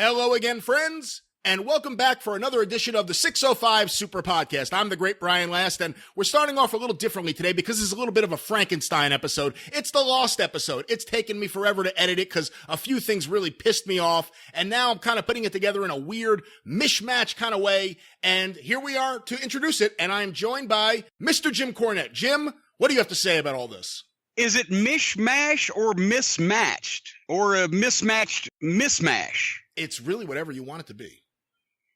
Hello again, friends, and welcome back for another edition of the 605 Super Podcast. I'm the great Brian Last, and we're starting off a little differently today because this is a little bit of a Frankenstein episode. It's the lost episode. It's taken me forever to edit it because a few things really pissed me off, and now I'm kind of putting it together in a weird mishmash kind of way, and here we are to introduce it, and I am joined by Mr. Jim Cornette. Jim, what do you have to say about all this? Is it mishmash or mismatched or a mismatched mismash? It's really whatever you want it to be.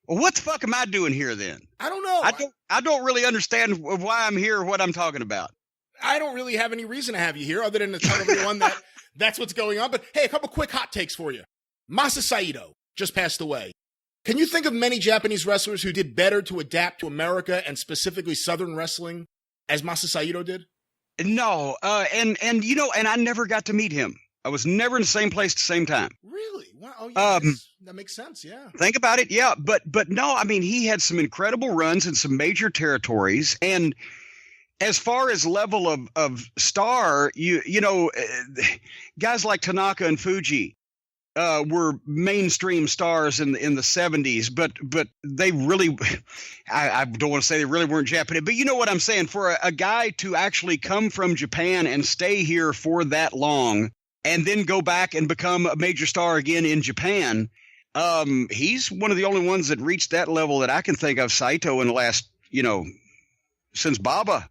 Well, what the fuck am I doing here then? I don't know. I don't really understand why I'm here or what I'm talking about. I don't really have any reason to have you here other than to tell everyone that's what's going on. But hey, a couple quick hot takes for you. Fumi Saito just passed away. Can you think of many Japanese wrestlers who did better to adapt to America and specifically Southern wrestling as Fumi Saito did? No, and I never got to meet him. I was never in the same place at the same time. Really? Wow. Oh, yeah, that makes sense. Yeah. Think about it. Yeah, but no, I mean, he had some incredible runs in some major territories, and as far as level of star, you know, guys like Tanaka and Fuji were mainstream stars in the 70s, but they really, I don't want to say they really weren't Japanese, but you know what I'm saying. For a guy to actually come from Japan and stay here for that long, and then go back and become a major star again in Japan, he's one of the only ones that reached that level that I can think of, Saito, in the last, since Baba.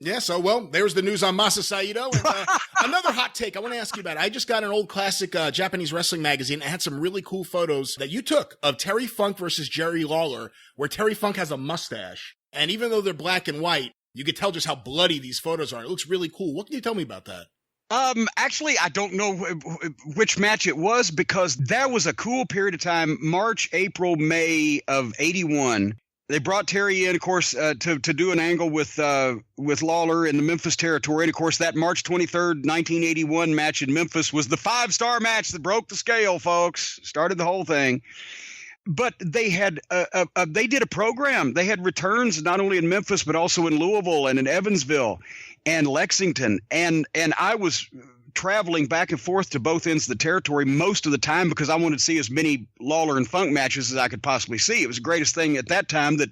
Yeah, so, well, there's the news on Fumi Saito. And, another hot take I want to ask you about. I just got an old classic Japanese wrestling magazine. It had some really cool photos that you took of Terry Funk versus Jerry Lawler, where Terry Funk has a mustache. And even though they're black and white, you could tell just how bloody these photos are. It looks really cool. What can you tell me about that? Actually, I don't know which match it was because that was a cool period of time, March, April, May of 81. They brought Terry in, of course, to do an angle with Lawler in the Memphis territory. And, of course, that March 23rd, 1981 match in Memphis was the 5-star match that broke the scale, folks. Started the whole thing. But they had they did a program. They had returns not only in Memphis but also in Louisville and in Evansville and Lexington. And I was traveling back and forth to both ends of the territory most of the time because I wanted to see as many Lawler and Funk matches as I could possibly see. It was the greatest thing at that time that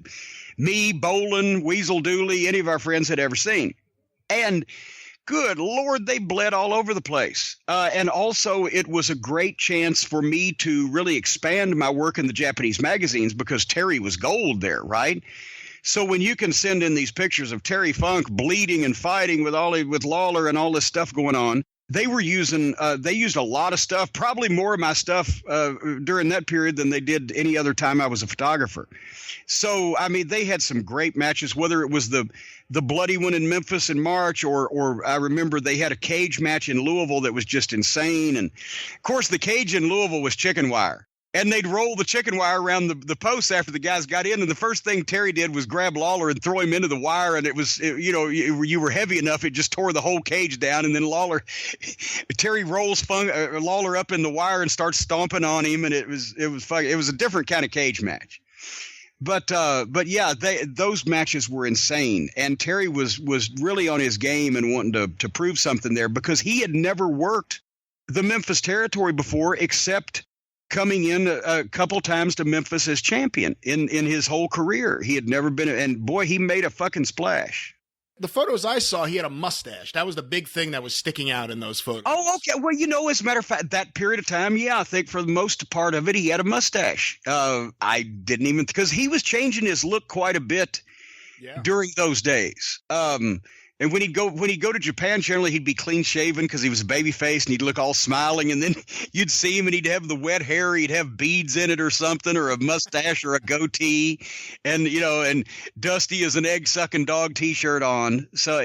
me, Bolin, Weasel Dooley, any of our friends had ever seen. And good Lord, they bled all over the place. And also it was a great chance for me to really expand my work in the Japanese magazines because Terry was gold there, right? So when you can send in these pictures of Terry Funk bleeding and fighting with Lawler and all this stuff going on, they were using they used a lot of stuff, probably more of my stuff during that period than they did any other time I was a photographer. So, I mean, they had some great matches, whether it was the bloody one in Memphis in March or I remember they had a cage match in Louisville that was just insane. And, of course, the cage in Louisville was chicken wire. And they'd roll the chicken wire around the posts after the guys got in. And the first thing Terry did was grab Lawler and throw him into the wire. And you were heavy enough, it just tore the whole cage down. And then Terry rolls Lawler up in the wire and starts stomping on him. And it was fun. It was a different kind of cage match. But yeah, those matches were insane. And Terry was really on his game and wanting to prove something there because he had never worked the Memphis territory before except coming in a couple times to Memphis as champion in his whole career. He had never been, and boy, he made a fucking splash. The photos I saw, he had a mustache. That was the big thing that was sticking out in those photos. Oh, okay. Well, as a matter of fact, that period of time, yeah, I think for the most part of it, he had a mustache. I didn't even, because he was changing his look quite a bit during those days. And when he'd go to Japan, generally he'd be clean shaven because he was a baby face and he'd look all smiling. And then you'd see him and he'd have the wet hair. He'd have beads in it or something, or a mustache or a goatee, and and dusty as an egg sucking dog T-shirt on. So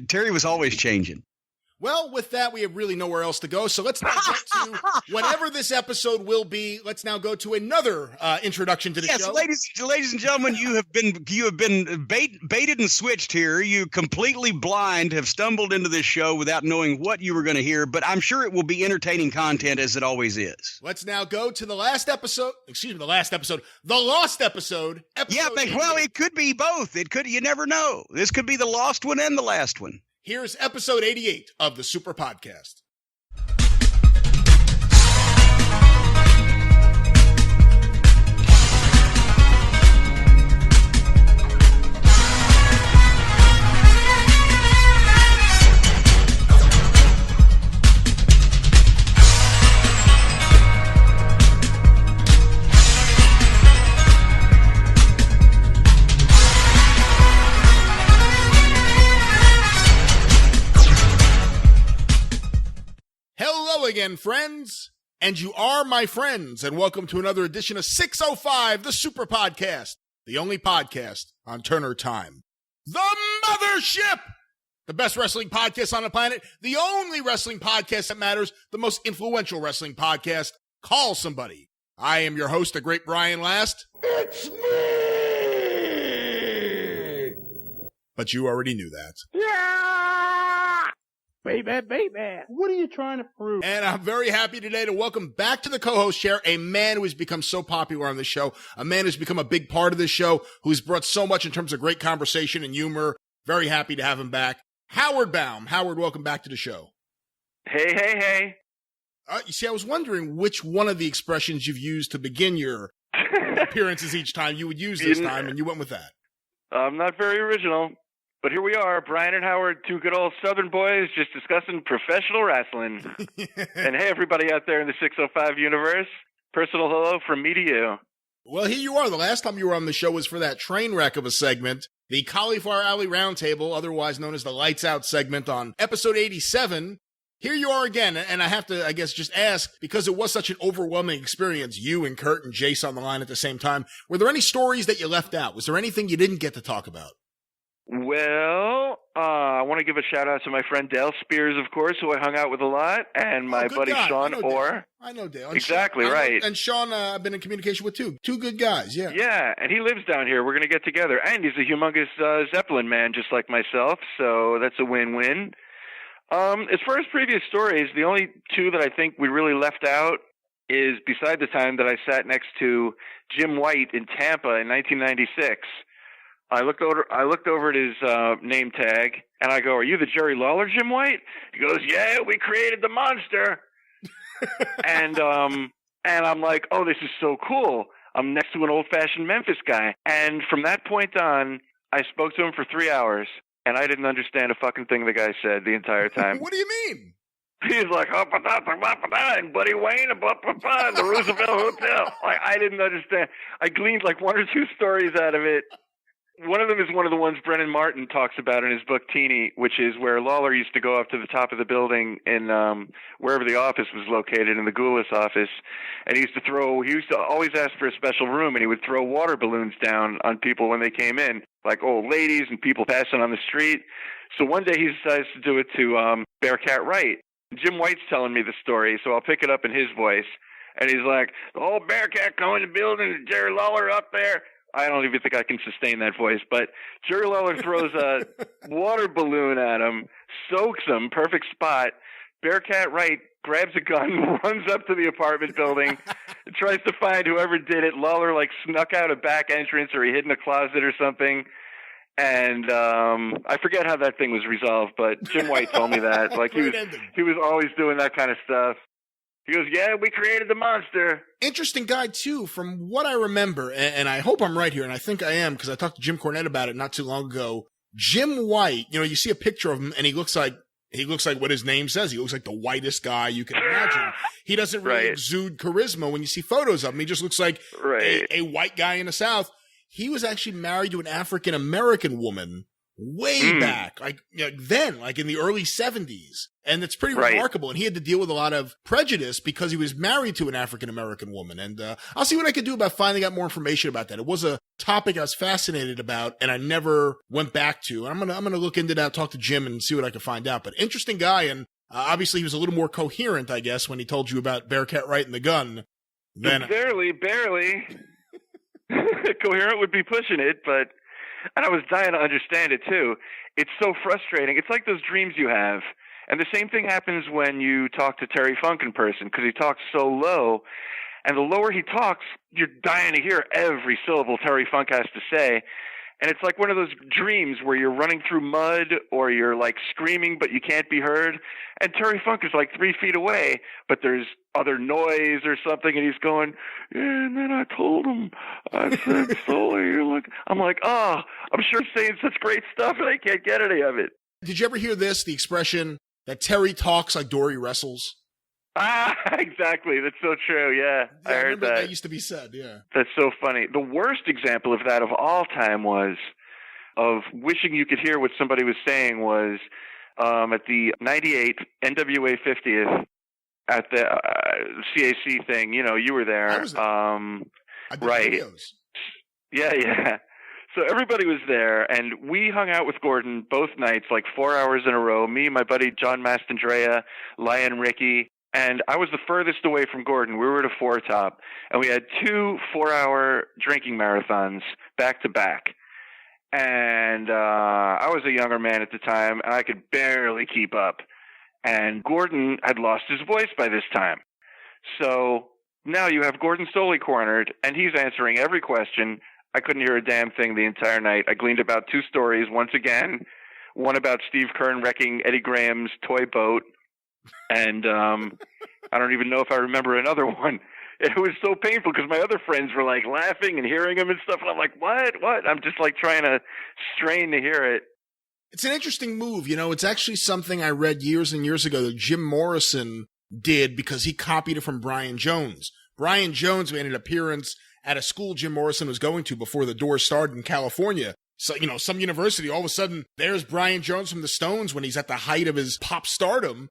Terry was always changing. Well, with that, we have really nowhere else to go. So let's now get to whatever this episode will be. Let's now go to another introduction to the show. Yes, ladies and gentlemen, you have been baited and switched here. You completely blind have stumbled into this show without knowing what you were going to hear, but I'm sure it will be entertaining content as it always is. Let's now go to the lost episode. Yeah, well, it could be both. You never know. This could be the lost one and the last one. Here's episode 88 of the Super Podcast. again, friends, and you are my friends, and welcome to another edition of 605, the Super Podcast, the only podcast on Turner Time. The Mothership! The best wrestling podcast on the planet, the only wrestling podcast that matters, the most influential wrestling podcast. Call somebody. I am your host, the great Brian Last. It's me! But you already knew that. Yeah! Baby. What are you trying to prove? And I'm very happy today to welcome back to the co-host chair a man who has become so popular on this show, a man who's become a big part of this show, who's brought so much in terms of great conversation and humor. Very happy to have him back. Howard Baum. Howard, welcome back to the show. Hey. You see, I was wondering which one of the expressions you've used to begin your appearances each time you would use this time, and you went with that. I'm not very original, but here we are, Brian and Howard, two good old Southern boys just discussing professional wrestling. And hey, everybody out there in the 605 universe, personal hello from me to you. Well, here you are. The last time you were on the show was for that train wreck of a segment, the Cauliflower Alley Roundtable, otherwise known as the Lights Out segment on episode 87. Here you are again, and I have to, I guess, just ask, because it was such an overwhelming experience, you and Kurt and Jace on the line at the same time, were there any stories that you left out? Was there anything you didn't get to talk about? Well, I want to give a shout-out to my friend Dale Spears, of course, who I hung out with a lot, and my buddy guy. Sean Orr. I know Dale. Exactly, right. And Sean, I've been in communication with, too. Two good guys, yeah. Yeah, and he lives down here. We're going to get together. And he's a humongous Zeppelin man, just like myself, so that's a win-win. As far as previous stories, the only two that I think we really left out is beside the time that I sat next to Jim White in Tampa in 1996. I looked over at his name tag, and I go, "Are you the Jerry Lawler Jim White?" He goes, "Yeah, we created the monster." and I'm like, "Oh, this is so cool. I'm next to an old-fashioned Memphis guy." And from that point on, I spoke to him for 3 hours. And I didn't understand a fucking thing the guy said the entire time. What do you mean? He's like, and Buddy Wayne, and the Roosevelt Hotel. Like, I didn't understand. I gleaned like one or two stories out of it. One of them is one of the ones Brennan Martin talks about in his book Teeny, which is where Lawler used to go up to the top of the building in wherever the office was located, in the Goulas office, and he used to always ask for a special room, and he would throw water balloons down on people when they came in, like old ladies and people passing on the street. So one day he decides to do it to Bearcat Wright. Jim White's telling me the story, so I'll pick it up in his voice, and he's like, "The old Bearcat coming to the building, Jerry Lawler up there." I don't even think I can sustain that voice, but Jerry Lawler throws a water balloon at him, soaks him, perfect spot. Bearcat Wright grabs a gun, runs up to the apartment building, tries to find whoever did it. Lawler like snuck out a back entrance, or he hid in a closet or something. And I forget how that thing was resolved, but Jim White told me that. Like he was always doing that kind of stuff. He goes, "Yeah, we created the monster." Interesting guy, too, from what I remember, and I hope I'm right here, and I think I am, because I talked to Jim Cornette about it not too long ago. Jim White, you see a picture of him, and he looks like what his name says. He looks like the whitest guy you can imagine. He doesn't really exude charisma when you see photos of him. He just looks like a white guy in the South. He was actually married to an African-American woman way back, like then, like in the early 70s. And it's pretty remarkable. And he had to deal with a lot of prejudice because he was married to an African-American woman. And I'll see what I could do about finding out more information about that. It was a topic I was fascinated about, and I never went back to. And I'm gonna look into that, talk to Jim, and see what I can find out. But interesting guy, and obviously he was a little more coherent, I guess, when he told you about Bearcat Wright and the gun. Then barely. Coherent would be pushing it, but. And I was dying to understand it, too. It's so frustrating. It's like those dreams you have. And the same thing happens when you talk to Terry Funk in person, because he talks so low. And the lower he talks, you're dying to hear every syllable Terry Funk has to say. And it's like one of those dreams where you're running through mud, or you're like screaming but you can't be heard. And Terry Funk is like 3 feet away, but there's other noise or something, and he's going, "Yeah, and then I told him, I said, Sully." I'm like, oh, I'm sure he's saying such great stuff, and I can't get any of it. Did you ever hear this, the expression that Terry talks like Dory wrestles? Ah, exactly. That's so true. Yeah, I heard that. That used to be said. Yeah, that's so funny. The worst example of that of all time was of wishing you could hear what somebody was saying was at the '98 NWA 50th. at the CAC thing. You know, you were there. I was there. I did right. videos. Yeah. So everybody was there, and we hung out with Gordon both nights, like 4 hours in a row. Me, my buddy John Mastandrea, Lion Ricky, and I was the furthest away from Gordon. We were at a 4-top, and we had 2 4-hour drinking marathons back to back. And I was a younger man at the time, and I could barely keep up. And Gordon had lost his voice by this time. So now you have Gordon Soley cornered, and he's answering every question. I couldn't hear a damn thing the entire night. I gleaned about 2 stories once again. One about Steve Kern wrecking Eddie Graham's toy boat. And I don't even know if I remember another one. It was so painful because my other friends were like laughing and hearing him and stuff. And I'm like, what? I'm just like trying to strain to hear it. It's an interesting move. You know, it's actually something I read years and years ago that Jim Morrison did because he copied it from Brian Jones. Brian Jones made an appearance at a school Jim Morrison was going to before the Doors started in California. So, you know, some university, all of a sudden, there's Brian Jones from the Stones when he's at the height of his pop stardom.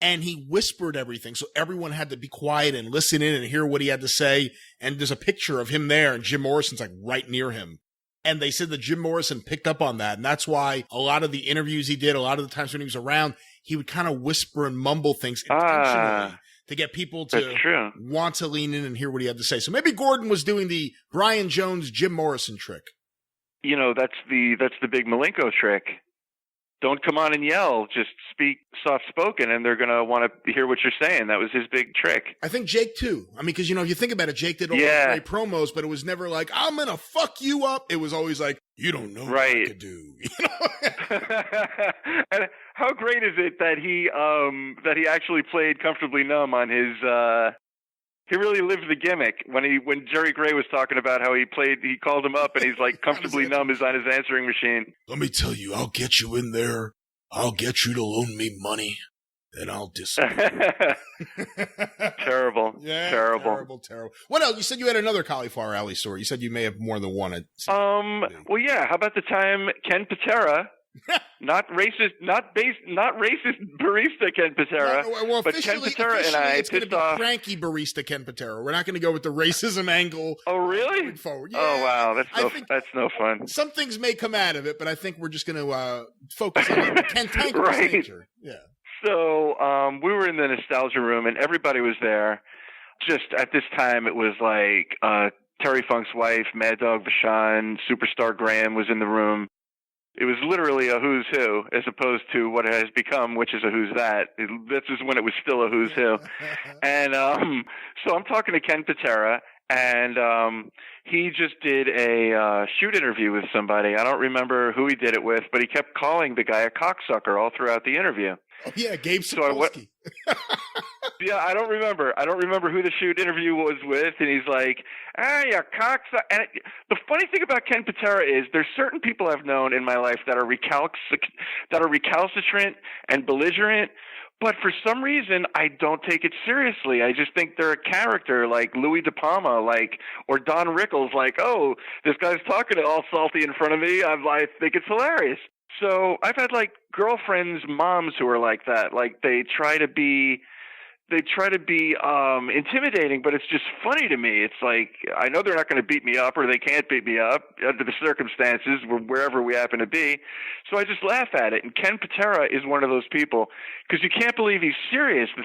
And he whispered everything, so everyone had to be quiet and listen in and hear what he had to say. And there's a picture of him there, and Jim Morrison's like right near him. And they said that Jim Morrison picked up on that, and that's why a lot of the interviews he did, a lot of the times when he was around, he would kind of whisper and mumble things intentionally to get people to want to lean in and hear what he had to say. So maybe Gordon was doing the Brian Jones, Jim Morrison trick. You know, that's the big Malenko trick. Don't come on and yell. Just speak soft-spoken, and they're going to want to hear what you're saying. That was his big trick. I think Jake, too. I mean, because, you know, if you think about it, Jake did all those great promos, but it was never like, I'm going to fuck you up. It was always like, you don't know what I could do. You know? And how great is it that he actually played Comfortably Numb on his he really lived the gimmick when Jerry Gray was talking about how he called him up and he's like, Comfortably Numb is on his answering machine. Let me tell you, I'll get you in there. I'll get you to loan me money. Then I'll disappear. Terrible. Yeah, terrible. What else? You said you had another Cauliflower Alley story. You said you may have more than one. Well, yeah. How about the time Ken Patera, not racist barista Ken Patera, but Ken Patera and I pissed off. Cranky barista Ken Patera. We're not going to go with the racism angle. Oh, really? Forward. Yeah, oh, wow. That's no fun. Some things may come out of it, but I think we're just going to focus on the cantankerous nature. Yeah. So we were in the nostalgia room, and everybody was there. Just at this time, it was like Terry Funk's wife, Mad Dog Vachon, Superstar Graham was in the room. It was literally a who's who, as opposed to what it has become, which is a who's that. This is when it was still a who's who. And so I'm talking to Ken Patera, and he just did a shoot interview with somebody. I don't remember who he did it with, but he kept calling the guy a cocksucker all throughout the interview. Oh, yeah, Gabe Sapolsky. Yeah, I don't remember who the shoot interview was with, and he's like, you cocksucker. And the funny thing about Ken Patera is there's certain people I've known in my life that are recalcitrant and belligerent, but for some reason I don't take it seriously. I just think they're a character, like Louis De Palma, or Don Rickles, like, oh, this guy's talking all salty in front of me. I think it's hilarious. So I've had girlfriends' moms who are like that. Like they try to be intimidating, but it's just funny to me. It's like, I know they're not going to beat me up, or they can't beat me up under the circumstances wherever we happen to be. So I just laugh at it. And Ken Patera is one of those people, because you can't believe he's serious, the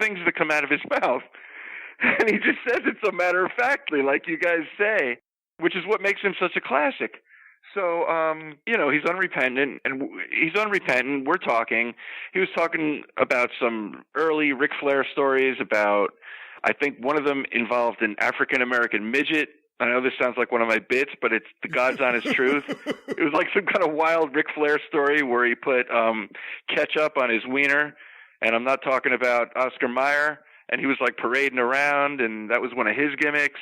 things that come out of his mouth. And he just says it so matter-of-factly, like you guys say, which is what makes him such a classic. So, he's unrepentant, We're talking. He was talking about some early Ric Flair stories about, I think one of them involved an African-American midget. I know this sounds like one of my bits, but it's the God's honest truth. It was like some kind of wild Ric Flair story where he put ketchup on his wiener, and I'm not talking about Oscar Mayer, and he was parading around, and that was one of his gimmicks.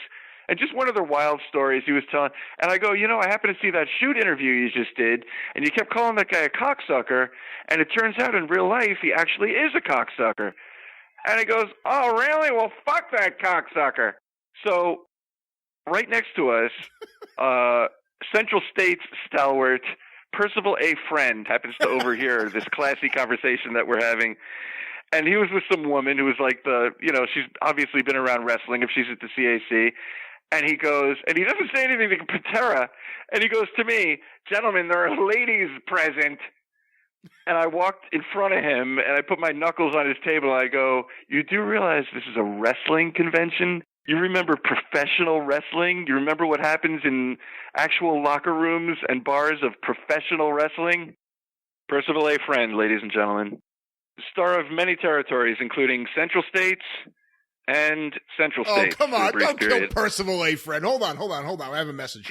And just one of the wild stories he was telling. And I go, I happened to see that shoot interview you just did, and you kept calling that guy a cocksucker, and it turns out in real life he actually is a cocksucker. And he goes, oh, really? Well, fuck that cocksucker. So right next to us, Central States stalwart Percival A. Friend happens to overhear this classy conversation that we're having. And he was with some woman who was like she's obviously been around wrestling if she's at the CAC. And he goes, and he doesn't say anything to Patera. And he goes to me, gentlemen, there are ladies present. And I walked in front of him and I put my knuckles on his table and I go, you do realize this is a wrestling convention? You remember professional wrestling? You remember what happens in actual locker rooms and bars of professional wrestling? Personal A friend, ladies and gentlemen. Star of many territories, including Central States and Central States. Oh, come on. Don't kill Percival A. Friend. Hold on. I have a message.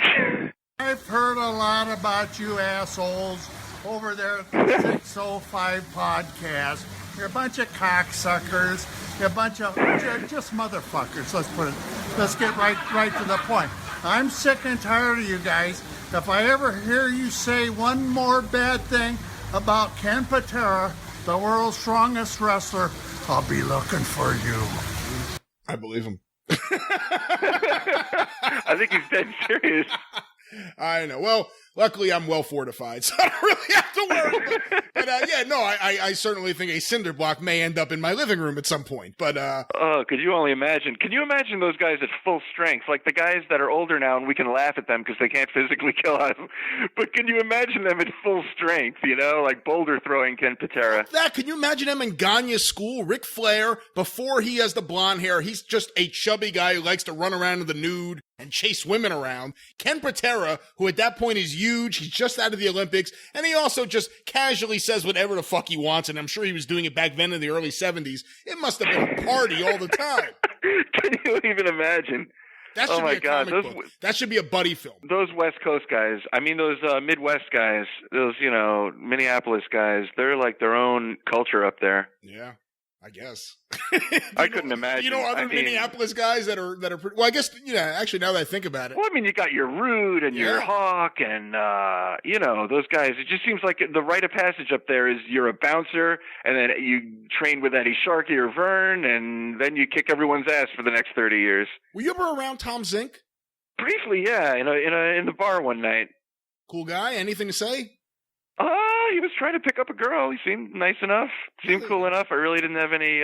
I've heard a lot about you assholes over there at the 605 podcast. You're a bunch of cocksuckers. You're a bunch of just motherfuckers. Let's get right to the point. I'm sick and tired of you guys. If I ever hear you say one more bad thing about Ken Patera, the world's strongest wrestler, I'll be looking for you. I believe him. I think he's dead serious. I know. Well, luckily I'm well fortified, so I don't really have to worry. But I certainly think a cinder block may end up in my living room at some point. But could you only imagine? Can you imagine those guys at full strength? Like the guys that are older now, and we can laugh at them because they can't physically kill us. But can you imagine them at full strength? Like boulder throwing Ken Patera. Can you imagine him in Gagne's school? Ric Flair, before he has the blonde hair, he's just a chubby guy who likes to run around in the nude and chase women around. Ken Patera, who at that point is huge, he's just out of the Olympics, and he also just casually says whatever the fuck he wants, and I'm sure he was doing it back then in the early 70s. It must have been a party all the time. Can you even imagine? That should be a comic book. That should be a buddy film. Those West Coast guys, those Midwest guys, those, Minneapolis guys, they're like their own culture up there. Yeah. I guess. I couldn't imagine. Other Minneapolis guys that are well, I guess, actually now that I think about it. Well, you got your Rude and your Hawk and, those guys. It just seems like the rite of passage up there is you're a bouncer and then you train with Eddie Sharkey or Vern and then you kick everyone's ass for the next 30 years. Were you ever around Tom Zink? Briefly, yeah, in the bar one night. Cool guy. Anything to say? He was trying to pick up a girl. He seemed nice enough, seemed cool enough. I really didn't have any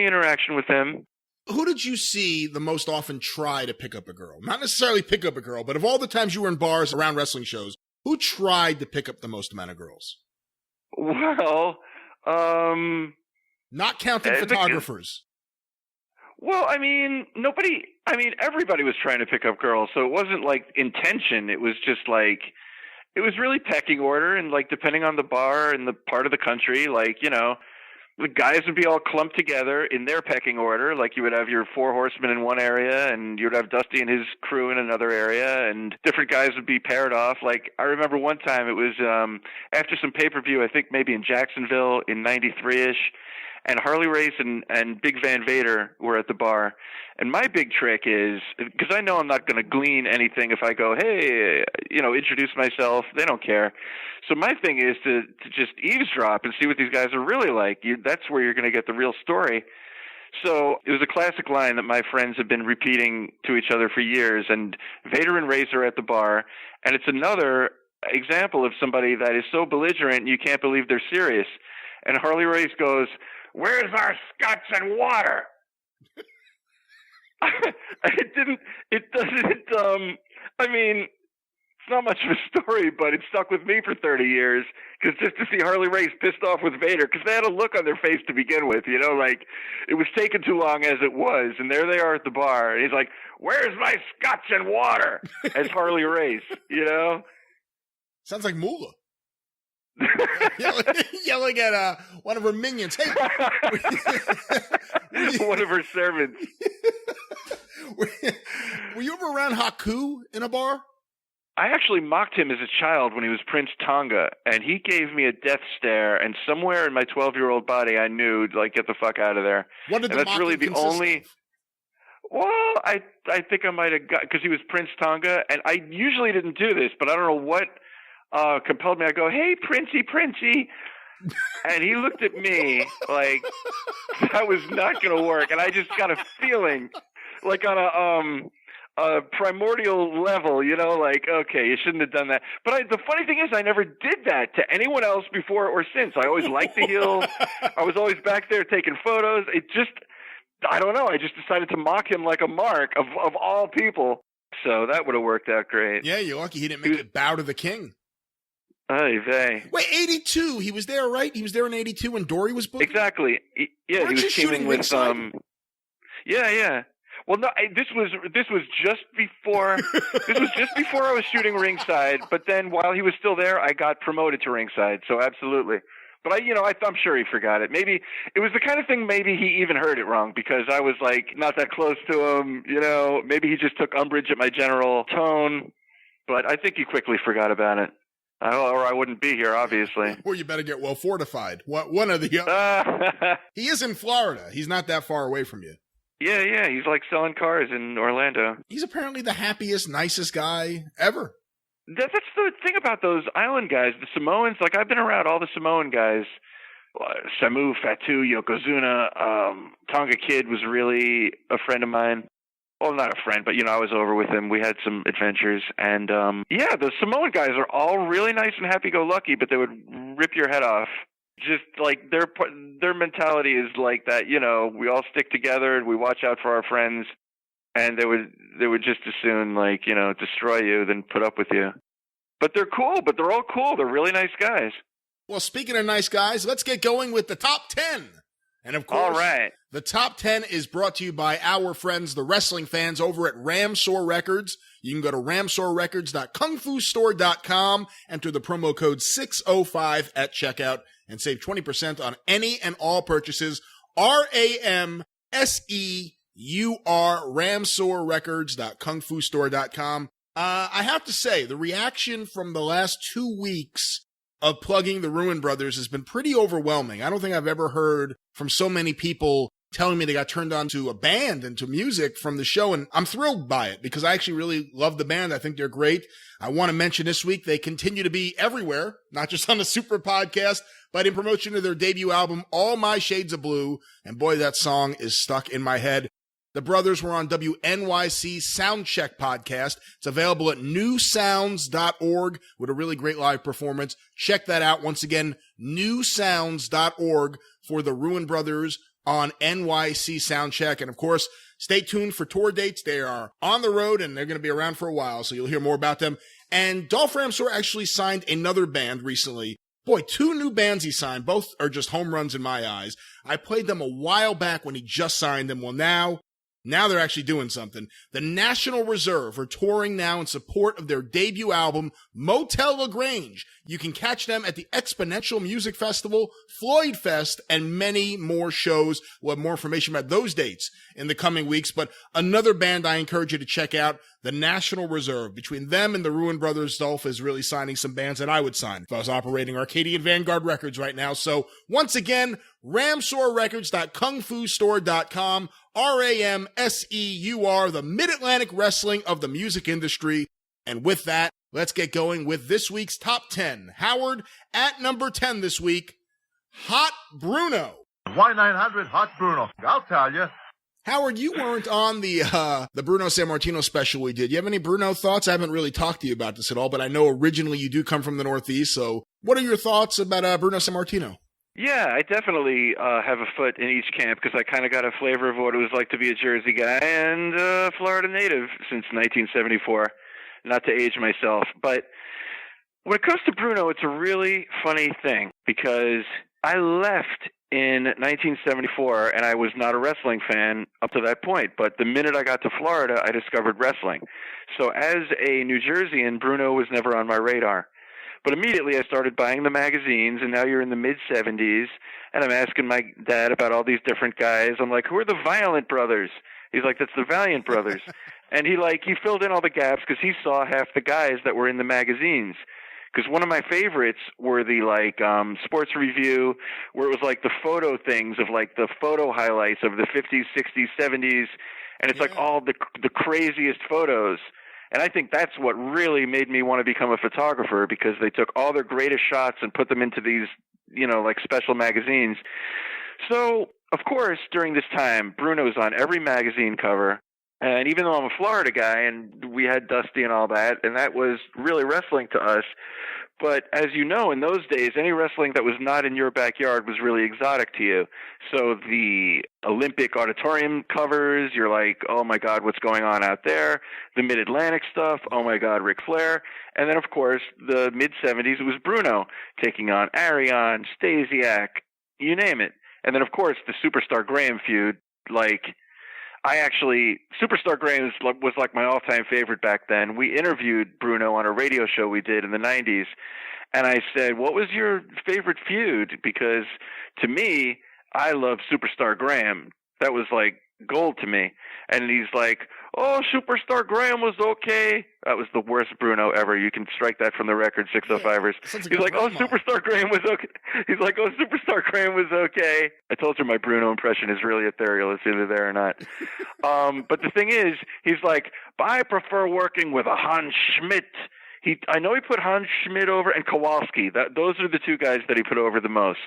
interaction with him. Who did you see the most often try to pick up a girl? Not necessarily pick up a girl, but of all the times you were in bars around wrestling shows, who tried to pick up the most amount of girls? Well, not counting photographers. Everybody was trying to pick up girls, so it wasn't like intention. It was just like, it was really pecking order, and like depending on the bar and the part of the country, the guys would be all clumped together in their pecking order. Like you would have your four horsemen in one area, and you'd have Dusty and his crew in another area, and different guys would be paired off. Like I remember one time it was after some pay-per-view, I think maybe in Jacksonville in '93-ish. And Harley Race and Big Van Vader were at the bar. And my big trick is, because I know I'm not going to glean anything if I go, hey, introduce myself. They don't care. So my thing is to just eavesdrop and see what these guys are really like. That's where you're going to get the real story. So it was a classic line that my friends have been repeating to each other for years. And Vader and Race are at the bar. And it's another example of somebody that is so belligerent you can't believe they're serious. And Harley Race goes, "Where's our scotch and water?" It's not much of a story, but it stuck with me for 30 years. Because just to see Harley Race pissed off with Vader, because they had a look on their face to begin with, like it was taking too long as it was. And there they are at the bar. And he's like, "Where's my scotch and water?" As Harley Race, Sounds like Moolah. yelling at one of her minions. Hey, one of her servants. Were you ever around Haku in a bar? I actually mocked him as a child when he was Prince Tonga, and he gave me a death stare. And somewhere in my 12-year-old body, I knew, get the fuck out of there. What did that's really the only. Of? Well, I think I might have got, because he was Prince Tonga, and I usually didn't do this, but I don't know what compelled me. I go, "Hey, Princey," and he looked at me like that was not going to work, and I just got a feeling, like on a primordial level, like, okay, you shouldn't have done that. But the funny thing is, I never did that to anyone else before or since. I always liked the heels. I was always back there taking photos. I don't know. I just decided to mock him like a mark of all people. So that would have worked out great. Yeah, you're lucky he didn't make it bow to the king. Oy vey. Wait, 82. He was there, right? He was there in 82 when Dory was booked? Exactly. Yeah, he was teaming with Yeah. Well, no, this was just before I was shooting ringside. But then while he was still there, I got promoted to ringside. So absolutely. But I'm sure he forgot it. Maybe it was the kind of thing. Maybe he even heard it wrong because I was like not that close to him. Maybe he just took umbrage at my general tone. But I think he quickly forgot about it. Or I wouldn't be here, obviously. Or you better get well fortified. One or the other. He is in Florida. He's not that far away from you. Yeah. He's like selling cars in Orlando. He's apparently the happiest, nicest guy ever. That's the thing about those island guys, the Samoans. Like, I've been around all the Samoan guys. Samu, Fatu, Yokozuna, Tonga Kid was really a friend of mine. Well, not a friend, but, I was over with him. We had some adventures. And, the Samoan guys are all really nice and happy-go-lucky, but they would rip your head off. Just, like, their mentality is like that, we all stick together and we watch out for our friends. And they would just as soon, like, destroy you than put up with you. But they're cool, but they're all cool. They're really nice guys. Well, speaking of nice guys, let's get going with the top 10. And, of course, all right. The top 10 is brought to you by our friends, the wrestling fans, over at Ramsor Records. You can go to ramsorrecords.kungfustore.com, enter the promo code 605 at checkout, and save 20% on any and all purchases. RAMSEUR, ramsorrecords.kungfustore.com. I have to say, the reaction from the last 2 weeks of plugging the Ruin Brothers has been pretty overwhelming. I don't think I've ever heard from so many people telling me they got turned on to a band and to music from the show, and I'm thrilled by it because I actually really love the band. I think they're great. I want to mention this week they continue to be everywhere, not just on the Super Podcast, but in promotion of their debut album, All My Shades of Blue, and boy, that song is stuck in my head. The brothers were on WNYC Soundcheck podcast. It's available at newsounds.org with a really great live performance. Check that out. Once again, newsounds.org for the Ruin Brothers on NYC Soundcheck. And of course, stay tuned for tour dates. They are on the road and they're going to be around for a while, so you'll hear more about them. And Dolph Ramsor actually signed another band recently. Boy, 2 new bands he signed. Both are just home runs in my eyes. I played them a while back when he just signed them. Well, now they're actually doing something. The National Reserve are touring now in support of their debut album, Motel LaGrange. You can catch them at the Exponential Music Festival, Floyd Fest, and many more shows. We'll have more information about those dates in the coming weeks. But another band I encourage you to check out, the National Reserve. Between them and the Ruin Brothers, Dolph is really signing some bands that I would sign if I was operating Arcadian Vanguard Records right now. So once again, ramsorrecords.kungfustore.com. RAMSEUR, the Mid-Atlantic Wrestling of the music industry. And with that, let's get going with this week's top 10. Howard, at number 10 this week, Hot Bruno. Why 900 Hot Bruno? I'll tell you. Howard, you weren't on the Bruno Sammartino special we did. You have any Bruno thoughts? I haven't really talked to you about this at all, but I know originally you do come from the Northeast. So what are your thoughts about Bruno Sammartino? Yeah, I definitely have a foot in each camp because I kind of got a flavor of what it was like to be a Jersey guy and Florida native since 1974, not to age myself. But when it comes to Bruno, it's a really funny thing because I left in 1974 and I was not a wrestling fan up to that point. But the minute I got to Florida, I discovered wrestling. So as a New Jerseyan, Bruno was never on my radar. But immediately I started buying the magazines, and now you're in the mid-'70s, and I'm asking my dad about all these different guys. I'm like, who are the Violent Brothers? He's like, that's the Valiant Brothers. And he filled in all the gaps because he saw half the guys that were in the magazines. Because one of my favorites were the Sports Review, where it was like the photo things of like the photo highlights of the 50s, 60s, 70s, and it's like all the craziest photos. And I think that's what really made me want to become a photographer because they took all their greatest shots and put them into these, like special magazines. So, of course, during this time, Bruno's on every magazine cover. And even though I'm a Florida guy and we had Dusty and all that, and that was really wrestling to us. But as you know, in those days, any wrestling that was not in your backyard was really exotic to you. So the Olympic auditorium covers, you're like, oh my God, what's going on out there? The Mid-Atlantic stuff, oh my God, Ric Flair. And then, of course, the mid-'70s, it was Bruno taking on Arion, Stasiak, you name it. And then, of course, the Superstar Graham feud, Superstar Graham was like my all-time favorite back then. We interviewed Bruno on a radio show we did in the 90s, and I said, what was your favorite feud? Because to me, I love Superstar Graham. That was like gold to me. And he's like, oh, Superstar Graham was okay. That was the worst Bruno ever. You can strike that from the record, 605ers. He's like, oh, Superstar Graham was okay. He's like, oh, Superstar Graham was okay. I told you my Bruno impression is really ethereal. It's either there or not. But the thing is, he's like, I prefer working with a Hans Schmidt. I know he put Hans Schmidt over and Kowalski. Those are the two guys that he put over the most.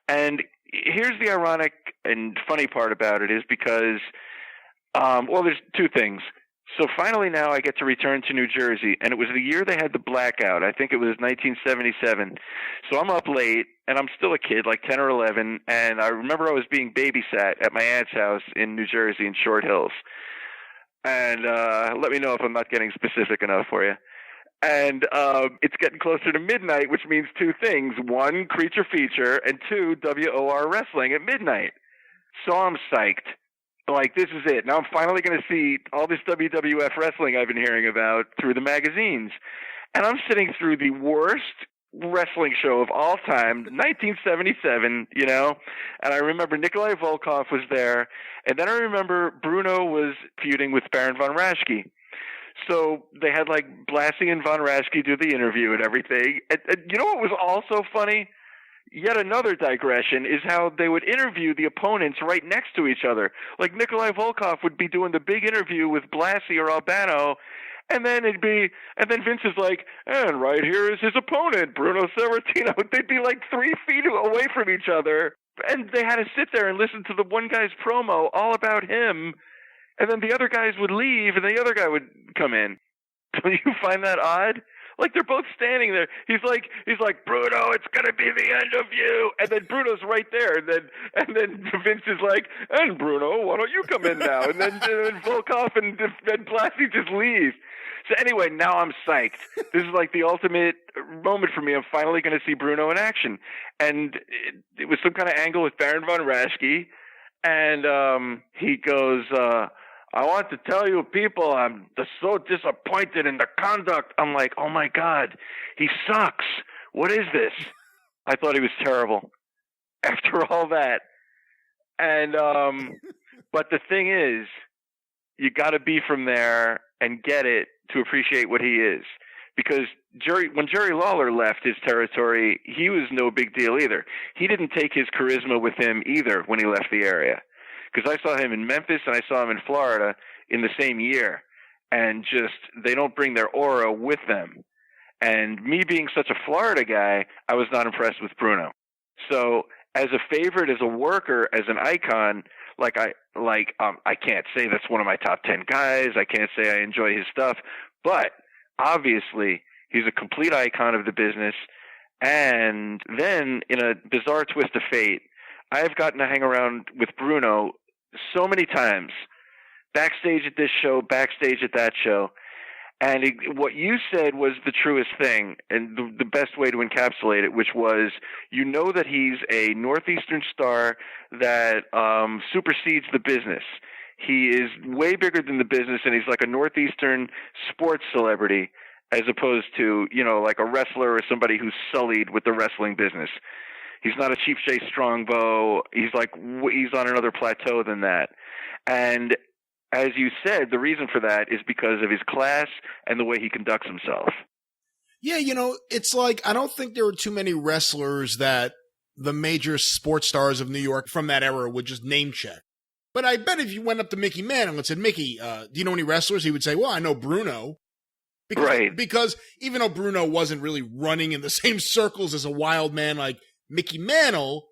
And here's the ironic and funny part about it is because, there's two things. So finally now I get to return to New Jersey, and it was the year they had the blackout. I think it was 1977. So I'm up late, and I'm still a kid, like 10 or 11, and I remember I was being babysat at my aunt's house in New Jersey in Short Hills. And let me know if I'm not getting specific enough for you. And it's getting closer to midnight, which means two things. One, Creature Feature, and two, WOR Wrestling at midnight. So I'm psyched. Like, this is it. Now I'm finally going to see all this WWF wrestling I've been hearing about through the magazines. And I'm sitting through the worst wrestling show of all time, 1977, you know? And I remember Nikolai Volkov was there. And then I remember Bruno was feuding with Baron von Raschke. So they had like Blassie and von Raschke do the interview and everything. And you know what was also funny? Yet another digression is how they would interview the opponents right next to each other. Like Nikolai Volkov would be doing the big interview with Blassie or Albano, and then Vince is like, and right here is his opponent, Bruno Sammartino. They'd be like 3 feet away from each other, and they had to sit there and listen to the one guy's promo all about him, and then the other guys would leave, and the other guy would come in. Do you find that odd? Like, they're both standing there. He's like, Bruno, it's gonna be the end of you. And then Bruno's right there. And then Vince is like, and Bruno, why don't you come in now? And then Volkov and Blassie just leave. So anyway, now I'm psyched. This is like the ultimate moment for me. I'm finally going to see Bruno in action. And it was some kind of angle with Baron von Raschke. And he goes, I want to tell you people, I'm so disappointed in the conduct. I'm like, oh my God, he sucks. What is this? I thought he was terrible after all that. And, but the thing is, you got to be from there and get it to appreciate what he is. Because when Jerry Lawler left his territory, he was no big deal either. He didn't take his charisma with him either when he left the area. Because I saw him in Memphis and I saw him in Florida in the same year. And just, they don't bring their aura with them. And me being such a Florida guy, I was not impressed with Bruno. So as a favorite, as a worker, as an icon, I can't say that's one of my top 10 guys. I can't say I enjoy his stuff. But obviously, he's a complete icon of the business. And then, in a bizarre twist of fate, I've gotten to hang around with Bruno so many times, backstage at this show, backstage at that show. And what you said was the truest thing and the best way to encapsulate it, which was, you know that he's a Northeastern star that supersedes the business. He is way bigger than the business, and he's like a Northeastern sports celebrity as opposed to, you know, like a wrestler or somebody who's sullied with the wrestling business. He's not a Chief Jay Strongbow. He's on another plateau than that. And as you said, the reason for that is because of his class and the way he conducts himself. Yeah, you know, it's like, I don't think there were too many wrestlers that the major sports stars of New York from that era would just name check. But I bet if you went up to Mickey Mantle and said, Mickey, do you know any wrestlers? He would say, well, I know Bruno. Because even though Bruno wasn't really running in the same circles as a wild man like Mickey Mantle,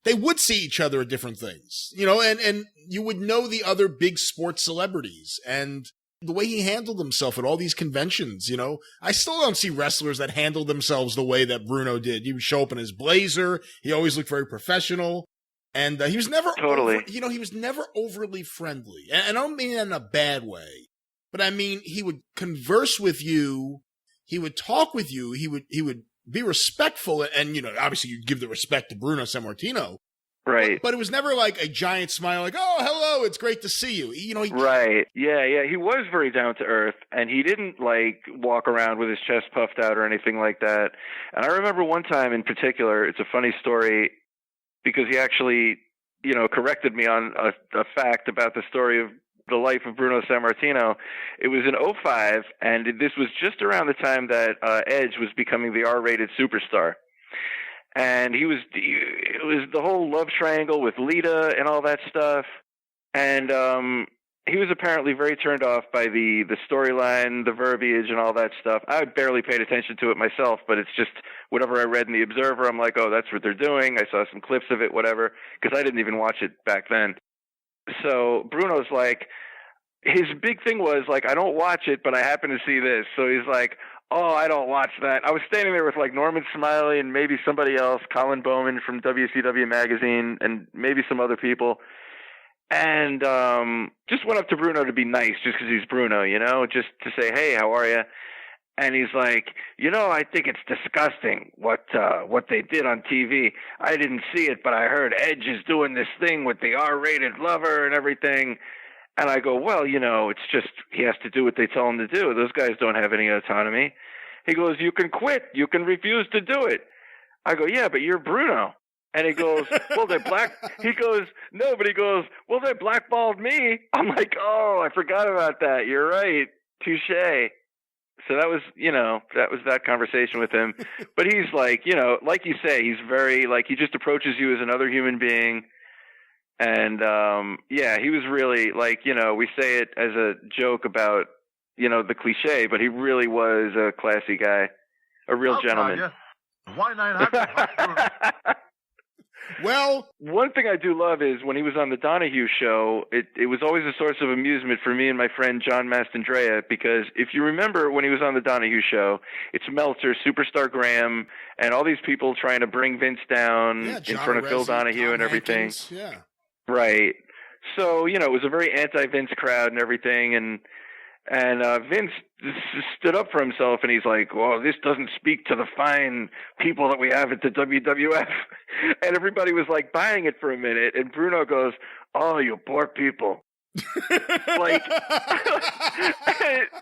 they would see each other at different things, you know, and you would know the other big sports celebrities and the way he handled himself at all these conventions, you know. I still don't see wrestlers that handle themselves the way that Bruno did. He would show up in his blazer. He always looked very professional. And he was never, he was never overly friendly. And I don't mean that in a bad way, but I mean, he would converse with you. He would talk with you. He would be respectful. And, you know, obviously you give the respect to Bruno Sammartino. Right. But it was never like a giant smile, like, oh, hello, it's great to see you. You know, right. Yeah. He was very down to earth, and he didn't like walk around with his chest puffed out or anything like that. And I remember one time in particular, it's a funny story because he actually, you know, corrected me on a fact about the story of the life of Bruno Sammartino. It was in 2005, and this was just around the time that Edge was becoming the R-rated superstar. And it was the whole love triangle with Lita and all that stuff. And he was apparently very turned off by the storyline, the verbiage, and all that stuff. I barely paid attention to it myself, but it's just whatever I read in the Observer, I'm like, oh, that's what they're doing. I saw some clips of it, whatever, because I didn't even watch it back then. So Bruno's like, his big thing was like, I don't watch it, but I happen to see this. So he's like, oh, I don't watch that. I was standing there with like Norman Smiley and maybe somebody else, Colin Bowman from WCW Magazine, and maybe some other people. And just went up to Bruno to be nice just because he's Bruno, you know, just to say, hey, how are you? And he's like, you know, I think it's disgusting what they did on TV. I didn't see it, but I heard Edge is doing this thing with the R-rated lover and everything. And I go, well, you know, it's just he has to do what they tell him to do. Those guys don't have any autonomy. He goes, you can quit. You can refuse to do it. I go, yeah, but you're Bruno. And he goes, well, they he goes, no, but he goes, well, they blackballed me. I'm like, oh, I forgot about that. You're right. Touché. So that was, you know, that conversation with him. But he's like, you know, like you say, he's very, like, he just approaches you as another human being. And, yeah, he was really like, you know, we say it as a joke about, you know, the cliche, but he really was a classy guy, a real gentleman. Why 900? Well, one thing I do love is when he was on the Donahue show, it was always a source of amusement for me and my friend John Mastandrea, because if you remember when he was on the Donahue show, it's Meltzer, Superstar Graham, and all these people trying to bring Vince down in front of Phil Donahue Tom and everything. Hankins, yeah. Right. So, you know, it was a very anti-Vince crowd and everything, and Vince stood up for himself, and he's like, well, this doesn't speak to the fine people that we have at the WWF. And everybody was like buying it for a minute, and Bruno goes, oh, you poor people. Like,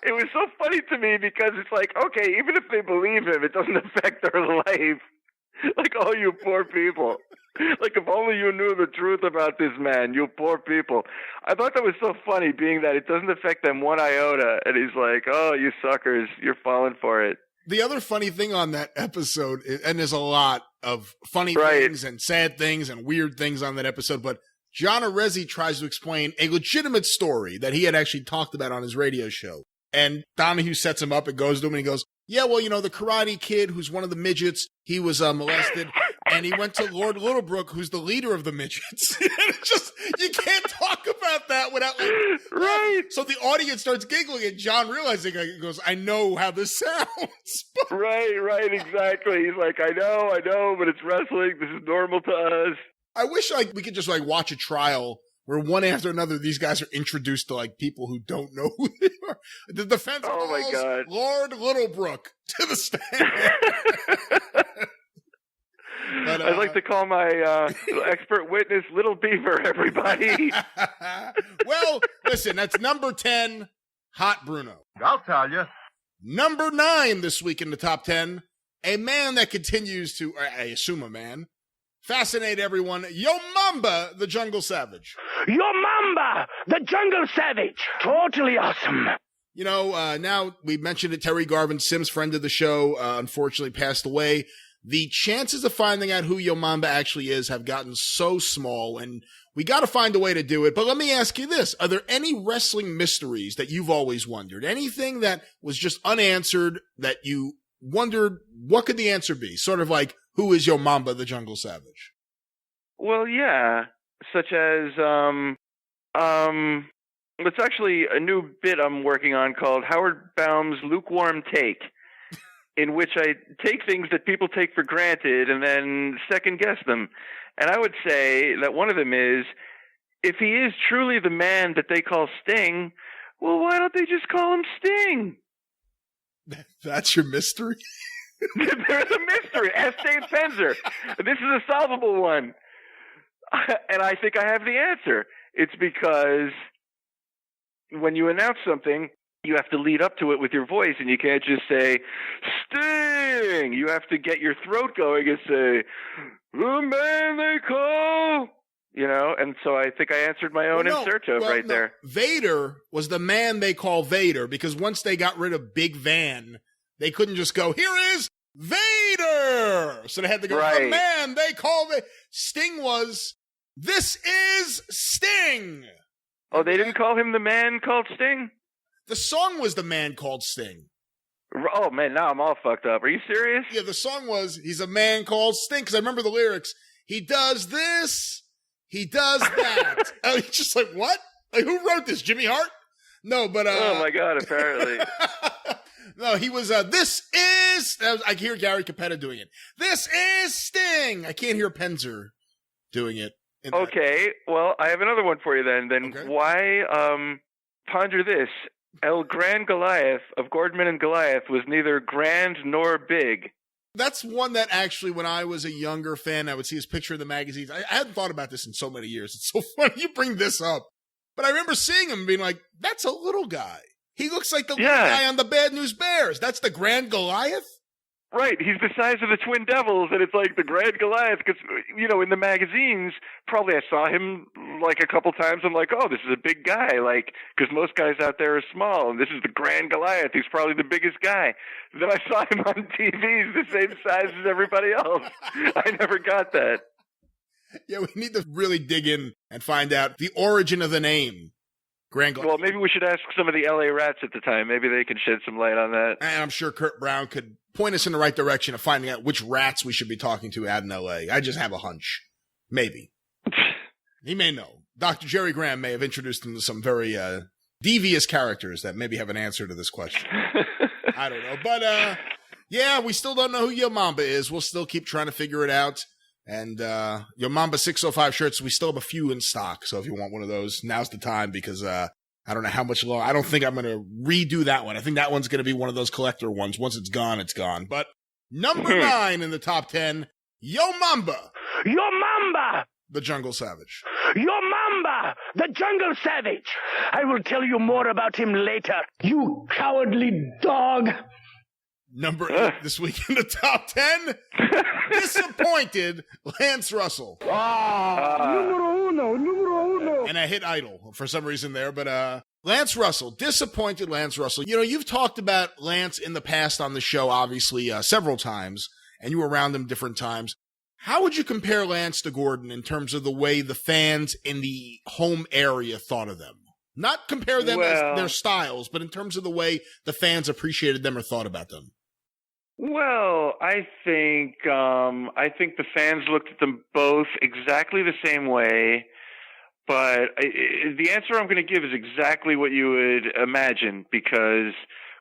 it was so funny to me because it's like, okay, even if they believe him, it doesn't affect their life. Like, oh, you poor people. Like, if only you knew the truth about this man, you poor people. I thought that was so funny, being that it doesn't affect them one iota. And he's like, oh, you suckers, you're falling for it. The other funny thing on that episode, and there's a lot of funny things and sad things and weird things on that episode, but John Arezzi tries to explain a legitimate story that he had actually talked about on his radio show. And Donahue sets him up and goes to him and he goes, yeah, well, you know, the Karate Kid, who's one of the midgets, he was molested, and he went to Lord Littlebrook, who's the leader of the midgets. It's just, you can't talk about that without, like, right. So the audience starts giggling, and John realizing, he goes, I know how this sounds. Right, exactly. He's like, I know, but it's wrestling. This is normal to us. I wish, like, we could just, like, watch a trial where one after another, these guys are introduced to, like, people who don't know who they are. The defense my God. Lord Littlebrook to the stand. But, I'd like to call my expert witness Little Beaver, everybody. Well, listen, that's number 10, Hot Bruno. I'll tell you. Number 9 this week in the top 10, a man that continues to, or I assume a man, fascinate everyone, Yo Mamba, the Jungle Savage. Yo Mamba, the Jungle Savage. Totally awesome. You know, now we mentioned it, Terry Garvin Sims, friend of the show, unfortunately passed away. The chances of finding out who Yo Mamba actually is have gotten so small, and we got to find a way to do it. But let me ask you this. Are there any wrestling mysteries that you've always wondered? Anything that was just unanswered that you wondered, what could the answer be? Sort of like, who is Yo Mamba, the Jungle Savage? Well, yeah, such as it's actually a new bit I'm working on called Howard Baum's Lukewarm Take, in which I take things that people take for granted and then second guess them. And I would say that one of them is, if he is truly the man that they call Sting, well, why don't they just call him Sting? That's your mystery? There's a mystery. Ask Dave Penzer. This is a solvable one. And I think I have the answer. It's because when you announce something, you have to lead up to it with your voice, and you can't just say, Sting! You have to get your throat going and say, the man they call... You know, and so I think I answered my own inserto there. Vader was the man they call Vader, because once they got rid of Big Van, they couldn't just go, here is Vader! So they had to go, the man they call Sting was, this is Sting! Oh, they didn't call him the man called Sting? The song was the man called Sting. Oh, man, now I'm all fucked up. Are you serious? Yeah, the song was, he's a man called Sting, because I remember the lyrics. He does this, he does that. I was just like, what? Like, who wrote this? Jimmy Hart? No, but... oh, my God, apparently. No, he was, this is... I hear Gary Capetta doing it. This is Sting! I can't hear Penzer doing it. Okay, well, I have another one for you then. Why, ponder this. El Gran Goliath of Gordman and Goliath was neither grand nor big. That's one that actually, when I was a younger fan, I would see his picture in the magazines. I hadn't thought about this in so many years. It's so funny you bring this up. But I remember seeing him and being like, that's a little guy. He looks like the little guy on the Bad News Bears. That's the Grand Goliath? Right, he's the size of the Twin Devils, and it's like the Grand Goliath, because, you know, in the magazines, probably I saw him, like, a couple times, I'm like, oh, this is a big guy, like, because most guys out there are small, and this is the Grand Goliath, he's probably the biggest guy. Then I saw him on TV, he's the same size as everybody else. I never got that. Yeah, we need to really dig in and find out the origin of the name. Grand Goliath. Well, maybe we should ask some of the LA Rats at the time. Maybe they can shed some light on that. And I'm sure Kurt Brown could point us in the right direction of finding out which rats we should be talking to out in LA. I just have a hunch. Maybe. He may know. Dr. Jerry Graham may have introduced him to some very devious characters that maybe have an answer to this question. I don't know. But, yeah, we still don't know who Yo Mamba is. We'll still keep trying to figure it out. And Yo Mamba 605 shirts, we still have a few in stock. So if you want one of those, now's the time, because I don't know how much longer. I don't think I'm going to redo that one. I think that one's going to be one of those collector ones. Once it's gone, it's gone. But number 9 in the top 10, Yo Mamba. Yo Mamba! The Jungle Savage. Yo Mamba! The Jungle Savage! I will tell you more about him later, you cowardly dog! Number 8 this week in the top 10, Disappointed Lance Russell. Numero uno. And I hit idle for some reason there, but Lance Russell, Disappointed Lance Russell. You know, you've talked about Lance in the past on the show, obviously, several times, and you were around him different times. How would you compare Lance to Gordon in terms of the way the fans in the home area thought of them? Not compare them as their styles, but in terms of the way the fans appreciated them or thought about them. Well, I think the fans looked at them both exactly the same way, but the answer I'm going to give is exactly what you would imagine, because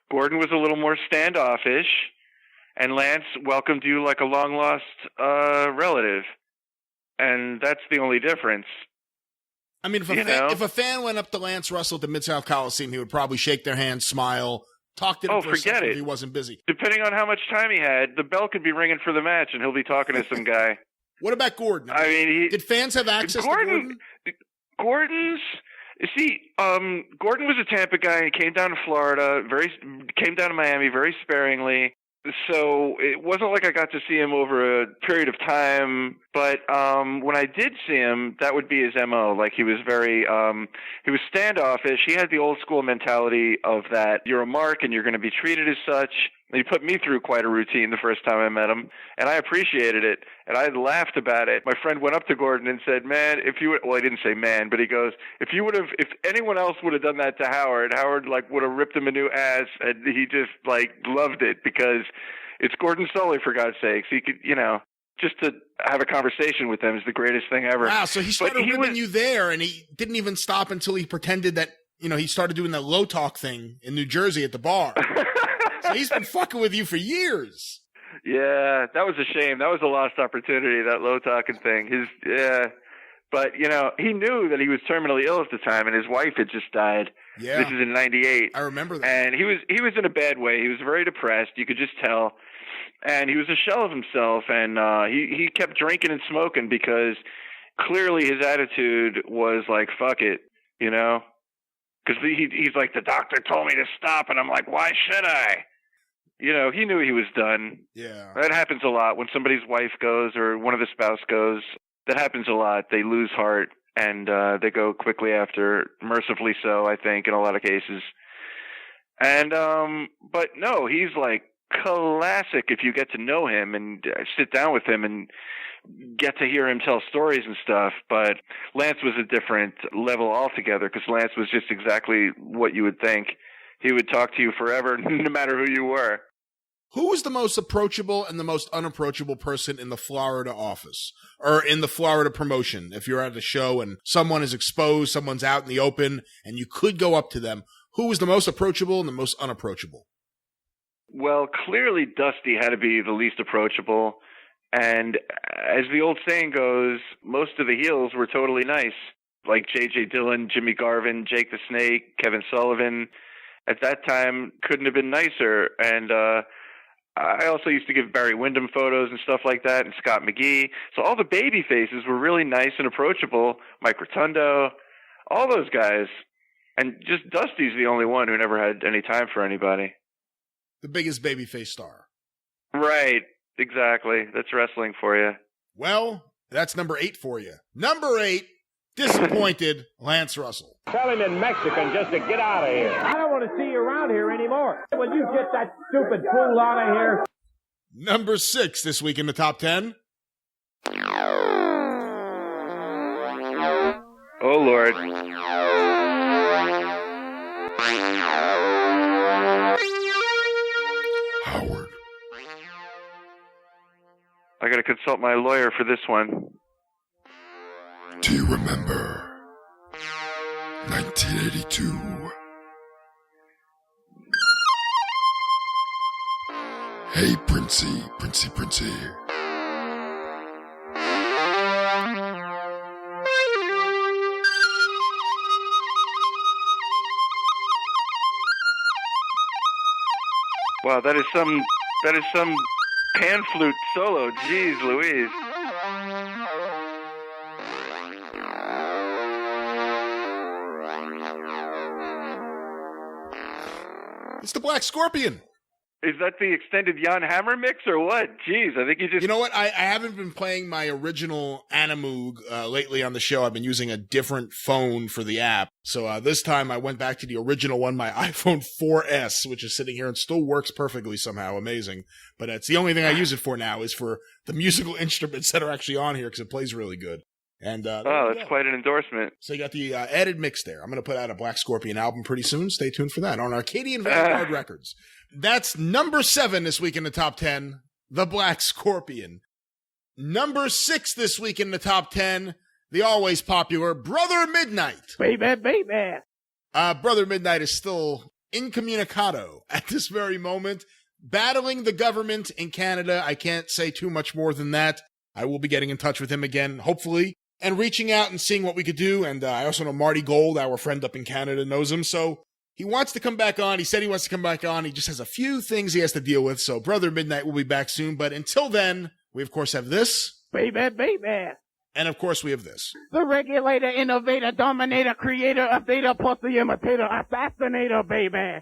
Gordon was a little more standoffish, and Lance welcomed you like a long-lost relative, and that's the only difference. I mean, if a fan went up to Lance Russell at the Mid-South Coliseum, he would probably shake their hand, smile, talk to them for a second if he wasn't busy. Depending on how much time he had, the bell could be ringing for the match, and he'll be talking to some guy. What about Gordon? I mean, did fans have access to Gordon? Gordon was a Tampa guy. He came down to Florida, came down to Miami very sparingly. So it wasn't like I got to see him over a period of time, but when I did see him, that would be his MO. Like, he was he was standoffish. He had the old school mentality of that you're a mark and you're going to be treated as such. He put me through quite a routine the first time I met him, and I appreciated it, and I laughed about it. My friend went up to Gordon and said, man, he didn't say man, but he goes, if anyone else would have done that to Howard would have ripped him a new ass, and he just loved it, because it's Gordon Solie, for God's sakes. He could, just to have a conversation with them is the greatest thing ever. Wow, so he started ribbing you there, and he didn't even stop until he pretended that, he started doing that low talk thing in New Jersey at the bar. So he's been fucking with you for years. Yeah, that was a shame. That was a lost opportunity, that low talking thing. But, he knew that he was terminally ill at the time, and his wife had just died. Yeah. This is in 98. I remember that. And he was in a bad way. He was very depressed. You could just tell. And he was a shell of himself, and he kept drinking and smoking because clearly his attitude was like, fuck it, Because he's like, the doctor told me to stop, and I'm like, why should I? He knew he was done. Yeah. That happens a lot when somebody's wife goes or one of the spouse goes. That happens a lot. They lose heart, and they go quickly after, mercifully so, I think, in a lot of cases. And, but no, he's like classic if you get to know him and sit down with him and get to hear him tell stories and stuff. But Lance was a different level altogether because Lance was just exactly what you would think. He would talk to you forever, no matter who you were. Who was the most approachable and the most unapproachable person in the Florida office or in the Florida promotion? If you're at a show and someone is exposed, someone's out in the open, and you could go up to them, who was the most approachable and the most unapproachable? Well, clearly Dusty had to be the least approachable. And as the old saying goes, most of the heels were totally nice, like J.J. Dillon, Jimmy Garvin, Jake the Snake, Kevin Sullivan. At that time, couldn't have been nicer. And I also used to give Barry Windham photos and stuff like that, and Scott McGee. So all the baby faces were really nice and approachable. Mike Rotundo, all those guys. And just Dusty's the only one who never had any time for anybody. The biggest babyface star. Right, exactly. That's wrestling for you. Well, that's number 8 for you. Number 8, disappointed Lance Russell. Tell him in Mexican just to get out of here. I don't want to see you around here anymore. Will you get that stupid fool out of here? Number 6 this week in the top 10. Oh, Lord. Howard. I got to consult my lawyer for this one. Do you remember 1982? Hey, Princey. Wow, that is some pan flute solo. Jeez Louise. It's the Black Scorpion. Is that the extended Jan Hammer mix or what? Jeez, I think you just... You know what? I haven't been playing my original Animoog lately on the show. I've been using a different phone for the app. So this time I went back to the original one, my iPhone 4S, which is sitting here and still works perfectly somehow. Amazing. But it's the only thing I use it for now is for the musical instruments that are actually on here because it plays really good. And that's quite an endorsement. So you got the added mix there. I'm going to put out a Black Scorpion album pretty soon. Stay tuned for that on Arcadian Vanguard Records. That's number 7 this week in the top 10, the Black Scorpion. Number 6 this week in the top 10, the always popular Brother Midnight. Baby. Brother Midnight is still incommunicado at this very moment, battling the government in Canada. I can't say too much more than that. I will be getting in touch with him again, hopefully, and reaching out and seeing what we could do. And I also know Marty Gold, our friend up in Canada, knows him. So he wants to come back on. He said he wants to come back on. He just has a few things he has to deal with. So Brother Midnight will be back soon. But until then, we, of course, have this. Baby. And, of course, we have this. The regulator, innovator, dominator, creator, updater, pussy imitator, assassinator, baby.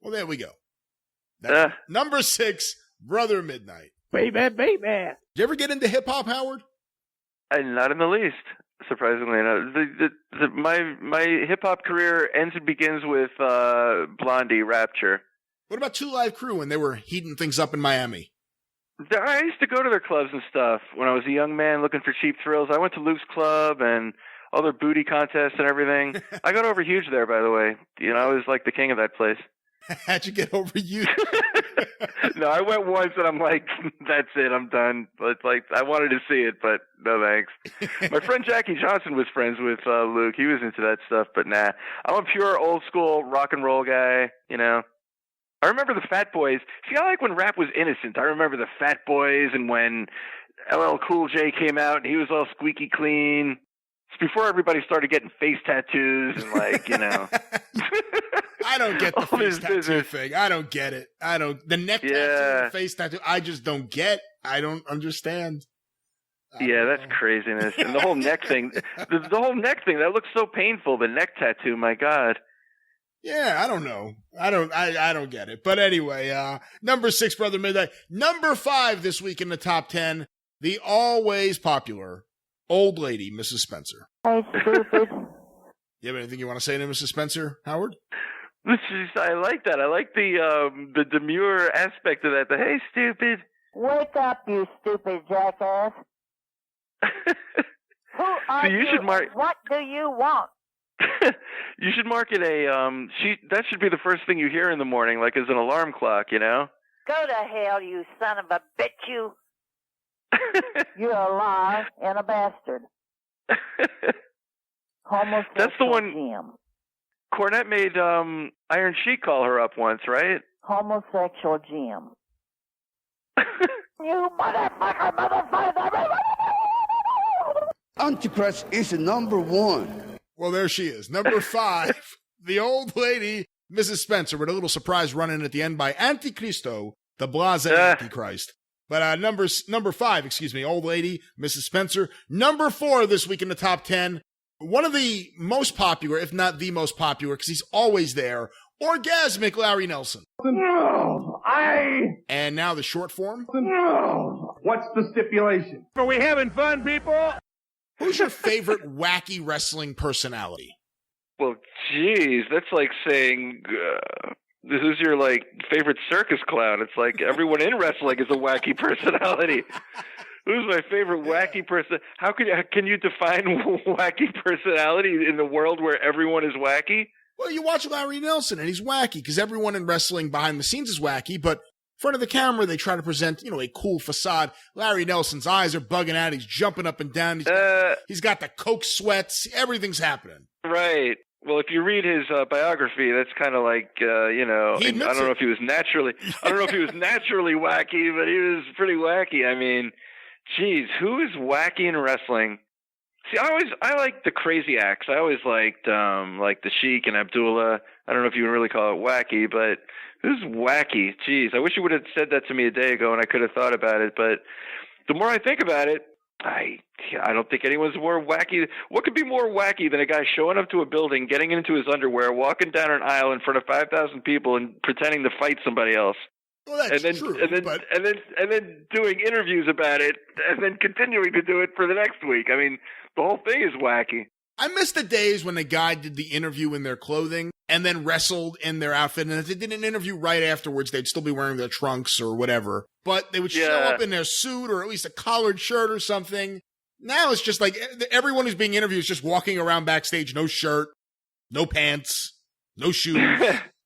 Well, there we go. That's number 6, Brother Midnight. Baby. Did you ever get into hip-hop, Howard? Not in the least, surprisingly enough. My hip-hop career ends and begins with Blondie, Rapture. What about Two Live Crew when they were heating things up in Miami? I used to go to their clubs and stuff when I was a young man looking for cheap thrills. I went to Luke's Club and all their booty contests and everything. I got over huge there, by the way. I was like the king of that place. How'd you get over you? No, I went once and I'm like, that's it, I'm done. It's like, I wanted to see it, but no thanks. My friend Jackie Johnson was friends with Luke. He was into that stuff, but nah. I'm a pure old school rock and roll guy, you know. I remember the Fat Boys. See, I like when rap was innocent. I remember the Fat Boys and when LL Cool J came out and he was all squeaky clean. It's before everybody started getting face tattoos and like, you know. I don't get the face tattoo thing. I don't get it. The neck tattoo, the face tattoo, I just don't get. I don't understand. Yeah, that's craziness. And the whole neck thing, the whole neck thing, that looks so painful, the neck tattoo, my God. Yeah, I don't know. I don't get it. But anyway, number 6, Brother Midnight. Number 5 this week in the top 10, the always popular old lady, Mrs. Spencer. Hey, stupid. You have anything you want to say to Mrs. Spencer, Howard? I like that. I like the demure aspect of that. The hey, stupid. Wake up, you stupid jackass. Who are you should mark. What do you want? You should mark it that should be the first thing you hear in the morning, like as an alarm clock, you know? Go to hell, you son of a bitch, you. You're a liar and a bastard. Homosexual That's the one. Jim. Cornette made Iron Sheik call her up once, right? Homosexual Jim. You motherfucker. Antichrist is number 1. Well, there she is. Number 5, the old lady, Mrs. Spencer, with a little surprise run in at the end by Anticristo, the blase Antichrist. But number 5, old lady, Mrs. Spencer. Number 4 this week in the top 10, one of the most popular, if not the most popular, because he's always there, orgasmic Larry Nelson. No, And now the short form. No. What's the stipulation? Are we having fun, people? Who's your favorite wacky wrestling personality? Well, geez, that's like saying, who's your, like, favorite circus clown? It's like everyone in wrestling is a wacky personality. Who's my favorite wacky person? How can you define wacky personality in the world where everyone is wacky? Well, you watch Larry Nelson, and he's wacky, because everyone in wrestling behind the scenes is wacky, but in front of the camera, they try to present, a cool facade. Larry Nelson's eyes are bugging out. He's jumping up and down. He's got the coke sweats. Everything's happening. Right. Well, if you read his biography, that's kind of like, I don't know if he was naturally wacky, but he was pretty wacky. I mean, geez, who is wacky in wrestling? See, I like the crazy acts. I always liked the Sheik and Abdullah. I don't know if you would really call it wacky, but who's wacky? Geez, I wish you would have said that to me a day ago and I could have thought about it. But the more I think about it, I don't think anyone's more wacky. What could be more wacky than a guy showing up to a building, getting into his underwear, walking down an aisle in front of 5,000 people and pretending to fight somebody else? Well, that's true. And then doing interviews about it, and then continuing to do it for the next week. I mean, the whole thing is wacky. I miss the days when the guy did the interview in their clothing and then wrestled in their outfit. And if they did an interview right afterwards, they'd still be wearing their trunks or whatever. But they would show up in their suit or at least a collared shirt or something. Now it's just like everyone who's being interviewed is just walking around backstage, no shirt, no pants, no shoes.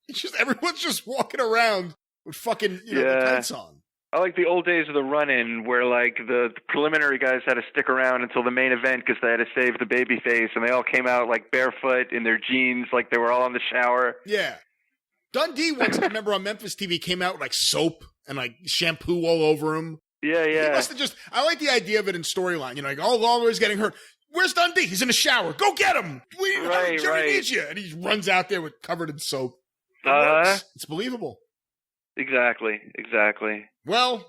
It's just everyone's just walking around with fucking the tights on. I like the old days of the run-in where, like, the preliminary guys had to stick around until the main event because they had to save the baby face, and they all came out, like, barefoot in their jeans, like they were all in the shower. Yeah. Dundee once, I remember on Memphis TV, came out with, like, soap and, like, shampoo all over him. Yeah. He must have just, I like the idea of it in storyline. Like, Lawler's getting hurt. Where's Dundee? He's in the shower. Go get him. Jerry needs you. And he runs out there covered in soap. It's believable. Exactly. Well,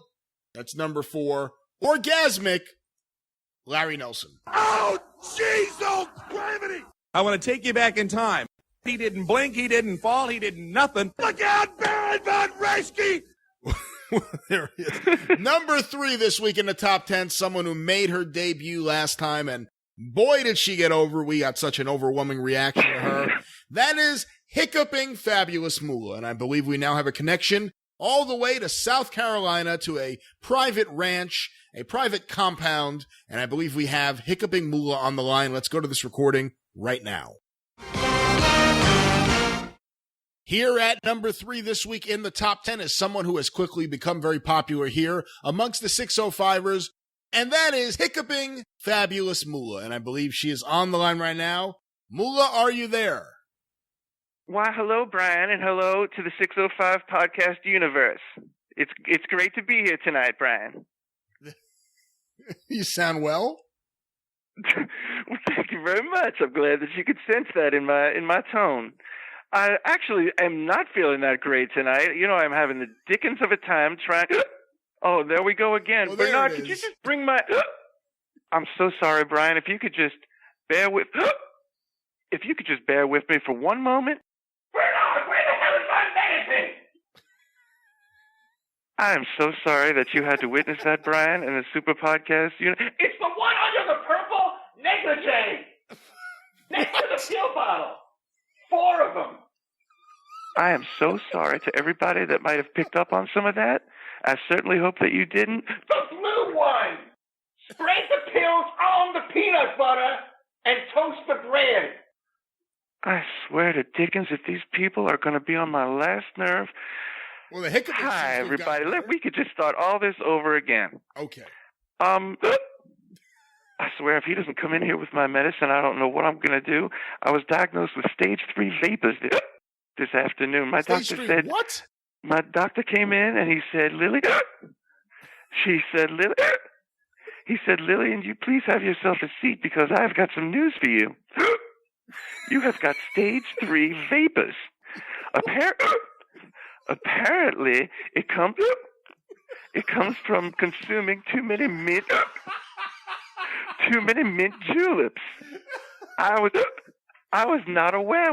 that's number 4. Orgasmic Larry Nelson. Oh, Jesus, gravity! I want to take you back in time. He didn't blink, he didn't fall, he did nothing. Look out, Baron von Raschke! There he is. Number 3 this week in the top 10, someone who made her debut last time, and boy, did she get over. We got such an overwhelming reaction to her. That is hiccuping Fabulous Moolah, and I believe we now have a connection all the way to South Carolina to a private ranch, a private compound, and I believe we have hiccuping Moolah on the line. Let's go to this recording right now. Here at number 3 this week in the top 10 is someone who has quickly become very popular here amongst the 605ers, and that is hiccuping Fabulous Moolah. And I believe she is on the line right now. Moolah, are you there? Why, hello, Brian, and hello to the 605 podcast universe. It's great to be here tonight, Brian. You sound well. Well, thank you very much. I'm glad that you could sense that in my tone. I actually am not feeling that great tonight. You know, I'm having the dickens of a time trying. Oh, there we go again. Oh, Bernard, could you just bring my? I'm so sorry, Brian. If you could just bear with. If you could just bear with me for one moment. Bernard, where the hell is my medicine? I am so sorry that you had to witness that, Brian, in the Super Podcast. It's the one under the purple negligee next to the pill bottle. 4 of them. I am so sorry to everybody that might have picked up on some of that. I certainly hope that you didn't. The blue one! Spread the pills on the peanut butter and toast the bread. I swear to Dickens, if these people are going to be on my last nerve. Well, the hiccup. Hi, everybody. We could just start all this over again. Okay. I swear, if he doesn't come in here with my medicine, I don't know what I'm going to do. I was diagnosed with stage 3 vapors this afternoon. My doctor said, what? My doctor came in and he said, Lily. She said, Lily. He said, Lillian, you please have yourself a seat because I've got some news for you. You have got stage 3 vapors. Apparently, it comes from consuming too many mint juleps. I was not aware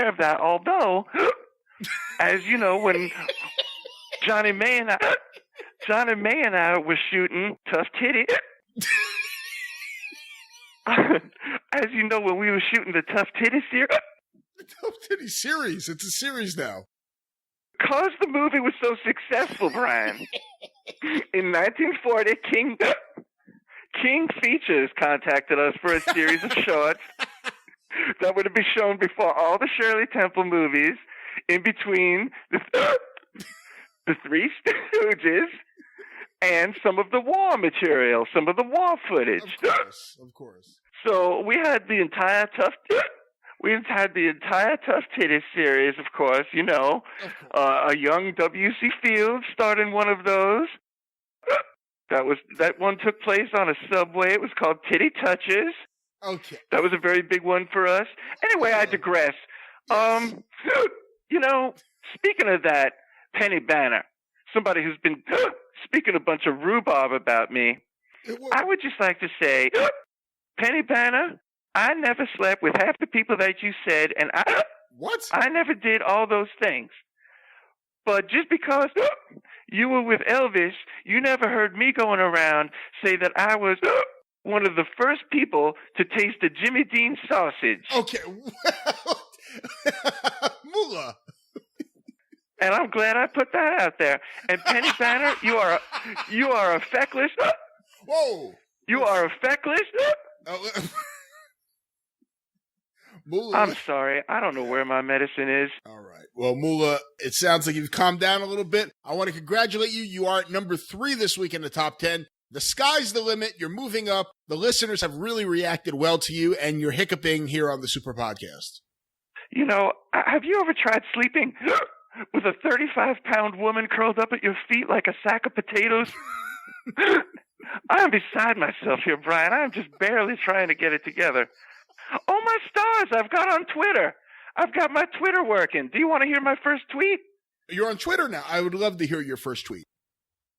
of that. Although, as you know, when Johnny May and I were shooting Tough Titty. As you know, when we were shooting the Tough Titty series. The Tough Titty series. It's a series now. Because the movie was so successful, Brian. In 1940, King Features contacted us for a series of shorts that were to be shown before all the Shirley Temple movies, in between the Three Stooges, and some of the war material, some of the war footage. Of course. So we had the entire Tough Titty series, of course, you know. A young W.C. Fields starred in one of those. That one took place on a subway. It was called Titty Touches. Okay. That was a very big one for us. Anyway, I digress. Yes. You know, speaking of that, Penny Banner, somebody who's been speaking a bunch of rhubarb about me, I would just like to say, Penny Banner, I never slept with half the people that you said, and I never did all those things. But just because you were with Elvis, you never heard me going around say that I was one of the first people to taste a Jimmy Dean sausage. Okay. Moolah. And I'm glad I put that out there. And Penny Banner, you are a feckless. Whoa. You are a feckless. Moolah. I'm sorry. I don't know where my medicine is. All right. Well, Moolah, it sounds like you've calmed down a little bit. I want to congratulate you. You are at number 3 this week in the top 10. The sky's the limit. You're moving up. The listeners have really reacted well to you, and you're hiccuping here on the Super Podcast. You know, have you ever tried sleeping with a 35-pound woman curled up at your feet like a sack of potatoes? I'm beside myself here, Brian. I'm just barely trying to get it together. Oh, my stars, I've got on Twitter. I've got my Twitter working. Do you want to hear my first tweet? You're on Twitter now. I would love to hear your first tweet.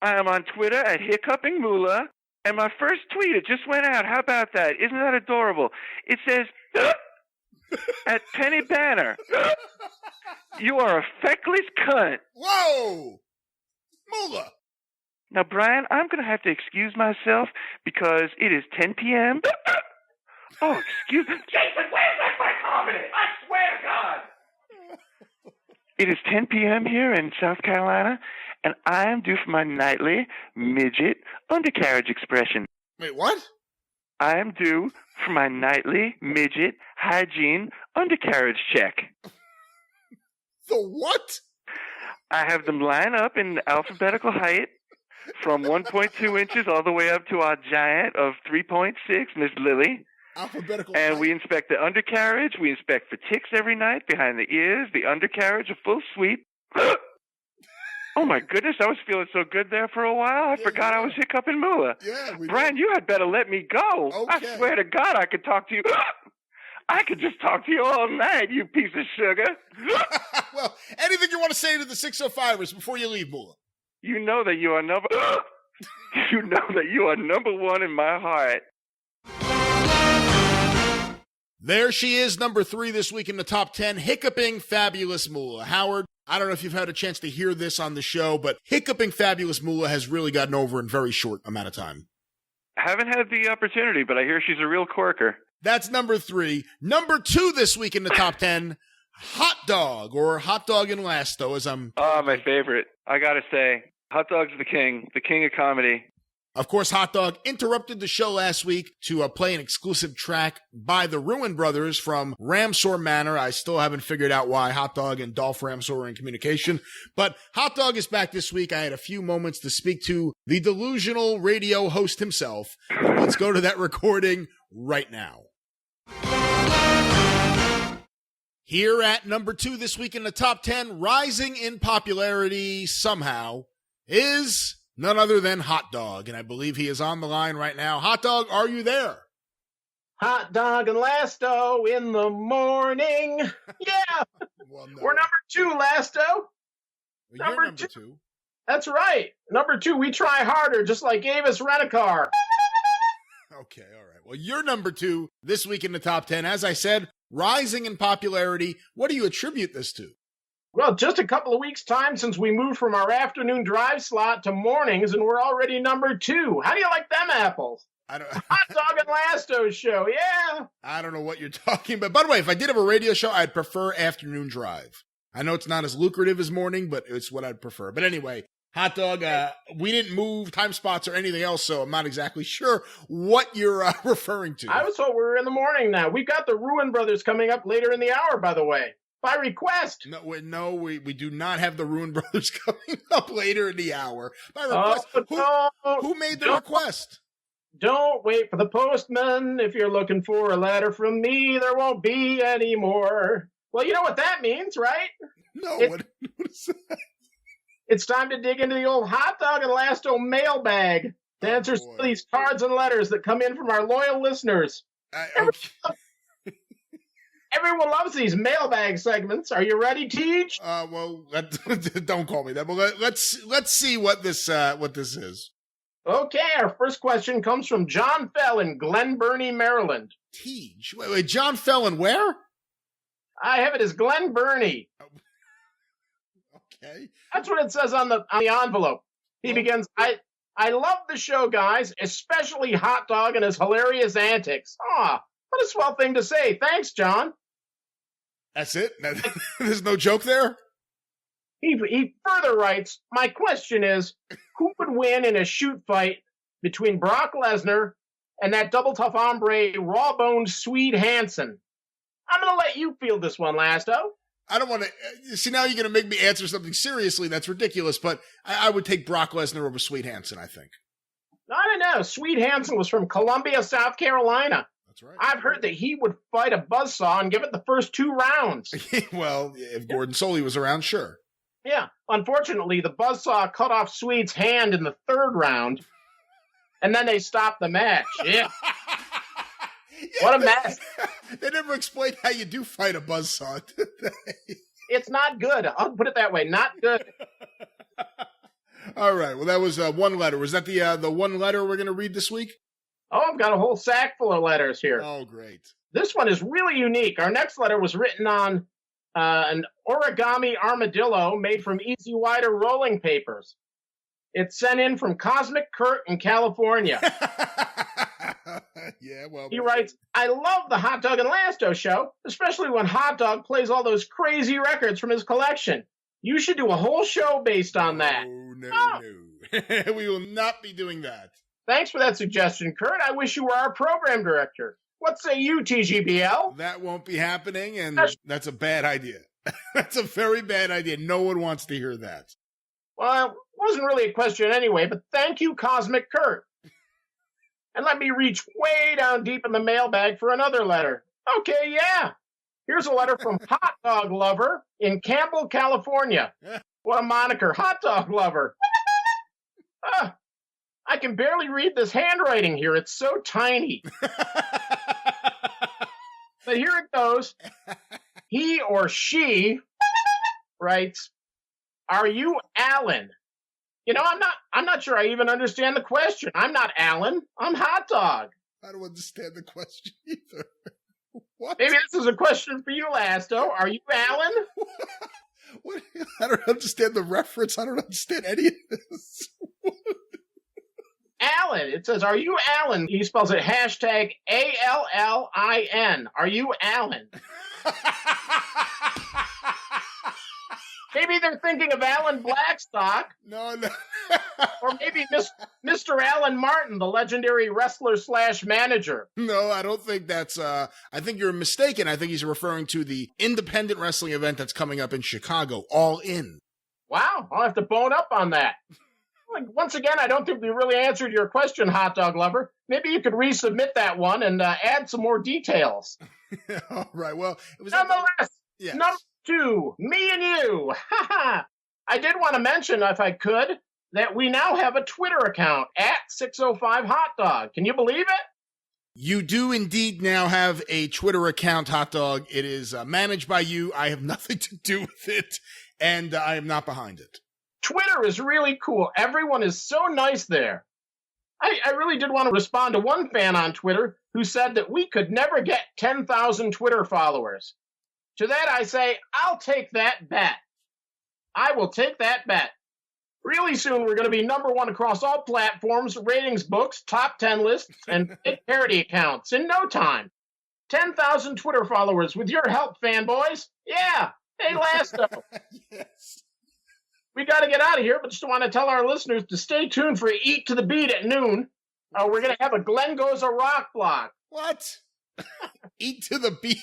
I am on Twitter at Hiccuping Moolah, and my first tweet, it just went out. How about that? Isn't that adorable? It says, at Penny Banner, you are a feckless cunt. Whoa! Moolah! Now, Brian, I'm going to have to excuse myself because it is 10 p.m., Oh, excuse me. Jason, where's my comedy? I swear to God. It is 10 p.m. here in South Carolina, and I am due for my nightly midget undercarriage expression. Wait, what? I am due for my nightly midget hygiene undercarriage check. The what? I have them line up in alphabetical height from 1.2 inches all the way up to our giant of 3.6, Miss Lily. Alphabetical And height. we inspect the undercarriage. We inspect for ticks every night behind the ears, the undercarriage, a full sweep. Oh, my goodness. I was feeling so good there for a while. I forgot I was hiccuping Moolah. Yeah, Brian, you had better let me go. Okay. I swear to God, I could talk to you. I could just talk to you all night, you piece of sugar. Well, anything you want to say to the 605ers before you leave, Moolah? You know that you are number... You know that you are number one in my heart. There she is, number 3 this week in the top 10, hiccuping Fabulous Moolah. Howard, I don't know if you've had a chance to hear this on the show, but hiccuping Fabulous Moolah has really gotten over in a very short amount of time. I haven't had the opportunity, but I hear she's a real corker. That's number 3. Number 2 this week in the top 10, Hot Dog, or Hot Dog and Lasto, as I'm... Oh, my favorite. I gotta say, Hot Dog's the king of comedy. Of course, Hot Dog interrupted the show last week to play an exclusive track by the Ruin Brothers from Ramsor Manor. I still haven't figured out why Hot Dog and Dolph Ramsor are in communication. But Hot Dog is back this week. I had a few moments to speak to the delusional radio host himself. Let's go to that recording right now. Here at number 2 this week in the top 10, rising in popularity somehow, is none other than Hot Dog, and I believe he is on the line right now. Hot Dog, are you there? Hot Dog and Lasto in the morning. Yeah, Well, no. we're number 2, Lasto. Well, you're number 2. That's right. Number 2, we try harder, just like Avis Rent-A-Car. Okay, all right. Well, you're number 2 this week in the top 10. As I said, rising in popularity. What do you attribute this to? Well, just a couple of weeks' time since we moved from our afternoon drive slot to mornings, and we're already number 2. How do you like them apples? I don't. Hot Dog and Lasto's show, yeah. I don't know what you're talking about. By the way, if I did have a radio show, I'd prefer afternoon drive. I know it's not as lucrative as morning, but it's what I'd prefer. But anyway, Hot Dog, we didn't move time spots or anything else, so I'm not exactly sure what you're referring to. I was told we were in the morning now. We've got the Ruin Brothers coming up later in the hour, by the way. By request. No, we do not have the Ruin Brothers coming up later in the hour. By request. Who made the request? Don't wait for the postman. If you're looking for a letter from me, there won't be any more. Well, you know what that means, right? No, what is that? It's time to dig into the old Hot Dog and Lasto mailbag to answer some of these cards and letters that come in from our loyal listeners. Everyone loves these mailbag segments. Are you ready, Teach? Well, don't call me that. But let's see what this is. Okay, our first question comes from John Fell in Glen Burnie, Maryland. Teach. Wait, John Fell in where? I have it as Glen Burnie. Okay. That's what it says on the envelope. He begins, I love the show, guys, especially Hot Dog and his hilarious antics. Aw, what a swell thing to say. Thanks, John. That's it? There's no joke there? He further writes, my question is, who would win in a shoot fight between Brock Lesnar and that double tough hombre, raw-boned Swede Hansen? I'm going to let you field this one, Lasto. I don't want to... See, now you're going to make me answer something seriously. That's ridiculous, but I would take Brock Lesnar over Swede Hansen, I think. I don't know. Swede Hansen was from Columbia, South Carolina. That's right. I've heard that he would fight a buzzsaw and give it the first 2 rounds. Well, if Gordon Soley was around, sure. Yeah. Unfortunately, the buzzsaw cut off Swede's hand in the 3rd round, and then they stopped the match. Yeah. What a mess. They never explained how you do fight a buzzsaw, did they? It's not good. I'll put it that way. Not good. All right. Well, that was one letter. Was that the one letter we're going to read this week? Oh, I've got a whole sack full of letters here. Oh, great. This one is really unique. Our next letter was written on an origami armadillo made from Easy Wider rolling papers. It's sent in from Cosmic Kurt in California. Yeah, well. He writes, I love the Hot Dog and Lasto show, especially when Hot Dog plays all those crazy records from his collection. You should do a whole show based on that. No. We will not be doing that. Thanks for that suggestion, Kurt. I wish you were our program director. What say you, TGBL? That won't be happening, and that's a bad idea. That's a very bad idea. No one wants to hear that. Well, it wasn't really a question anyway, but thank you, Cosmic Kurt. And let me reach way down deep in the mailbag for another letter. Okay, yeah. Here's a letter from Hot Dog Lover in Campbell, California. What a moniker, Hot Dog Lover. I can barely read this handwriting here. It's so tiny. But here it goes. He or she writes, "Are you Alan?" You know, I'm not sure I even understand the question. I'm not Alan. I'm Hot Dog. I don't understand the question either. What? Maybe this is a question for you, Lasto. Are you Alan? What? I don't understand the reference. I don't understand any of this. Alan. It says, "Are you Alan?" He spells it hashtag ALLIN. Are you Alan? Maybe they're thinking of Alan Blackstock. No. Or maybe Mr. Alan Martin, the legendary wrestler / manager. No, I don't think that's, I think you're mistaken. I think he's referring to the independent wrestling event that's coming up in Chicago, All In. Wow, I'll have to bone up on that. Once again, I don't think we really answered your question, Hot Dog Lover. Maybe you could resubmit that one and add some more details. All right, well, it was nonetheless, yes. Number 2, me and you. I did want to mention, if I could, that we now have a Twitter account at 605 Hot Dog. Can you believe it? You do indeed now have a Twitter account, Hot Dog. It is managed by you. I have nothing to do with it, and I am not behind it. Twitter is really cool. Everyone is so nice there. I really did want to respond to one fan on Twitter who said that we could never get 10,000 Twitter followers. To that I say, I'll take that bet. I will take that bet. Really soon we're going to be number 1 across all platforms, ratings books, top 10 lists, and big parody accounts in no time. 10,000 Twitter followers with your help, fanboys. Yeah. Hey, Lasto. Yes. We got to get out of here, but just want to tell our listeners to stay tuned for Eat to the Beat at noon. We're going to have a Glenn Goes a Rock block. What? Eat to the Beat?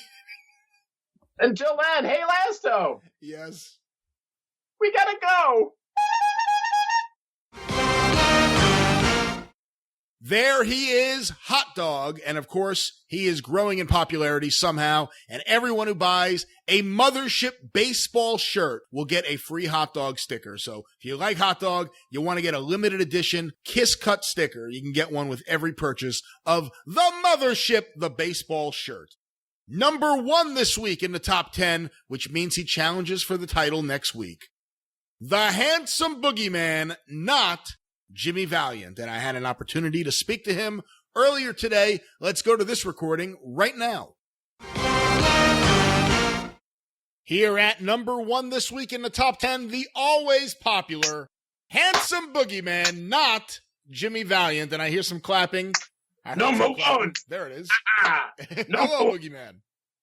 Until then, hey, Lasto. Yes. We got to go. There he is, Hot Dog, and of course, he is growing in popularity somehow, and everyone who buys a Mothership baseball shirt will get a free Hot Dog sticker. So if you like Hot Dog, you want to get a limited edition Kiss Cut sticker, you can get one with every purchase of the Mothership, the baseball shirt. Number 1 this week in the top 10, which means he challenges for the title next week. The Handsome Boogeyman, not Jimmy Valiant, and I had an opportunity to speak to him earlier today. Let's go to this recording right now. Here at number 1 this week in the top 10, the always popular Handsome Boogeyman, not Jimmy Valiant, and I hear some clapping. Number 1. There it is. Hello, Boogeyman.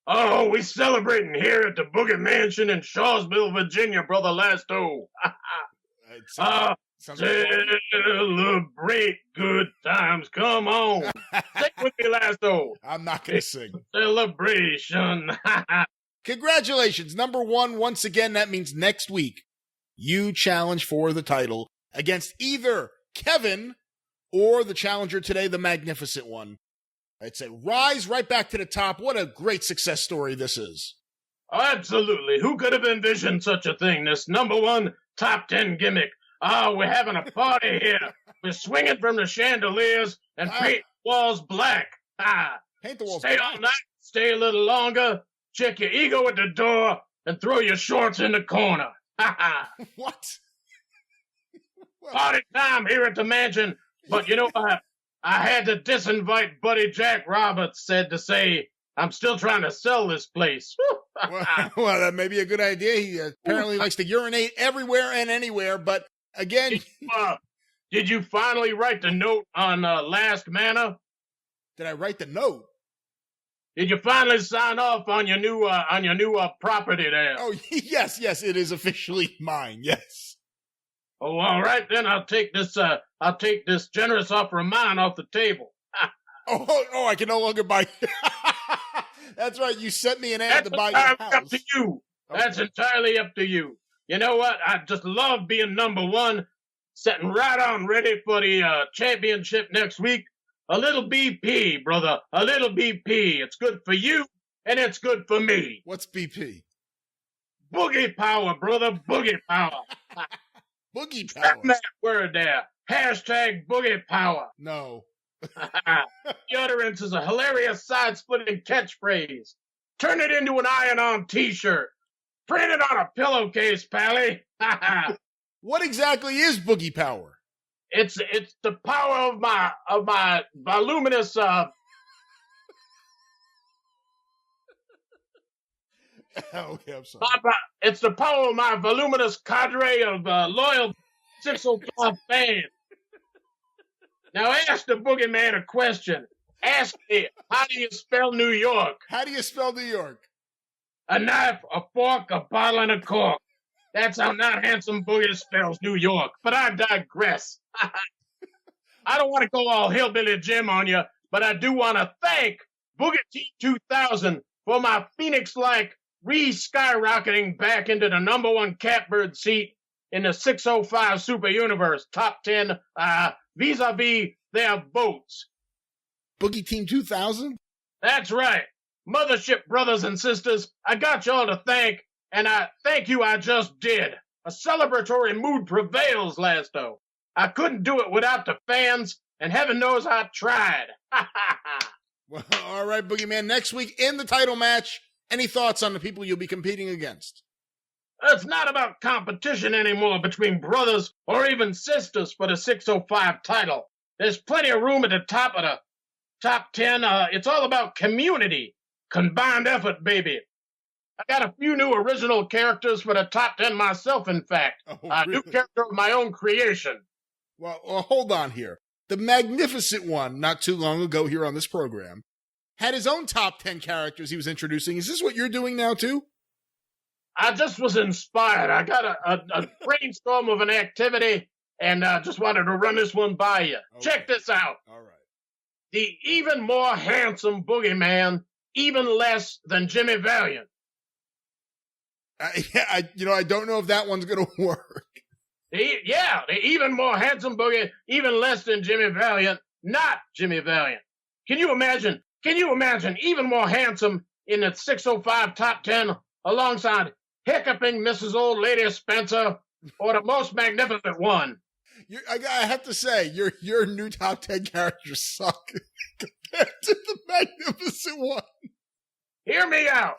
Oh, we celebrating here at the Boogie Mansion in Shawsville, Virginia, Brother Lasto. Celebrate good times. Come on. Sing with me, Lasto. I'm not going to sing. Celebration. Congratulations. Number 1, once again, that means next week, you challenge for the title against either Kevin or the challenger today, the Magnificent One. I'd say rise right back to the top. What a great success story this is. Absolutely. Who could have envisioned such a thing? This number 1 top 10 gimmick. We're having a party here. We're swinging from the chandeliers and paint the walls black. Paint the walls Stay black. all night, stay a little longer, check your ego at the door, and throw your shorts in the corner. What? Party time here at the mansion. But you know, I had to disinvite Buddy Jack Roberts, said to say, I'm still trying to sell this place. Well, that may be a good idea. He apparently likes to urinate everywhere and anywhere, but again... Did you finally write the note on Last Mana? Did I write the note? Did you finally sign off on your new property there? Oh, yes, it is officially mine, yes. Oh, all right, then I'll take this generous offer of mine off the table. Oh, I can no longer buy... That's right, you sent me an ad to buy your house. Up to you. That's entirely up to you. You know what? I just love being number one, sitting right on ready for the championship next week. A little BP, brother. A little BP. It's good for you, and it's good for me. What's BP? Boogie power, brother. Boogie power. Boogie power. That word there. Hashtag boogie power. No. The utterance is a hilarious side-splitting catchphrase. Turn it into an iron-on T-shirt. Print it on a pillowcase, Pally. What exactly is boogie power? It's the power of my voluminous Okay, I'm sorry. It's the power of my voluminous cadre of loyal 605 fans. Now ask the boogeyman a question. Ask me, how do you spell New York? How do you spell New York? A knife, a fork, a bottle, and a cork. That's how Not Handsome Boogie spells New York. But I digress. I don't want to go all hillbilly Jim on you, but I do want to thank Boogie Team 2000 for my Phoenix-like re-skyrocketing back into the number one catbird seat in the 605 Super Universe top 10 vis-a-vis their votes. Boogie Team 2000? That's right. Mothership brothers and sisters, I got y'all to thank, and I thank you I just did. A celebratory mood prevails, Lasto. I couldn't do it without the fans, and heaven knows I tried. Well, all right, Boogeyman. Next week in the title match, any thoughts on the people you'll be competing against? It's not about competition anymore between brothers or even sisters for the 605 title. There's plenty of room at the top of the top 10. It's all about community. Combined effort, baby. I got a few new original characters for the top 10 myself, in fact. A new character of my own creation. Well, hold on here. The Magnificent One, not too long ago here on this program, had his own top 10 characters he was introducing. Is this what you're doing now, too? I just was inspired. I got a brainstorm of an activity, and just wanted to run this one by you. Okay. Check this out. All right. The even more handsome boogeyman, even less than Jimmy Valiant. I don't know if that one's going to work. The even more handsome boogie, even less than Jimmy Valiant, not Jimmy Valiant. Can you imagine even more handsome in the 605 top 10 alongside hiccuping Mrs. Old Lady Spencer or the most magnificent one? I have to say, your new top 10 characters suck compared to the Magnificent One. Hear me out.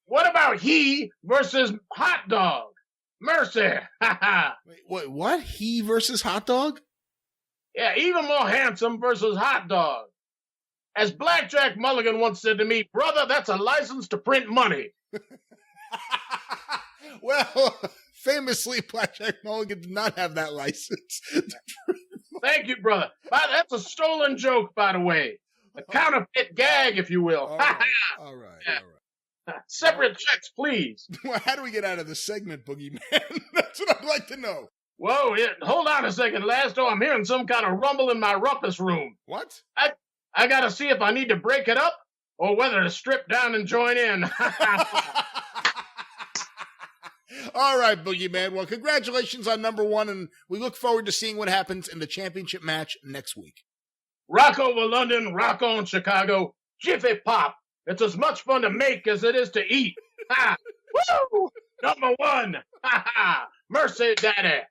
What about he versus Hot Dog? Mercy. Wait, what? He versus Hot Dog? Yeah, even more handsome versus Hot Dog. As Blackjack Mulligan once said to me, brother, that's a license to print money. Well, famously, Blackjack Mulligan did not have that license. Thank you, brother. That's a stolen joke, by the way. A counterfeit gag, if you will. All right. Separate checks, please. Well, how do we get out of this segment, Boogeyman? That's what I'd like to know. Whoa, hold on a second, Lasto. I'm hearing some kind of rumble in my rumpus room. What? I gotta see if I need to break it up or whether to strip down and join in. All right, Boogeyman. Well, congratulations on number one, and we look forward to seeing what happens in the championship match next week. Rock over London, rock on Chicago, Jiffy Pop. It's as much fun to make as it is to eat. Ha! Woo! Number one. Ha ha! Mercy, Daddy.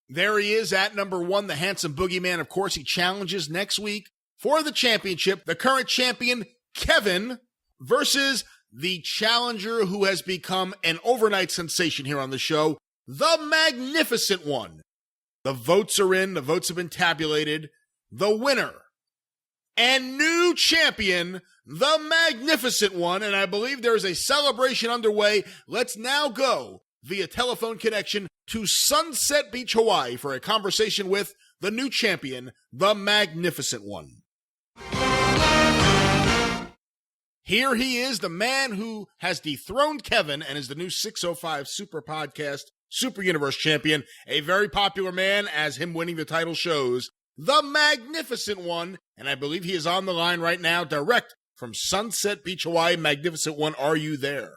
There he is at number one, the handsome Boogeyman. Of course, he challenges next week for the championship. The current champion, Kevin, versus the challenger who has become an overnight sensation here on the show, the Magnificent One. The votes are in. The votes have been tabulated. The winner and new champion, the Magnificent One, and I believe there is a celebration underway. Let's now go via telephone connection to Sunset Beach, Hawaii for a conversation with the new champion, the Magnificent One. Here he is, the man who has dethroned Kevin and is the new 605 Super Podcast Super Universe champion, a very popular man as him winning the title shows. the Magnificent One, and I believe he is on the line right now, direct from Sunset Beach, Hawaii. Magnificent One, are you there?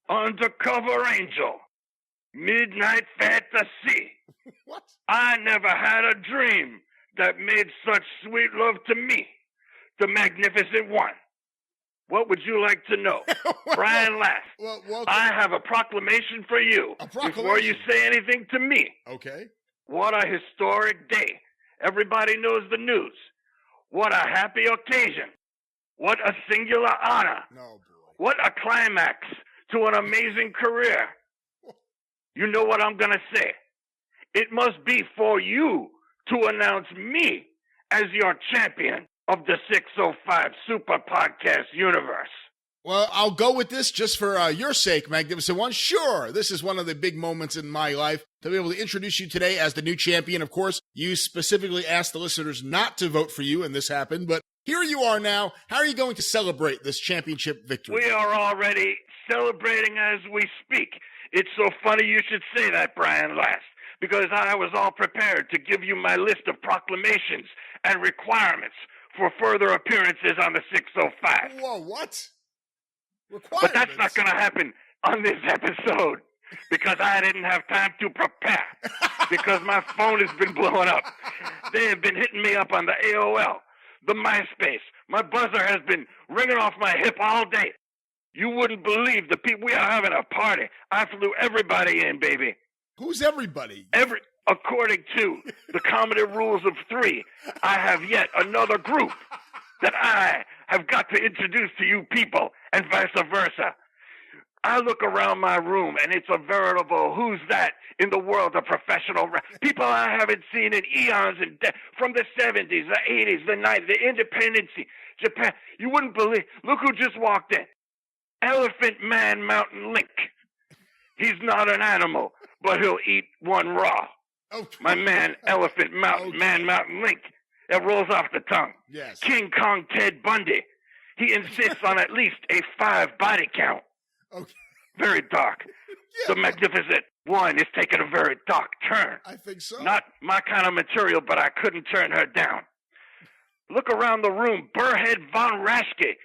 Undercover Angel. Midnight Fantasy. What? I never had a dream that made such sweet love to me. The Magnificent One. What would you like to know? Brian Last. Well, I have a proclamation for you. Before you say anything to me. Okay. What a historic day. Everybody knows the news. What a happy occasion. What a singular honor. No, boy. What a climax to an amazing career. You know what I'm going to say. It must be for you to announce me as your champion of the 605 Super Podcast universe. Well, I'll go with this just for your sake, Magnificent One. Sure, this is one of the big moments in my life to be able to introduce you today as the new champion. Of course, you specifically asked the listeners not to vote for you, and this happened, but here you are now. How are you going to celebrate this championship victory? We are already celebrating as we speak. It's so funny you should say that, Brian Last, because I was all prepared to give you my list of proclamations and requirements for further appearances on the 605. Whoa, what? But that's not going to happen on this episode because I didn't have time to prepare because my phone has been blowing up. They have been hitting me up on the AOL, the MySpace. My buzzer has been ringing off my hip all day. You wouldn't believe the people. We are having a party. I flew everybody in, baby. Who's everybody? According to the comedy rules of 3, I have yet another group that I have got to introduce to you people, and vice versa. I look around my room, and it's a veritable who's that in the world of professional people I haven't seen in eons, from the 70s, the 80s, the 90s, the independence, Japan. You wouldn't believe. Look who just walked in. Elephant Man Mountain Link. He's not an animal, but he'll eat one raw. Okay. My man, Elephant Mountain, Man Mountain Link. That rolls off the tongue. Yes. King Kong Ted Bundy. He insists on at least a 5 body count. Okay. Very dark. Yeah. The Magnificent One is taking a very dark turn. I think so. Not my kind of material, but I couldn't turn her down. Look around the room. Burrhead von Raschke,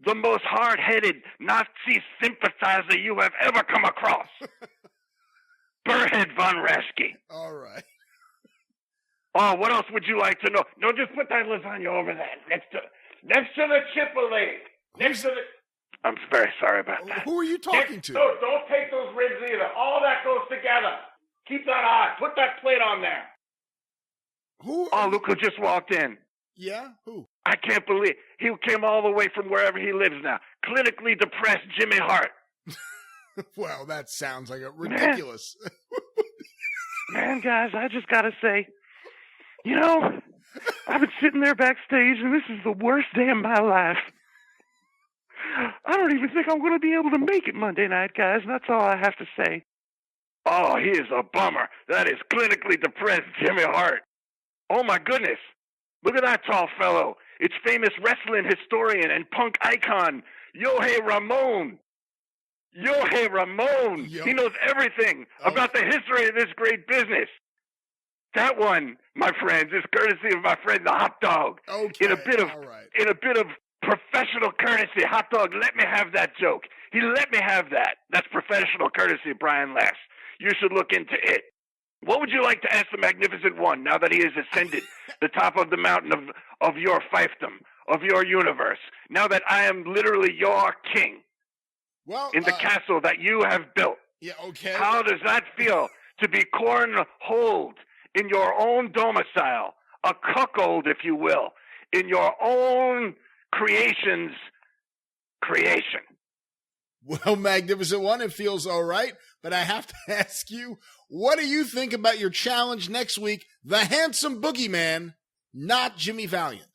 the most hard-headed Nazi sympathizer you have ever come across. Burrhead von Raschke. All right. Oh, what else would you like to know? No, just put that lasagna over there, next to the Chipotle. Next to the... I'm very sorry about that. Who are you talking to? No, don't take those ribs either. All that goes together. Keep that hot. Put that plate on there. Who? Oh, look who just walked in. Yeah? Who? I can't believe he came all the way from wherever he lives now. Clinically depressed Jimmy Hart. Well, that sounds like a ridiculous. Man, guys, I just got to say, you know, I've been sitting there backstage, and this is the worst day of my life. I don't even think I'm going to be able to make it Monday night, guys, and that's all I have to say. Oh, he is a bummer. That is clinically depressed Jimmy Hart. Oh, my goodness. Look at that tall fellow. It's famous wrestling historian and punk icon, Yohei Ramon. Yohei Ramon. He knows everything about the history of this great business. That one, my friends, is courtesy of my friend the Hot Dog. Okay. In a bit of professional courtesy, Hot Dog let me have that joke. He let me have that. That's professional courtesy, Brian Last. You should look into it. What would you like to ask the Magnificent One now that he has ascended the top of the mountain of your fiefdom, of your universe, now that I am literally your king in the castle that you have built? Yeah, okay. How does that feel to be cornholed in your own domicile, a cuckold, if you will, in your own creation's creation? Well, Magnificent One, it feels all right, but I have to ask you, what do you think about your challenge next week, the handsome boogeyman, not Jimmy Valiant?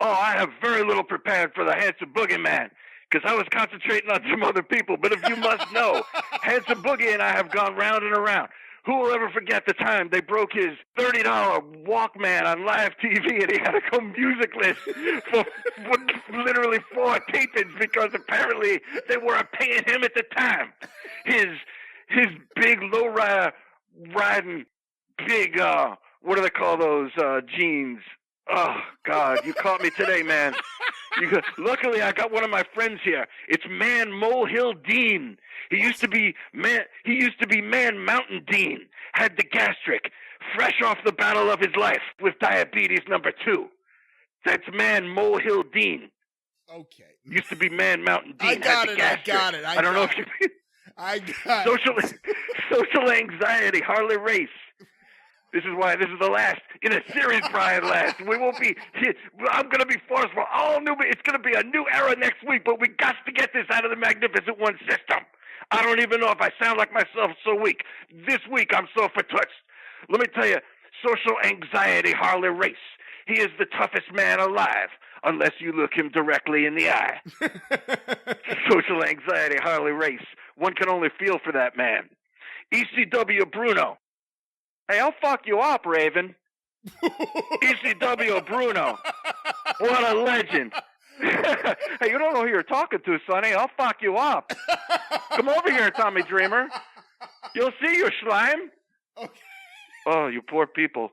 Oh, I have very little prepared for the handsome boogeyman, because I was concentrating on some other people. But if you must know, Handsome Boogie and I have gone round and around. Who will ever forget the time they broke his $30 Walkman on live TV and he had to go musicless for literally 4 tapings because apparently they weren't paying him at the time. His big low-riding, big what do they call those jeans? Oh, God, you caught me today, man. Luckily, I got one of my friends here. It's Man Molehill Dean. He used to be Man Mountain Dean. Had the gastric, fresh off the battle of his life with diabetes number 2. That's Man Molehill Dean. Okay. Used to be Man Mountain Dean. I got had it. the gastric. I got it. I don't know if you. I got it. Social anxiety, Harley Race. This is why this is the last in a series, Brian. Last. We won't be. I'm going to be forced for all new. It's going to be a new era next week, but we got to get this out of the Magnificent One system. I don't even know if I sound like myself so weak. This week I'm so fatouched. Let me tell you, social anxiety, Harley Race. He is the toughest man alive, unless you look him directly in the eye. Social anxiety, Harley Race. One can only feel for that man. ECW Bruno. Hey, I'll fuck you up, Raven. ECW Bruno. What a legend. Hey, you don't know who you're talking to, Sonny. I'll fuck you up. Come over here, Tommy Dreamer. You'll see, you slime. Okay. Oh, you poor people.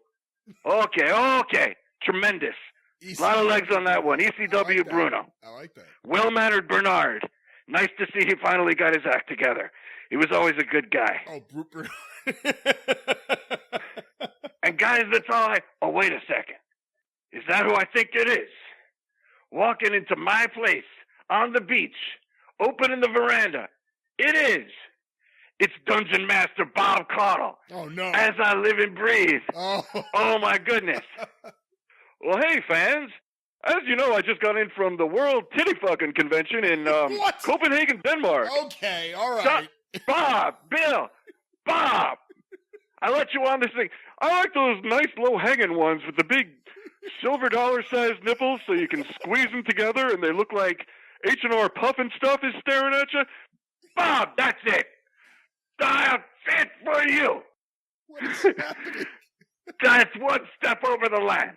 Okay. Tremendous. A lot of legs on that one. ECW Bruno. I like that. Well-mannered Bernard. Nice to see he finally got his act together. He was always a good guy. Oh, Brute. And guys, that's all Oh, wait a second. Is that who I think it is? Walking into my place on the beach, opening the veranda. It is. It's Dungeon Master Bob Caudle. Oh, no. As I live and breathe. Oh, my goodness. Well, hey, fans. As you know, I just got in from the World Titty Fucking Convention in Copenhagen, Denmark. Okay, all right. Bob, Bill, Bob. I let you on this thing. I like those nice low-hanging ones with the big silver dollar-sized nipples so you can squeeze them together and they look like H&R Puff and stuff is staring at you. Bob, that's it. That's it for you. What is happening? That's one step over the line.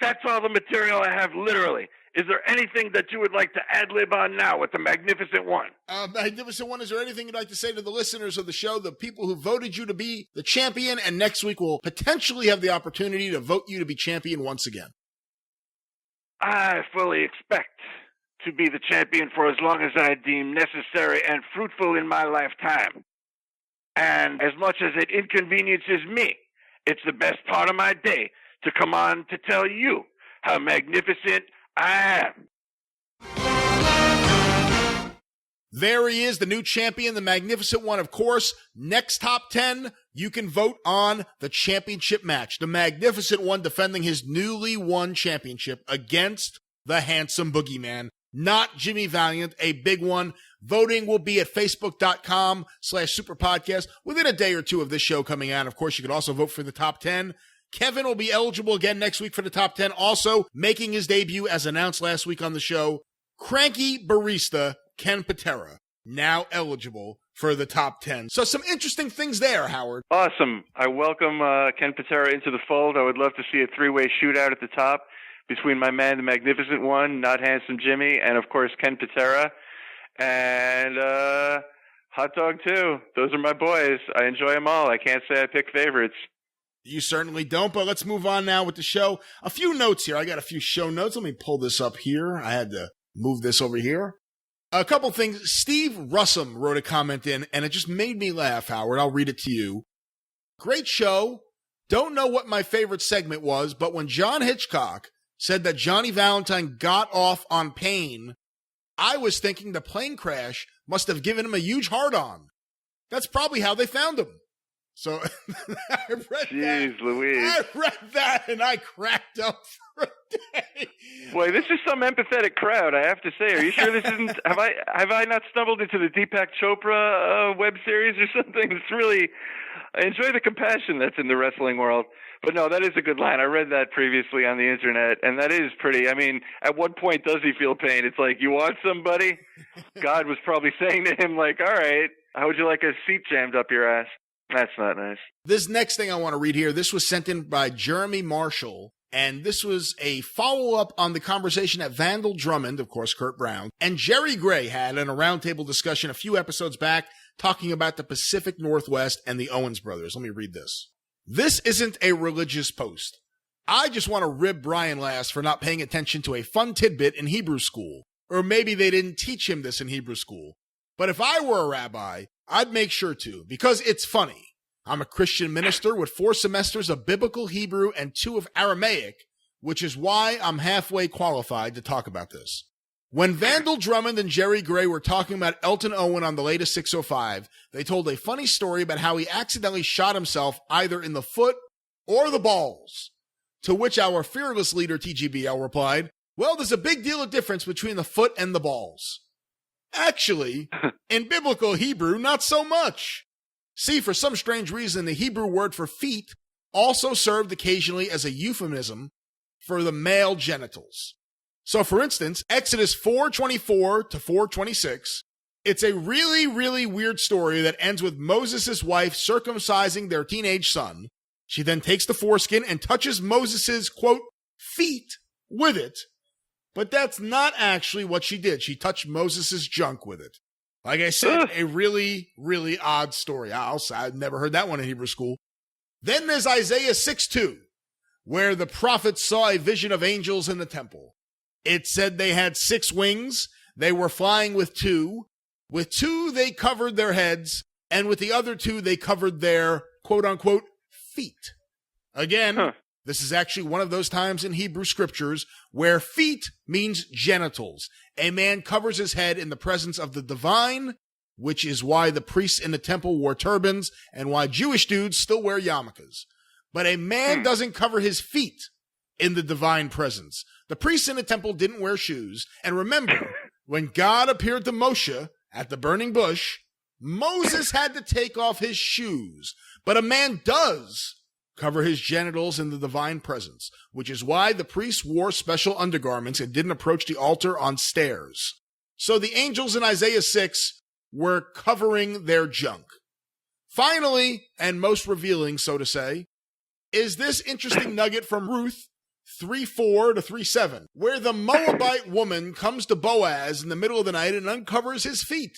That's all the material I have, literally. Is there anything that you would like to ad-lib on now with the Magnificent One? Magnificent One, is there anything you'd like to say to the listeners of the show, the people who voted you to be the champion, and next week will potentially have the opportunity to vote you to be champion once again? I fully expect to be the champion for as long as I deem necessary and fruitful in my lifetime. And as much as it inconveniences me, it's the best part of my day to come on to tell you how magnificent I am. There he is, the new champion, the Magnificent One, of course. Next top 10, you can vote on the championship match. The Magnificent One defending his newly won championship against the handsome boogeyman, not Jimmy Valiant, a big one. Voting will be at facebook.com/superpodcast within a day or two of this show coming out. Of course, you can also vote for the top 10. Kevin will be eligible again next week for the top 10. Also, making his debut as announced last week on the show, cranky barista Ken Patera, now eligible for the top 10. So some interesting things there, Howard. Awesome. I welcome Ken Patera into the fold. I would love to see a three-way shootout at the top between my man, the Magnificent One, Not Handsome Jimmy, and, of course, Ken Patera. And Hot Dog, too. Those are my boys. I enjoy them all. I can't say I pick favorites. You certainly don't, but let's move on now with the show. A few notes here. I got a few show notes. Let me pull this up here. I had to move this over here. A couple things. Steve Russum wrote a comment in, and it just made me laugh, Howard. I'll read it to you. Great show. Don't know what my favorite segment was, but when John Hitchcock said that Johnny Valentine got off on pain, I was thinking the plane crash must have given him a huge hard-on. That's probably how they found him. So I read Jeez, Louise. I read that and I cracked up for a day. Boy, this is some empathetic crowd, I have to say. Are you sure this isn't? Have I not stumbled into the Deepak Chopra web series or something? It's really. I enjoy the compassion that's in the wrestling world. But no, that is a good line. I read that previously on the internet, and that is pretty. I mean, at what point does he feel pain? It's like, you want somebody? God was probably saying to him, like, all right, how would you like a seat jammed up your ass? That's not nice. This next thing I want to read here, this was sent in by Jeremy Marshall, and this was a follow-up on the conversation that Vandal Drummond, of course, Kurt Brown, and Jerry Gray had in a roundtable discussion a few episodes back talking about the Pacific Northwest and the Owens brothers. Let me read this. This isn't a religious post. I just want to rib Brian last for not paying attention to a fun tidbit in Hebrew school. Or maybe they didn't teach him this in Hebrew school. But if I were a rabbi, I'd make sure to, because it's funny. I'm a Christian minister with 4 semesters of Biblical Hebrew and 2 of Aramaic, which is why I'm halfway qualified to talk about this. When Vandal Drummond and Jerry Gray were talking about Elton Owen on the latest 605, they told a funny story about how he accidentally shot himself either in the foot or the balls. To which our fearless leader TGBL replied, well, there's a big deal of difference between the foot and the balls. Actually, in biblical Hebrew, not so much. See, for some strange reason, the Hebrew word for feet also served occasionally as a euphemism for the male genitals. So, for instance, Exodus 4:24 to 4:26, it's a really, really weird story that ends with Moses' wife circumcising their teenage son. She then takes the foreskin and touches Moses', quote, feet with it. But that's not actually what she did. She touched Moses' junk with it. Like I said, a really, really odd story. I've never heard that one in Hebrew school. Then there's Isaiah 6:2, where the prophet saw a vision of angels in the temple. It said they had 6 wings. They were flying with 2. With 2, they covered their heads. And with the other 2, they covered their, quote unquote, feet. Again, This is actually one of those times in Hebrew scriptures where feet means genitals. A man covers his head in the presence of the divine, which is why the priests in the temple wore turbans and why Jewish dudes still wear yarmulkes. But a man doesn't cover his feet in the divine presence. The priests in the temple didn't wear shoes. And remember, when God appeared to Moshe at the burning bush, Moses had to take off his shoes. But a man does cover his genitals in the divine presence, which is why the priests wore special undergarments and didn't approach the altar on stairs. So the angels in Isaiah 6 were covering their junk. Finally, and most revealing, so to say, is this interesting nugget from Ruth 3:4 to 3:7, where the Moabite woman comes to Boaz in the middle of the night and uncovers his feet.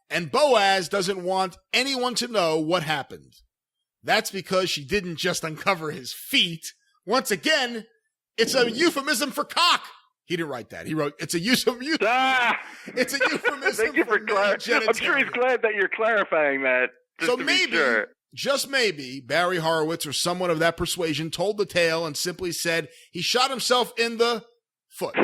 And Boaz doesn't want anyone to know what happened. That's because she didn't just uncover his feet. Once again, it's a euphemism for cock. He didn't write that. He wrote, it's a euphemism. It's a euphemism. Thank you for clarifying. I'm sure he's glad that you're clarifying that. So maybe, just maybe, Barry Horowitz or someone of that persuasion told the tale and simply said he shot himself in the foot.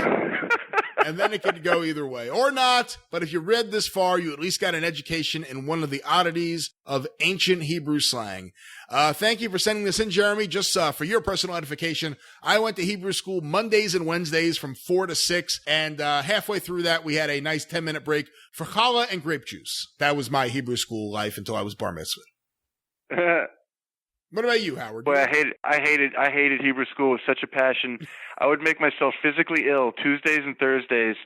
And then it could go either way. Or not, but if you read this far, you at least got an education in one of the oddities of ancient Hebrew slang. Thank you for sending this in, Jeremy. Just for your personal edification, I went to Hebrew school Mondays and Wednesdays from 4 to 6, and halfway through that, we had a nice 10-minute break for challah and grape juice. That was my Hebrew school life until I was bar mitzvah. What about you, Howard? Boy, I hated Hebrew school with such a passion. I would make myself physically ill Tuesdays and Thursdays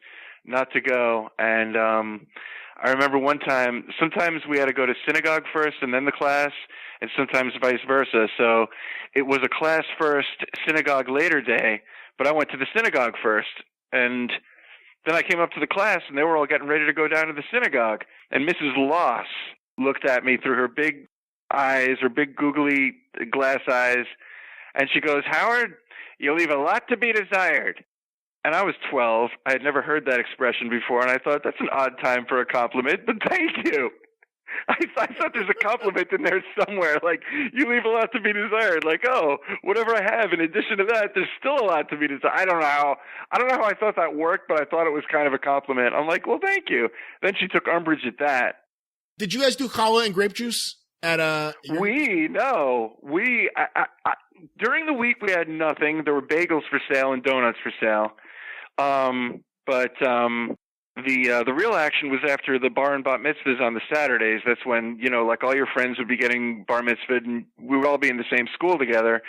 not to go. And I remember one time, sometimes we had to go to synagogue first and then the class, and sometimes vice versa. So it was a class first, synagogue later day, but I went to the synagogue first. And then I came up to the class, and they were all getting ready to go down to the synagogue. And Mrs. Loss looked at me through her big eyes, her big googly glass eyes, and she goes, Howard, you leave a lot to be desired. And I was 12. I had never heard that expression before, and I thought, that's an odd time for a compliment, but thank you. I thought there's a compliment in there somewhere, like, you leave a lot to be desired. Like, oh, whatever I have in addition to that, there's still a lot to be desired. I don't know how I thought that worked, but I thought it was kind of a compliment. I'm like, well, thank you. Then she took umbrage at that. Did you guys do challah and grape juice? During the week we had nothing. There were bagels for sale and donuts for sale. But the real action was after the bar and bat mitzvahs on the Saturdays. That's when, like all your friends would be getting bar mitzvah and we would all be in the same school together.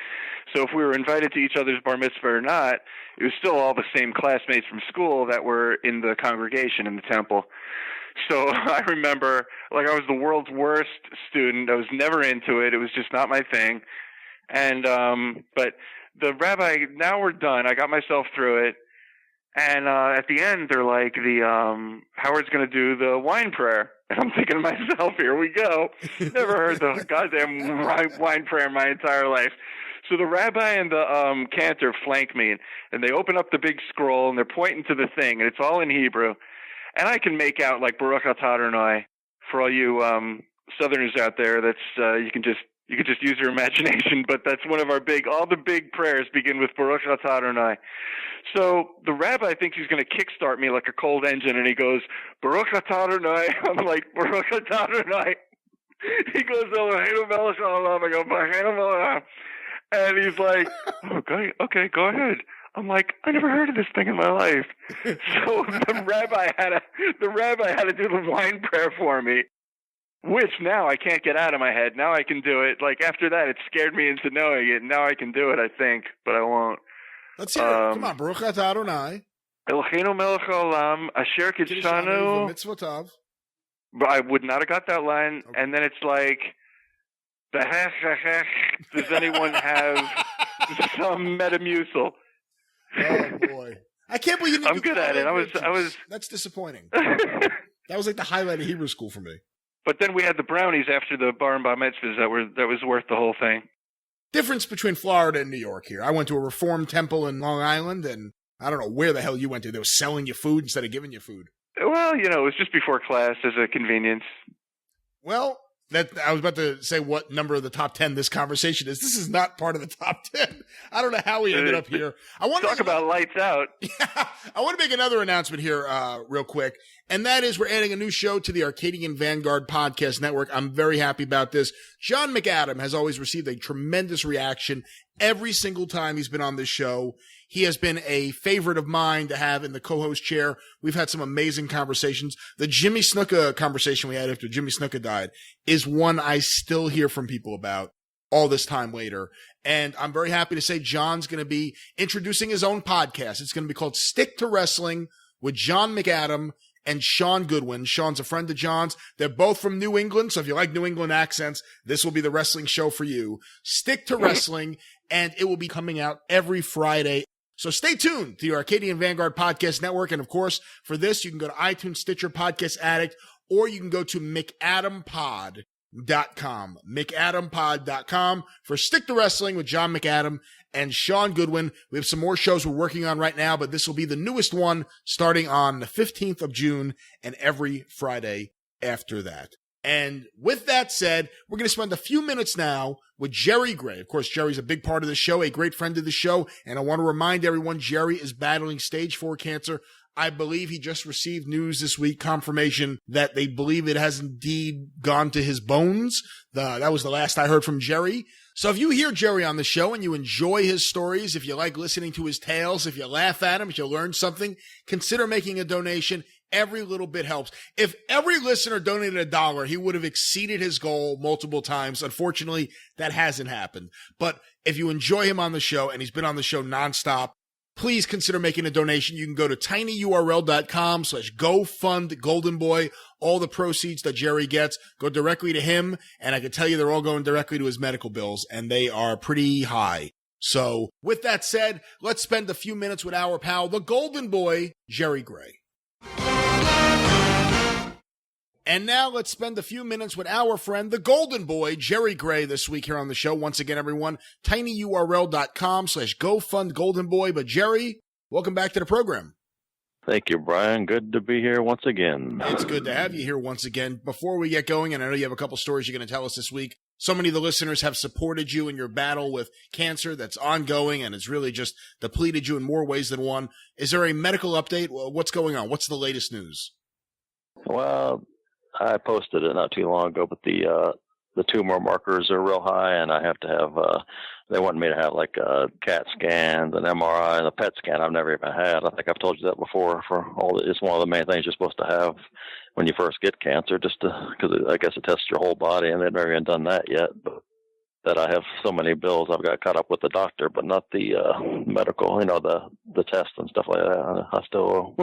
So if we were invited to each other's bar mitzvah or not, it was still all the same classmates from school that were in the congregation in the temple. So I remember, I was the world's worst student. I was never into it. It was just not my thing. And, but the rabbi, now we're done. I got myself through it. And, at the end, they're like, Howard's going to do the wine prayer. And I'm thinking to myself, here we go. Never heard the goddamn wine prayer in my entire life. So the rabbi and the cantor flank me, and they open up the big scroll, and they're pointing to the thing, and it's all in Hebrew. And I can make out, like, Baruch Atah Adonai. For all you Southerners out there, that's you can just use your imagination, but that's one of our all the big prayers begin with Baruch Atah Adonai. So the rabbi thinks he's going to kickstart me like a cold engine, and he goes, Baruch Atah Adonai. I'm like, Baruch Atah Adonai. He goes, Eloheinu melech haolam. I go, Eloheinu melech. And he's like, okay, go ahead. I'm like, I never heard of this thing in my life. So the rabbi had to do the wine prayer for me, which now I can't get out of my head. Now I can do it. Like, after that, it scared me into knowing it. Now I can do it, I think, but I won't. Let's hear it. Come on, Baruch Atah Adonai. Eloheinu melech haolam, asher kidshanu v'mitzvotav. But I would not have got that line. Okay. And then it's like, does anyone have some Metamucil? Oh boy, I can't believe you didn't. I'm good at it. I was. That's disappointing. That was like the highlight of Hebrew school for me. But then we had the brownies after the bar and bar mitzvahs that was worth the whole thing. Difference between Florida and New York here. I went to a Reformed temple in Long Island, and I don't know where the hell you went to. They were selling you food instead of giving you food. Well, it was just before class as a convenience. Well, I was about to say what number of the top 10 this conversation is. This is not part of the top 10. I don't know how we ended up here. I want to talk about lights out. Yeah, I want to make another announcement here real quick, and that is we're adding a new show to the Arcadian Vanguard podcast network. I'm very happy about this. John McAdam has always received a tremendous reaction every single time he's been on this show. He has been a favorite of mine to have in the co-host chair. We've had some amazing conversations. The Jimmy Snuka conversation we had after Jimmy Snuka died is one I still hear from people about all this time later. And I'm very happy to say John's going to be introducing his own podcast. It's going to be called Stick to Wrestling with John McAdam and Sean Goodwin. Sean's a friend of John's. They're both from New England, so if you like New England accents, this will be the wrestling show for you. Stick to Wrestling, and it will be coming out every Friday. So stay tuned to your Arcadian Vanguard Podcast Network. And of course, for this, you can go to iTunes, Stitcher, Podcast Addict, or you can go to McAdamPod.com. McAdamPod.com for Stick to Wrestling with John McAdam and Sean Goodwin. We have some more shows we're working on right now, but this will be the newest one starting on the 15th of June and every Friday after that. And with that said, we're going to spend a few minutes now with Jerry Gray. Of course, Jerry's a big part of the show, a great friend of the show. And I want to remind everyone, Jerry is battling stage 4 cancer. I believe he just received news this week, confirmation that they believe it has indeed gone to his bones. That was the last I heard from Jerry. So if you hear Jerry on the show and you enjoy his stories, if you like listening to his tales, if you laugh at him, if you learn something, consider making a donation. Every little bit helps. If every listener donated $1, he would have exceeded his goal multiple times. Unfortunately, that hasn't happened. But if you enjoy him on the show, and he's been on the show nonstop, please consider making a donation. You can go to tinyurl.com/GoFundGoldenBoy. All the proceeds that Jerry gets go directly to him. And I can tell you they're all going directly to his medical bills, and they are pretty high. So with that said, let's spend a few minutes with our pal, the Golden Boy, Jerry Gray. And now let's spend a few minutes with our friend, the Golden Boy, Jerry Gray, this week here on the show. Once again, everyone, tinyurl.com/GoFundGoldenBoy. But Jerry, welcome back to the program. Thank you, Brian. Good to be here once again. It's good to have you here once again. Before we get going, and I know you have a couple stories you're going to tell us this week, so many of the listeners have supported you in your battle with cancer that's ongoing, and it's really just depleted you in more ways than one. Is there a medical update? What's going on? What's the latest news? Well, I posted it not too long ago, but the tumor markers are real high, and I have to have, they want me to have like CAT scans, an MRI, and a PET scan I've never even had. I think I've told you that before. It's one of the main things you're supposed to have when you first get cancer, just because I guess it tests your whole body, and they've never even done that yet. But that I have so many bills, I've got caught up with the doctor, but not the medical, the tests and stuff like that. I still,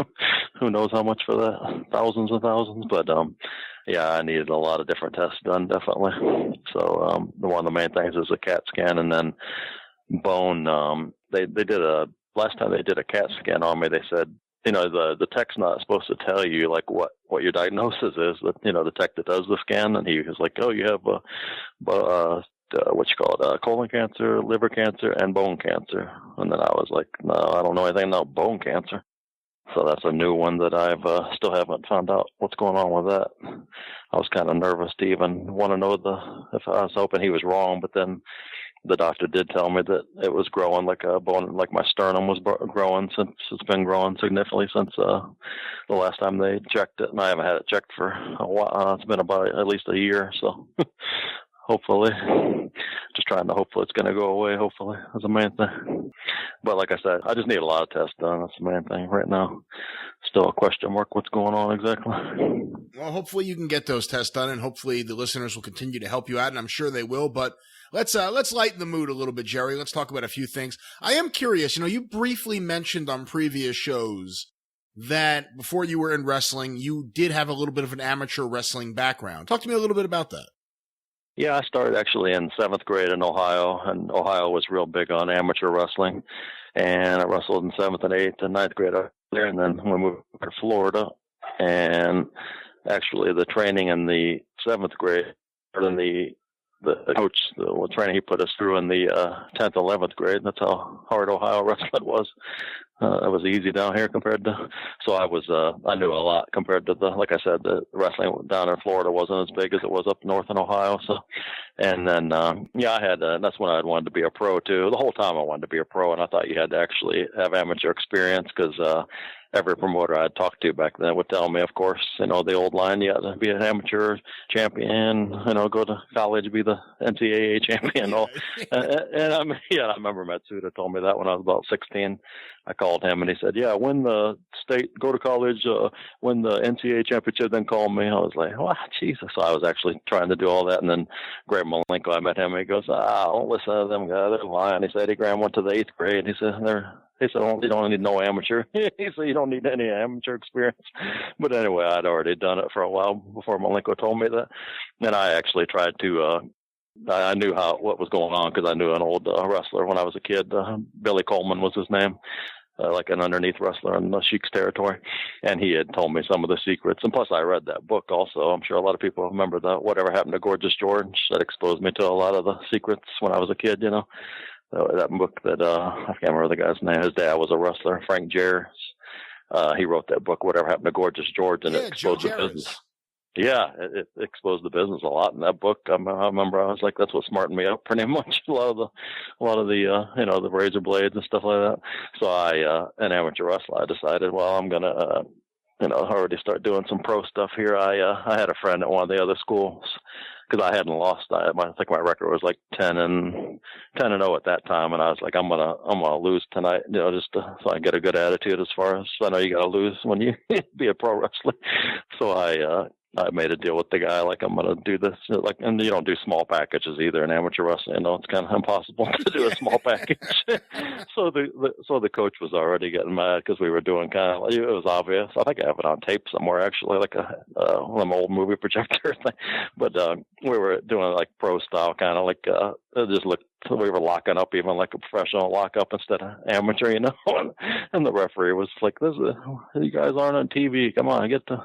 who knows how much for that, thousands and thousands. But yeah, I needed a lot of different tests done, definitely. So one of the main things is a CAT scan, and then bone. Last time they did a CAT scan on me, they said the tech's not supposed to tell you like what your diagnosis is. But the tech that does the scan, and he was like, "Oh, you have colon cancer, liver cancer, and bone cancer." And then I was like, "No, I don't know anything about bone cancer." So that's a new one that I've still haven't found out what's going on with that. I was kind of nervous to even want to know if I was hoping he was wrong, but then the doctor did tell me that it was growing like a bone, like my sternum was growing since it's been growing significantly since the last time they checked it, and I haven't had it checked for a while. It's been about at least a year, so hopefully, just trying to hopefully it's going to go away. Hopefully, that's the main thing. But like I said, I just need a lot of tests done. That's the main thing right now. Still a question mark what's going on exactly. Well, hopefully you can get those tests done, and hopefully the listeners will continue to help you out, and I'm sure they will. But let's lighten the mood a little bit, Jerry. Let's talk about a few things. I am curious. You briefly mentioned on previous shows that before you were in wrestling, you did have a little bit of an amateur wrestling background. Talk to me a little bit about that. Yeah, I started actually in 7th grade in Ohio, and Ohio was real big on amateur wrestling. And I wrestled in 7th and 8th and 9th grade up there, and then we moved to Florida. And actually, the training in the 7th grade, or in the coach, the training he put us through in the 10th, 11th grade. That's how hard Ohio wrestling was. It was easy down here compared to. So I knew a lot compared to like I said, the wrestling down in Florida wasn't as big as it was up north in Ohio. So, and then I had. That's when I wanted to be a pro too. The whole time I wanted to be a pro, and I thought you had to actually have amateur experience because. Every promoter I'd talked to back then would tell me, of course, the old line, you had to be an amateur champion, go to college, be the NCAA champion. And I remember Matsuda told me that when I was about 16. I called him and he said, yeah, win the state, go to college, win the NCAA championship, then call me. I was like, wow, Jesus. So I was actually trying to do all that. And then Graham Malenko, I met him and he goes, don't listen to them guys, they're lying. He said, Graham went to the 8th grade. He said, you don't need no amateur. He said, you don't need any amateur experience. But anyway, I'd already done it for a while before Malenko told me that. And I actually tried to, I knew what was going on because I knew an old wrestler when I was a kid. Billy Coleman was his name, like an underneath wrestler in the Sheik's territory. And he had told me some of the secrets. And plus I read that book also. I'm sure a lot of people remember that Whatever Happened to Gorgeous George. That exposed me to a lot of the secrets when I was a kid, that book that, I can't remember the guy's name. His dad was a wrestler, Frank Jarrett. He wrote that book, Whatever Happened to Gorgeous George, and it exposed the business. Yeah, it exposed the business a lot in that book. I remember I was like, that's what smartened me up pretty much. A lot of the the razor blades and stuff like that. So an amateur wrestler, I decided, well, I'm gonna already start doing some pro stuff here. I had a friend at one of the other schools because I hadn't lost. I think my record was like 10-0 at that time, and I was like, I'm gonna lose tonight, just so I get a good attitude. As far as I know, you gotta lose when you be a pro wrestler. So I made a deal with the guy, like I'm gonna do this, and you don't do small packages either in amateur wrestling. It's kind of impossible to do a small package. So the coach was already getting mad because we were doing kind of, it was obvious. I think I have it on tape somewhere actually, like one of my old movie projector thing. But we were doing like pro style, kind of like it just looked. So we were locking up even like a professional lockup instead of amateur, and the referee was like, you guys aren't on TV. Come on, get the,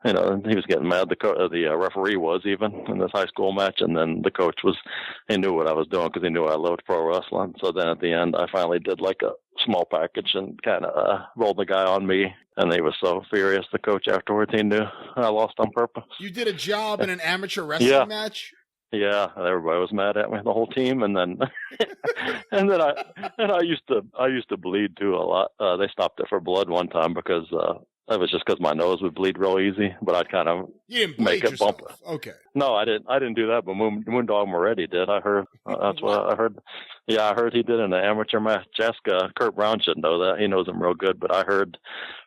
and he was getting mad. The referee was even in this high school match. And then the coach he knew what I was doing because he knew I loved pro wrestling. So then at the end, I finally did like a small package and kind of rolled the guy on me. And he was so furious, the coach afterwards, he knew I lost on purpose. You did a job in an amateur wrestling match? Yeah, everybody was mad at me, the whole team, and then I used to bleed too a lot. They stopped it for blood one time because it was just because my nose would bleed real easy, but I'd kind of make it bump. Okay. No, I didn't do that, but Moondog Moretti did. I heard that's what I heard. Yeah, I heard he did in an amateur match. Kurt Brown should know that. He knows him real good, but I heard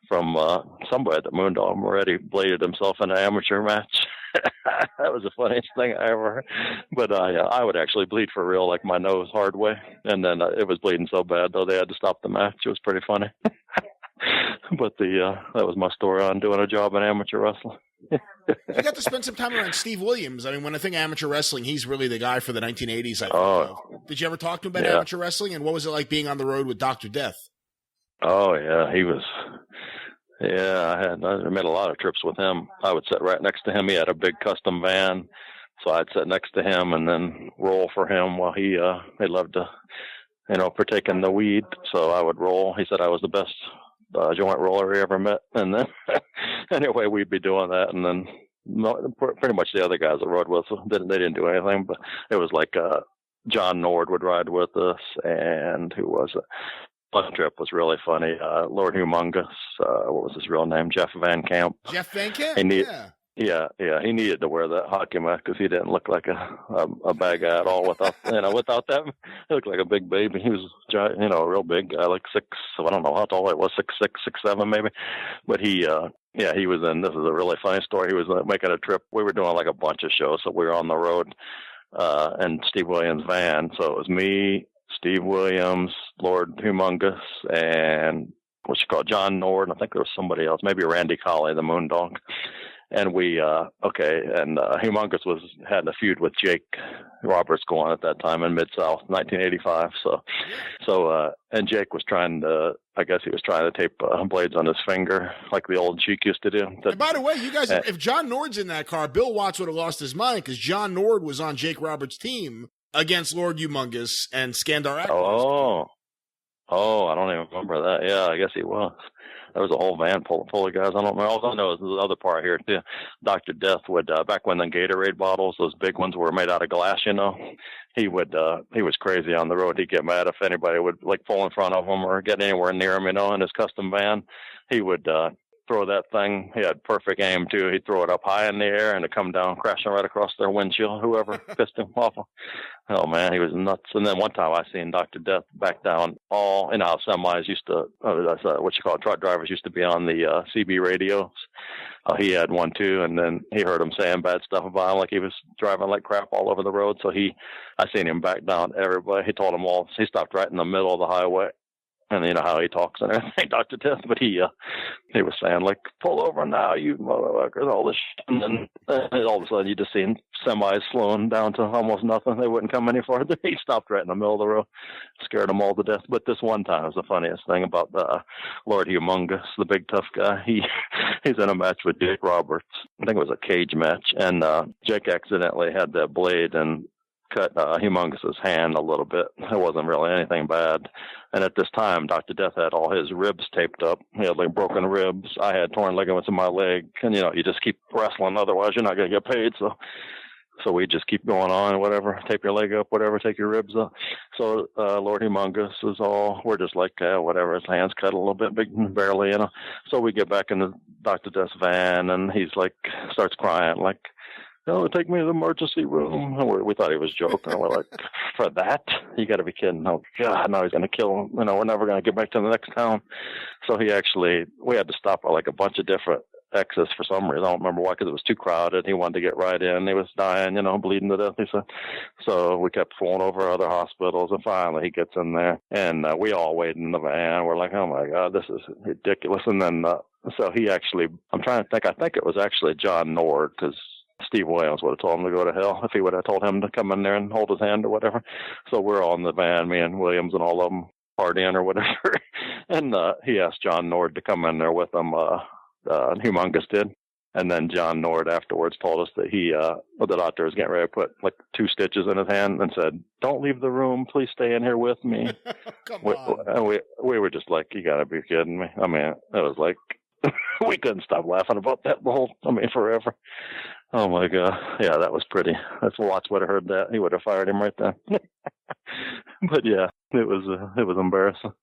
from somebody that Moondog Moretti bladed himself in an amateur match. That was the funniest thing I ever heard. But I would actually bleed for real, like my nose hard way. And then it was bleeding so bad, though, they had to stop the match. It was pretty funny. But that was my story on doing a job in amateur wrestling. You got to spend some time around Steve Williams. I mean, when I think amateur wrestling, he's really the guy for the 1980s. I think. Did you ever talk to him about amateur wrestling? And what was it like being on the road with Dr. Death? Oh yeah, he was. Yeah, I made a lot of trips with him. I would sit right next to him. He had a big custom van, so I'd sit next to him and then roll for him while he loved to, partake in the weed. So I would roll. He said I was the best joint roller he ever met. And then anyway, we'd be doing that, and then pretty much the other guys that rode with us they didn't do anything, but it was like John Nord would ride with us, and who was it? One trip was really funny. Lord Humongous, what was his real name? Jeff Van Camp. Jeff Van Camp. Yeah. He needed to wear that hockey mask because he didn't look like a bad guy at all without that. He looked like a big baby. He was giant, a real big guy, like 6. I don't know how tall he was, 6'6", 6'7", maybe. But he was in. This is a really funny story. He was making a trip. We were doing like a bunch of shows, so we were on the road, in Steve Williams' van. So it was me, Steve Williams, Lord Humongous, and what you call John Nord. I think there was somebody else, maybe Randy Colley, the Moondog. And Humongous had a feud with Jake Roberts going at that time in Mid-South, 1985. And Jake was trying to tape blades on his finger like the old Cheek used to do. And by the way, you guys, if John Nord's in that car, Bill Watts would have lost his mind because John Nord was on Jake Roberts' team against Lord Humongous and Skandar Akbar. Oh, I don't even remember that. Yeah, I guess he was. There was a whole van full of guys. I don't know. All I know is the other part here too. Dr. Death would back when the Gatorade bottles, those big ones, were made out of glass. He was crazy on the road. He'd get mad if anybody would like pull in front of him or get anywhere near him. In his custom van, he would throw that thing. He had perfect aim too. He'd throw it up high in the air and it'd come down crashing right across their windshield. Whoever pissed him off. Oh man, he was nuts. And then one time I seen Dr. Death back down all semis used to truck drivers used to be on the CB radios. He had one too, and then he heard him saying bad stuff about him, like he was driving like crap all over the road. So I seen him back down everybody. He told them all. He stopped right in the middle of the highway. And you know how he talks and everything, Dr. Death, but he was saying, like, pull over now, you motherfuckers, all this shit. And then all of a sudden you just seen semis slowing down to almost nothing. They wouldn't come any farther. He stopped right in the middle of the road, scared them all to death. But this one time was the funniest thing about Lord Humongous, the big tough guy. He's in a match with Jake Roberts. I think it was a cage match. And Jake accidentally had that blade and cut Humongous's hand a little bit. It wasn't really anything bad. And at this time, Dr. Death had all his ribs taped up. He had like broken ribs. I had torn ligaments in my leg. And you just keep wrestling, otherwise you're not going to get paid. So we just keep going on, whatever. Tape your leg up, whatever. Take your ribs up. So Lord Humongous we're just like, whatever. His hand's cut a little bit, big, barely, So we get back in the Dr. Death's van, and he's like, starts crying, like, take me to the emergency room. And we thought he was joking. We're like, for that? You got to be kidding. Oh, God, now he's going to kill him. We're never going to get back to the next town. So we had to stop at like a bunch of different exits for some reason. I don't remember why, because it was too crowded. He wanted to get right in. He was dying, bleeding to death, he said. So we kept pulling over other hospitals, and finally he gets in there. And we all waited in the van. We're like, oh, my God, this is ridiculous. And then so he actually, I'm trying to think, I think it was actually John Nord, because Steve Williams would have told him to go to hell if he would have told him to come in there and hold his hand or whatever. So we're all in the van, me and Williams and all of them partying or whatever. And he asked John Nord to come in there with him. Humongous did. And then John Nord afterwards told us that the doctor was getting ready to put like 2 stitches in his hand and said, "Don't leave the room. Please stay in here with me." Come on. We were just like, you got to be kidding me. I mean, it was like, we couldn't stop laughing about that forever. Oh my God. Yeah, that was pretty. If Watts would have heard that, he would have fired him right then. But yeah, it was embarrassing.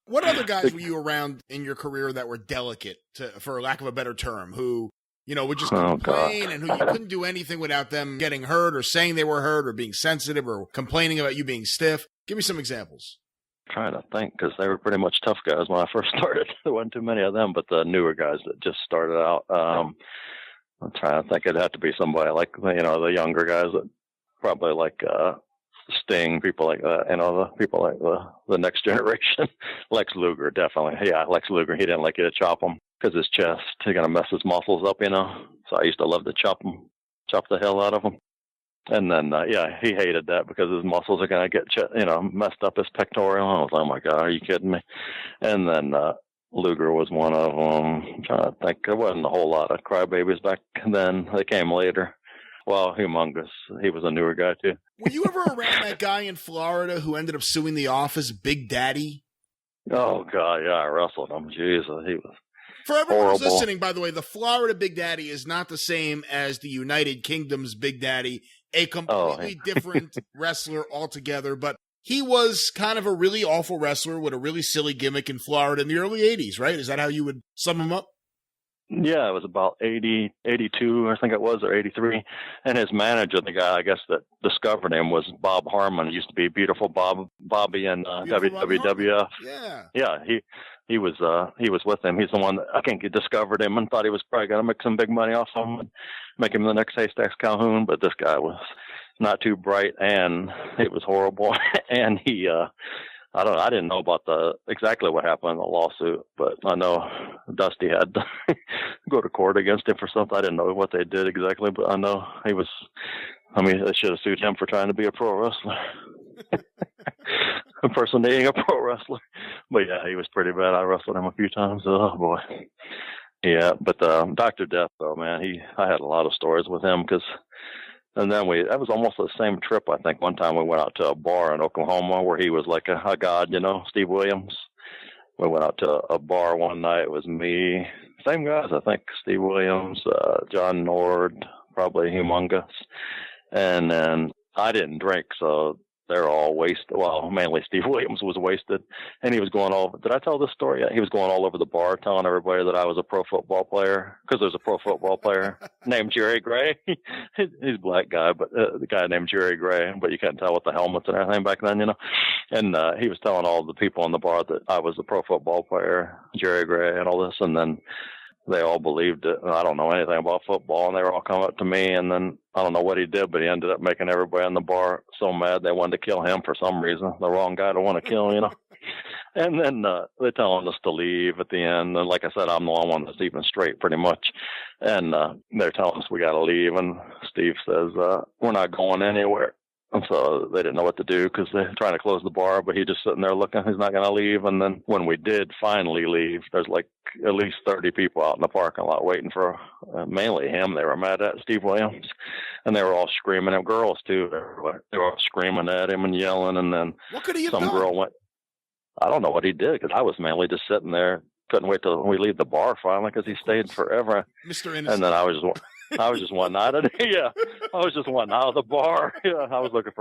What other guys were you around in your career that were delicate, for lack of a better term, who, would just complain and who you couldn't do anything without them getting hurt or saying they were hurt or being sensitive or complaining about you being stiff? Give me some examples. Trying to think, because they were pretty much tough guys when I first started. There wasn't too many of them, but the newer guys that just started out, I'm trying to think. It'd have to be somebody like, the younger guys that probably like Sting, people like that, the people like the next generation. Lex Luger, definitely. Yeah, Lex Luger, he didn't like you to chop him because his chest, he's going to mess his muscles up, So I used to love to chop the hell out of him. And then, he hated that because his muscles are going to get, messed up, his pectoral. I was like, oh my God, are you kidding me? And then Luger was one of them. I'm trying to think. There wasn't a whole lot of crybabies back then. They came later. Well, Humongous. He was a newer guy, too. Were you ever around that guy in Florida who ended up suing the office, Big Daddy? Oh, God, yeah, I wrestled him. Jesus, he was For everyone who's horrible. listening, by the way, the Florida Big Daddy is not the same as the United Kingdom's Big Daddy, a completely different wrestler altogether. But he was kind of a really awful wrestler with a really silly gimmick in Florida in the early 80s, right? Is that how you would sum him up? Yeah, it was about 80, 82, I think it was, or 83. And his manager, the guy, I guess, that discovered him was Bob Harmon. He used to be Beautiful Bobby in WWF. Yeah. Yeah, he was with him. He's the one that I think he discovered him and thought he was probably going to make some big money off him and make him the next Haystacks Calhoun. But this guy was not too bright, and it was horrible. And he, I didn't know about exactly what happened in the lawsuit, but I know Dusty had to go to court against him for something. I didn't know what they did exactly, but I know they should have sued him for trying to be a pro wrestler. Impersonating a pro wrestler. But yeah, he was pretty bad. I wrestled him a few times. Oh boy. Yeah, but Dr. Death, though, man, I had a lot of stories with him and then that was almost the same trip, I think. One time we went out to a bar in Oklahoma where he was like a god, Steve Williams. We went out to a bar one night. It was me, same guys, I think, Steve Williams, John Nord, probably Humongous. And then I didn't drink, so they're all wasted. Well, mainly Steve Williams was wasted, and he was going over. Did I tell this story yet? He was going all over the bar telling everybody that I was a pro football player because there's a pro football player named Jerry Gray. He's a black guy, but the guy named Jerry Gray, but you couldn't tell with the helmets and everything back then, And he was telling all the people in the bar that I was a pro football player, Jerry Gray, and all this, and then they all believed it. And I don't know anything about football, and they were all coming up to me, and then I don't know what he did, but he ended up making everybody in the bar so mad they wanted to kill him for some reason. The wrong guy to want to kill, And then they're telling us to leave at the end. And like I said, I'm the only one that's even straight pretty much. And they're telling us we got to leave. And Steve says, we're not going anywhere. And so they didn't know what to do because they're trying to close the bar, but he just sitting there looking. He's not going to leave. And then when we did finally leave, there's like at least 30 people out in the parking lot waiting for mainly him. They were mad at Steve Williams, and they were all screaming at girls too. They were all screaming at him and yelling. And then what could he have some done? girl went. I don't know what he did because I was mainly just sitting there. Couldn't wait till we leave the bar finally because he stayed forever. Mr. Innocent. And then I was just wanting out of yeah. I was just wanting out of the bar. Yeah, I was looking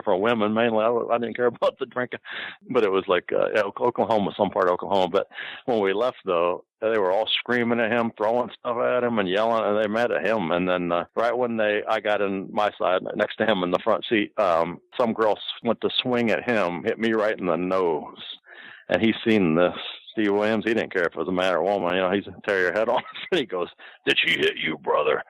for women mainly. I didn't care about the drinking, but it was like Oklahoma, some part of Oklahoma. But when we left though, they were all screaming at him, throwing stuff at him, and yelling, and they mad at him. And then right when I got in my side next to him in the front seat, some girl went to swing at him, hit me right in the nose, and he's seen this. Steve Williams, he didn't care if it was a man or a woman. He's tear your head off. And he goes, "Did she hit you, brother?"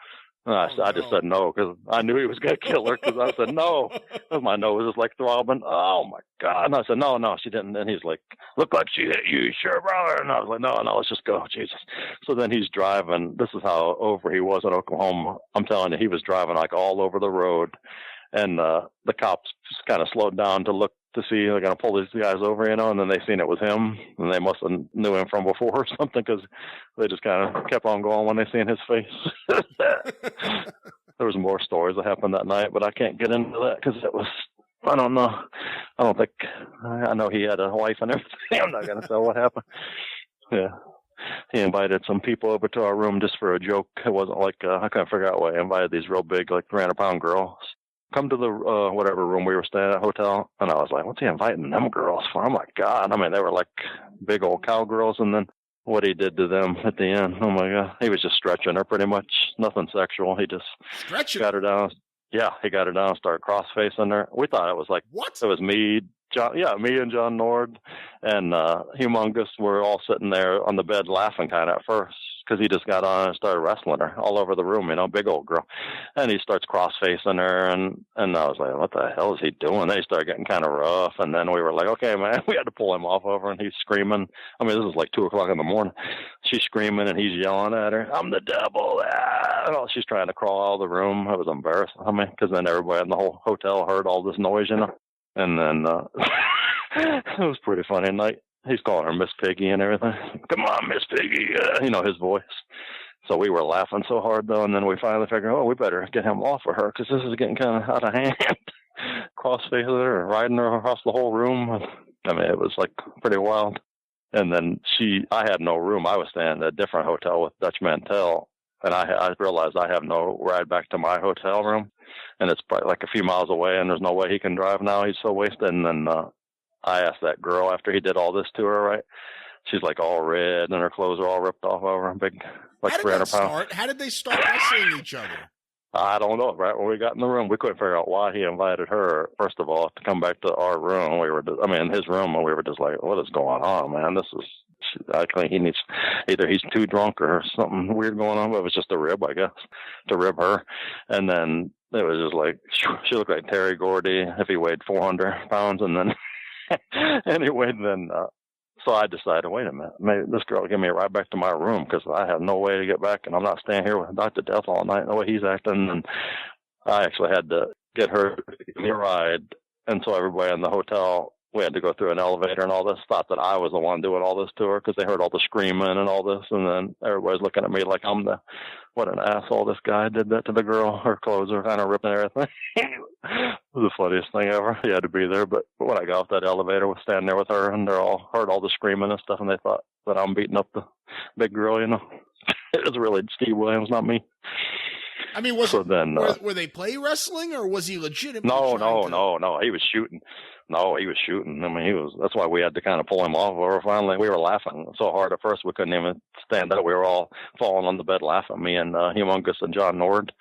And I just said no because I knew he was going to kill her. Because I said no. My nose was like throbbing. Oh my God! And I said no, she didn't. And he's like, "Look like she hit you, sure, brother." And I was like, no, let's just go, Jesus. So then he's driving. This is how over he was in Oklahoma. I'm telling you, he was driving like all over the road, and the cops just kind of slowed down to look to see they're going to pull these guys over, and then they seen it was him, and they must have knew him from before or something because they just kind of kept on going when they seen his face. There was more stories that happened that night, but I can't get into that because it was, I don't know. I know he had a wife and everything. I'm not going to tell what happened. Yeah. He invited some people over to our room just for a joke. It wasn't like, I can't figure out why he invited these real big, like 300-pound girls. Come to the whatever room we were staying at, hotel, and I was like, what's he inviting them girls for? Oh my God. I mean, they were like big old cowgirls, and then what he did to them at the end, oh my God. He was just stretching her pretty much. Nothing sexual. He just got her down. Yeah, he got her down and started cross-facing her. We thought it was like, what? It was mead. me and John Nord and Humongous were all sitting there on the bed laughing kind of at first because he just got on and started wrestling her all over the room, big old girl. And he starts cross-facing her, and I was like, what the hell is he doing? Then he started getting kind of rough, and then we were like, okay, man, we had to pull him off over, and he's screaming. I mean, this is like 2 o'clock in the morning. She's screaming, and he's yelling at her, I'm the devil. Ah! She's trying to crawl out of the room. It was embarrassing, because then everybody in the whole hotel heard all this noise, And then it was pretty funny night. He's calling her Miss Piggy and everything. Come on, Miss Piggy. His voice. So we were laughing so hard, though, and then we finally figured, we better get him off of her because this is getting kind of out of hand. Cross-facing her and riding her across the whole room. I mean, it was like pretty wild. And then I had no room. I was staying at a different hotel with Dutch Mantel, and I realized I have no ride back to my hotel room. And it's probably like a few miles away, and there's no way he can drive now. He's so wasted. And then I asked that girl after he did all this to her, right? She's like all red, and her clothes are all ripped off over her, big, like 300 pounds. How did they start wrestling each other? I don't know. Right when we got in the room, we couldn't figure out why he invited her, first of all, to come back to our room. His room, and we were just like, what is going on, man? I think he needs, either he's too drunk or something weird going on, but it was just a rib, I guess, to rib her. And then it was just like, she looked like Terry Gordy if he weighed 400 pounds. And then, anyway, so I decided, wait a minute, maybe this girl will give me a ride back to my room because I have no way to get back, and I'm not staying here with Dr. Death all night, the way he's acting. And I actually had to get her to give me a ride. And so everybody in the hotel, we had to go through an elevator and all this, thought that I was the one doing all this to her because they heard all the screaming and all this. And then everybody's looking at me like what an asshole this guy did that to the girl. Her clothes are kind of ripping and everything. It was the funniest thing ever. He had to be there. But when I got off that elevator, I was standing there with her, and they all heard all the screaming and stuff, and they thought that I'm beating up the big girl, It was really Steve Williams, not me. I mean, were they play wrestling, or was he legitimately? No. He was shooting. No, he was shooting. I mean, that's why we had to kind of pull him off. Or finally, we were laughing so hard at first we couldn't even stand up. We were all falling on the bed laughing, me and Humongous and John Nord,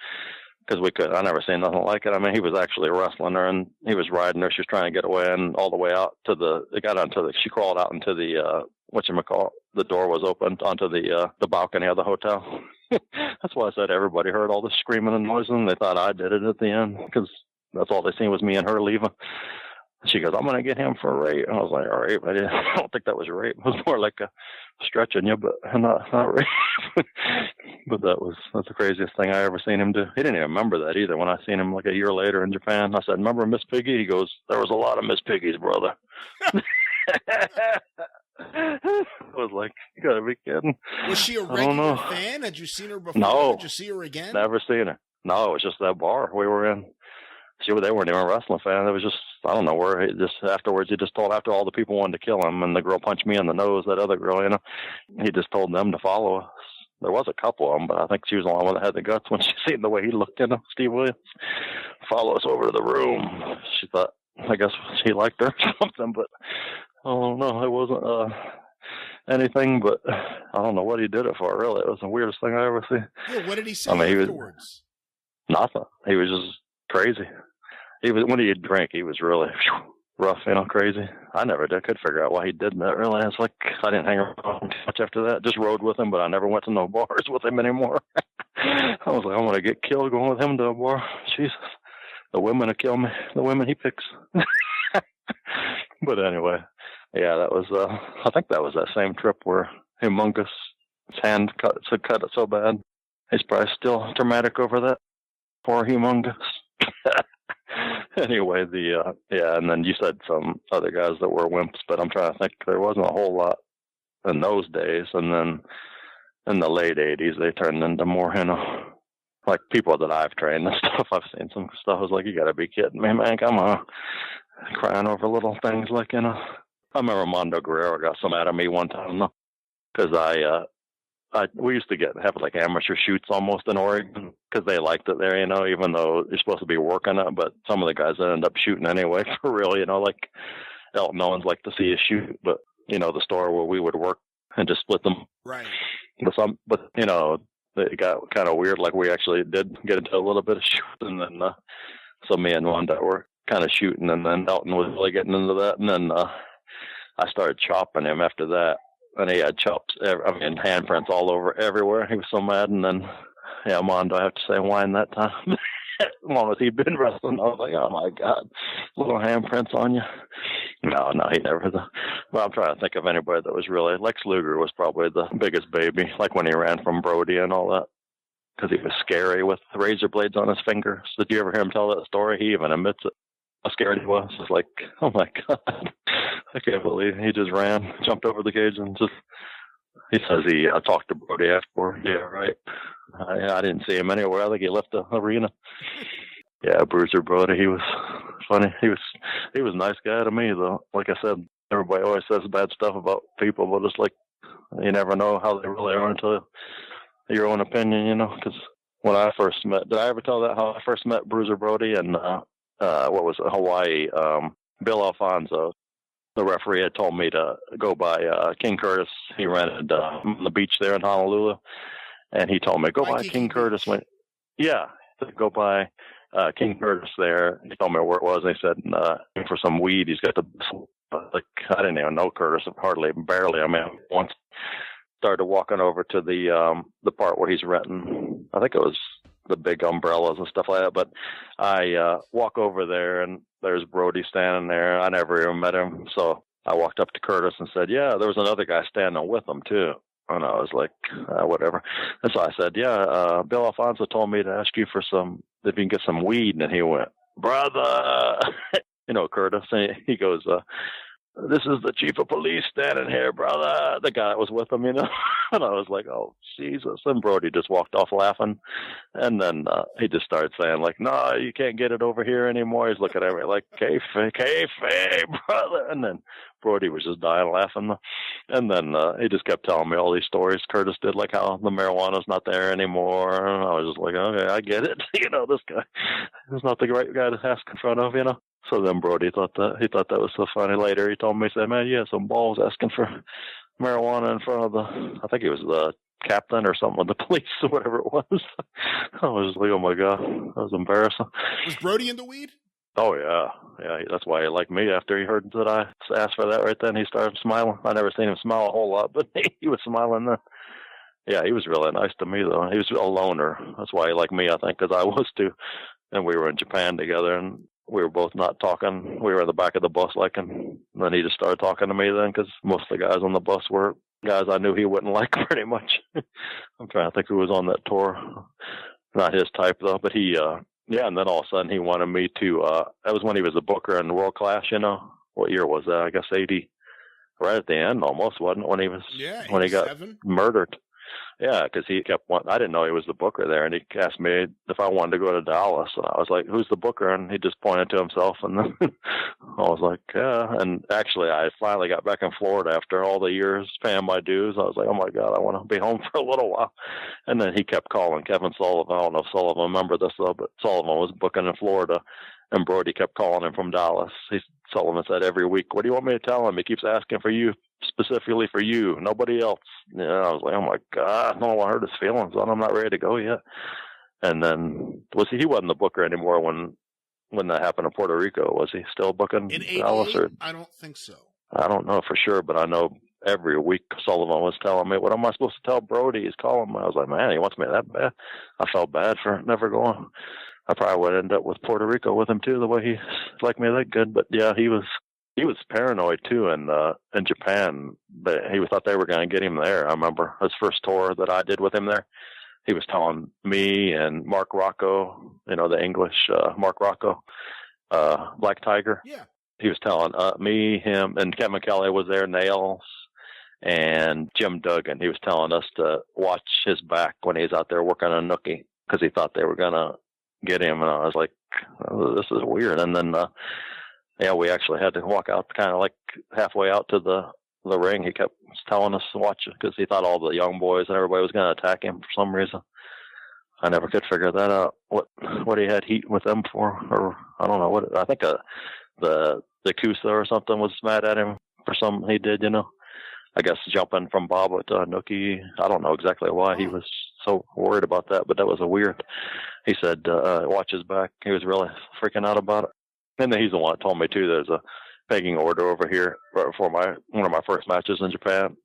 because I never seen nothing like it. I mean, he was actually wrestling her, and he was riding her. She was trying to get away, and all the way out she crawled out into the, the door was opened onto the balcony of the hotel. That's why I said everybody heard all the screaming and noise, and they thought I did it at the end, because that's all they seen was me and her leaving. She goes, I'm going to get him for rape. And I was like, all right, but I don't think that was rape. It was more like a stretching you, but not rape. But that's the craziest thing I ever seen him do. He didn't even remember that either. When I seen him like a year later in Japan, I said, remember Miss Piggy? He goes, there was a lot of Miss Piggies, brother. I was like, you gotta be kidding. Was she a regular fan? Had you seen her before? No. Did you see her again? Never seen her. No, it was just that bar we were in. They weren't even a wrestling fan. It was just, I don't know where. Afterwards, he just told, after all the people wanted to kill him, and the girl punched me in the nose, that other girl, he just told them to follow us. There was a couple of them, but I think she was the one that had the guts when she seen the way he looked, Steve Williams. Follow us over to the room. She thought, I guess he liked her or something, but I don't know. It wasn't anything, but I don't know what he did it for, really. It was the weirdest thing I ever seen. Yeah, what did he say afterwards? Nothing. He was just crazy. When he'd drink, he was really rough, crazy. I never could figure out why he did that, really. It's like I didn't hang around much after that. Just rode with him, but I never went to no bars with him anymore. I was like, I'm going to get killed going with him to a bar. Jesus. The women will kill me. The women he picks. But anyway, yeah, that was, I think that was that same trip where Humongous' hand cut it so bad. He's probably still traumatic over that. Poor Humongous. Anyway, and then you said some other guys that were wimps, but I'm trying to think. There wasn't a whole lot in those days. And then in the late 80s, they turned into more, like people that I've trained and stuff. I've seen some stuff. I was like, you got to be kidding me, man. Come on. Crying over little things like, I remember Mondo Guerrero got some out of me one time, because we used to have like amateur shoots almost in Oregon because they liked it there, even though you're supposed to be working it. But some of the guys that end up shooting anyway, for real, like Elton Owens liked to see us shoot, but the store where we would work and just split them. Right. But it got kind of weird. Like we actually did get into a little bit of shooting, and then so me and Wanda were kind of shooting, and then Elton was really getting into that, and then I started chopping him after that, and he had handprints all over everywhere. He was so mad, and then, yeah, Mondo, I have to say, whined that time. As long as he'd been wrestling, I was like, oh my God, little handprints on you. No, he never. Well, I'm trying to think of anybody that was really, Lex Luger was probably the biggest baby, like when he ran from Brody and all that, because he was scary with razor blades on his fingers. Did you ever hear him tell that story? He even admits it. How scared he was. It's like, oh my God, I can't believe he just ran, jumped over the cage, and just. He says he talked to Brody after. Yeah, right. I didn't see him anywhere. I think he left the arena. Yeah, Bruiser Brody. He was funny. He was a nice guy to me, though. Like I said, everybody always says bad stuff about people, but it's like you never know how they really are until your own opinion, you know. Because when I first met, did I ever tell that how I first met Bruiser Brody and what was it, Hawaii? Bill Alfonso. The referee had told me to go by King Curtis. He rented on the beach there in Honolulu, and he told me, go by King Curtis. Go by King Curtis there. He told me where it was, and he said, for some weed, he's got the, like, I didn't even know Curtis, barely. I mean, once started walking over to the part where he's renting, I think it was the big umbrellas and stuff like that, but I walk over there, and there's Brody standing there. I never even met him, so I walked up to Curtis and said, yeah, there was another guy standing with him too. And I was like, whatever. And so I said, yeah, Bill Alfonso told me to ask you for if you can get some weed. And he went, brother, you know, Curtis, and he goes, this is the chief of police standing here, brother. The guy that was with him, you know. And I was like, oh, Jesus. And Brody just walked off laughing. And then he just started saying, like, no, you can't get it over here anymore. He's looking at me like, kayfabe, brother. And then Brody was just dying laughing. And then he just kept telling me all these stories Curtis did, like how the marijuana's not there anymore. And I was just like, okay, I get it. You know, this guy is not the right guy to ask in front of, you know. So then Brody thought that was so funny. Later he told me, he said, man, you had some balls asking for marijuana in front of I think he was the captain or something of the police or whatever it was. I was like, oh my God, that was embarrassing. Was Brody into weed? Oh yeah. That's why he liked me. After he heard that I asked for that right then, he started smiling. I never seen him smile a whole lot, but he was smiling then. Yeah, he was really nice to me though. He was a loner. That's why he liked me, I think, because I was too. And we were in Japan together, and we were both not talking. We were in the back of the bus, and then he just started talking to me then, because most of the guys on the bus were guys I knew he wouldn't like pretty much. I'm trying to think who was on that tour. Not his type, though, but he, and then all of a sudden he wanted me to, that was when he was a booker in World Class, you know. What year was that? I guess 80, right at the end almost, wasn't it, when he got murdered. Yeah, because he kept wanting, I didn't know he was the booker there, and he asked me if I wanted to go to Dallas, and I was like, who's the booker? And he just pointed to himself, and then I was like, yeah. And actually, I finally got back in Florida after all the years paying my dues. I was like, oh my God, I want to be home for a little while. And then he kept calling Kevin Sullivan. I don't know if Sullivan remember this, though, but Sullivan was booking in Florida, and Brody kept calling him from Dallas. Sullivan said every week, what do you want me to tell him? He keeps asking for you, specifically for you, nobody else. Yeah, I was like, oh my God, I don't want to hurt his feelings. I'm not ready to go yet. And then he wasn't the booker anymore when that happened in Puerto Rico. Was he still booking in Dallas? I don't think so. I don't know for sure, but I know every week Sullivan was telling me, what am I supposed to tell Brody? He's calling me. I was like, man, he wants me that bad. I felt bad for never going. I probably would end up with Puerto Rico with him too, the way he liked me that good. But yeah, he was paranoid too in Japan. But he thought they were going to get him there. I remember his first tour that I did with him there. He was telling me and Mark Rocco, you know, the English Mark Rocco, Black Tiger. Yeah. He was telling me, him, and Kevin Kelly was there, Nails, and Jim Duggan. He was telling us to watch his back when he was out there working on Inoki, because he thought they were going to get him. And I was like, oh, this is weird. And then, we actually had to walk out kind of like halfway out to the ring. He kept telling us to watch it because he thought all the young boys and everybody was going to attack him for some reason. I never could figure that out. What he had heat with them for, or I don't know what. I think the Kusa or something was mad at him for something he did. You know, I guess jumping from Baba to Inoki. I don't know exactly why he was so worried about that, but that was a weird. He said watch his back. He was really freaking out about it. And then he's the one that told me too. There's a pegging order over here for one of my first matches in Japan.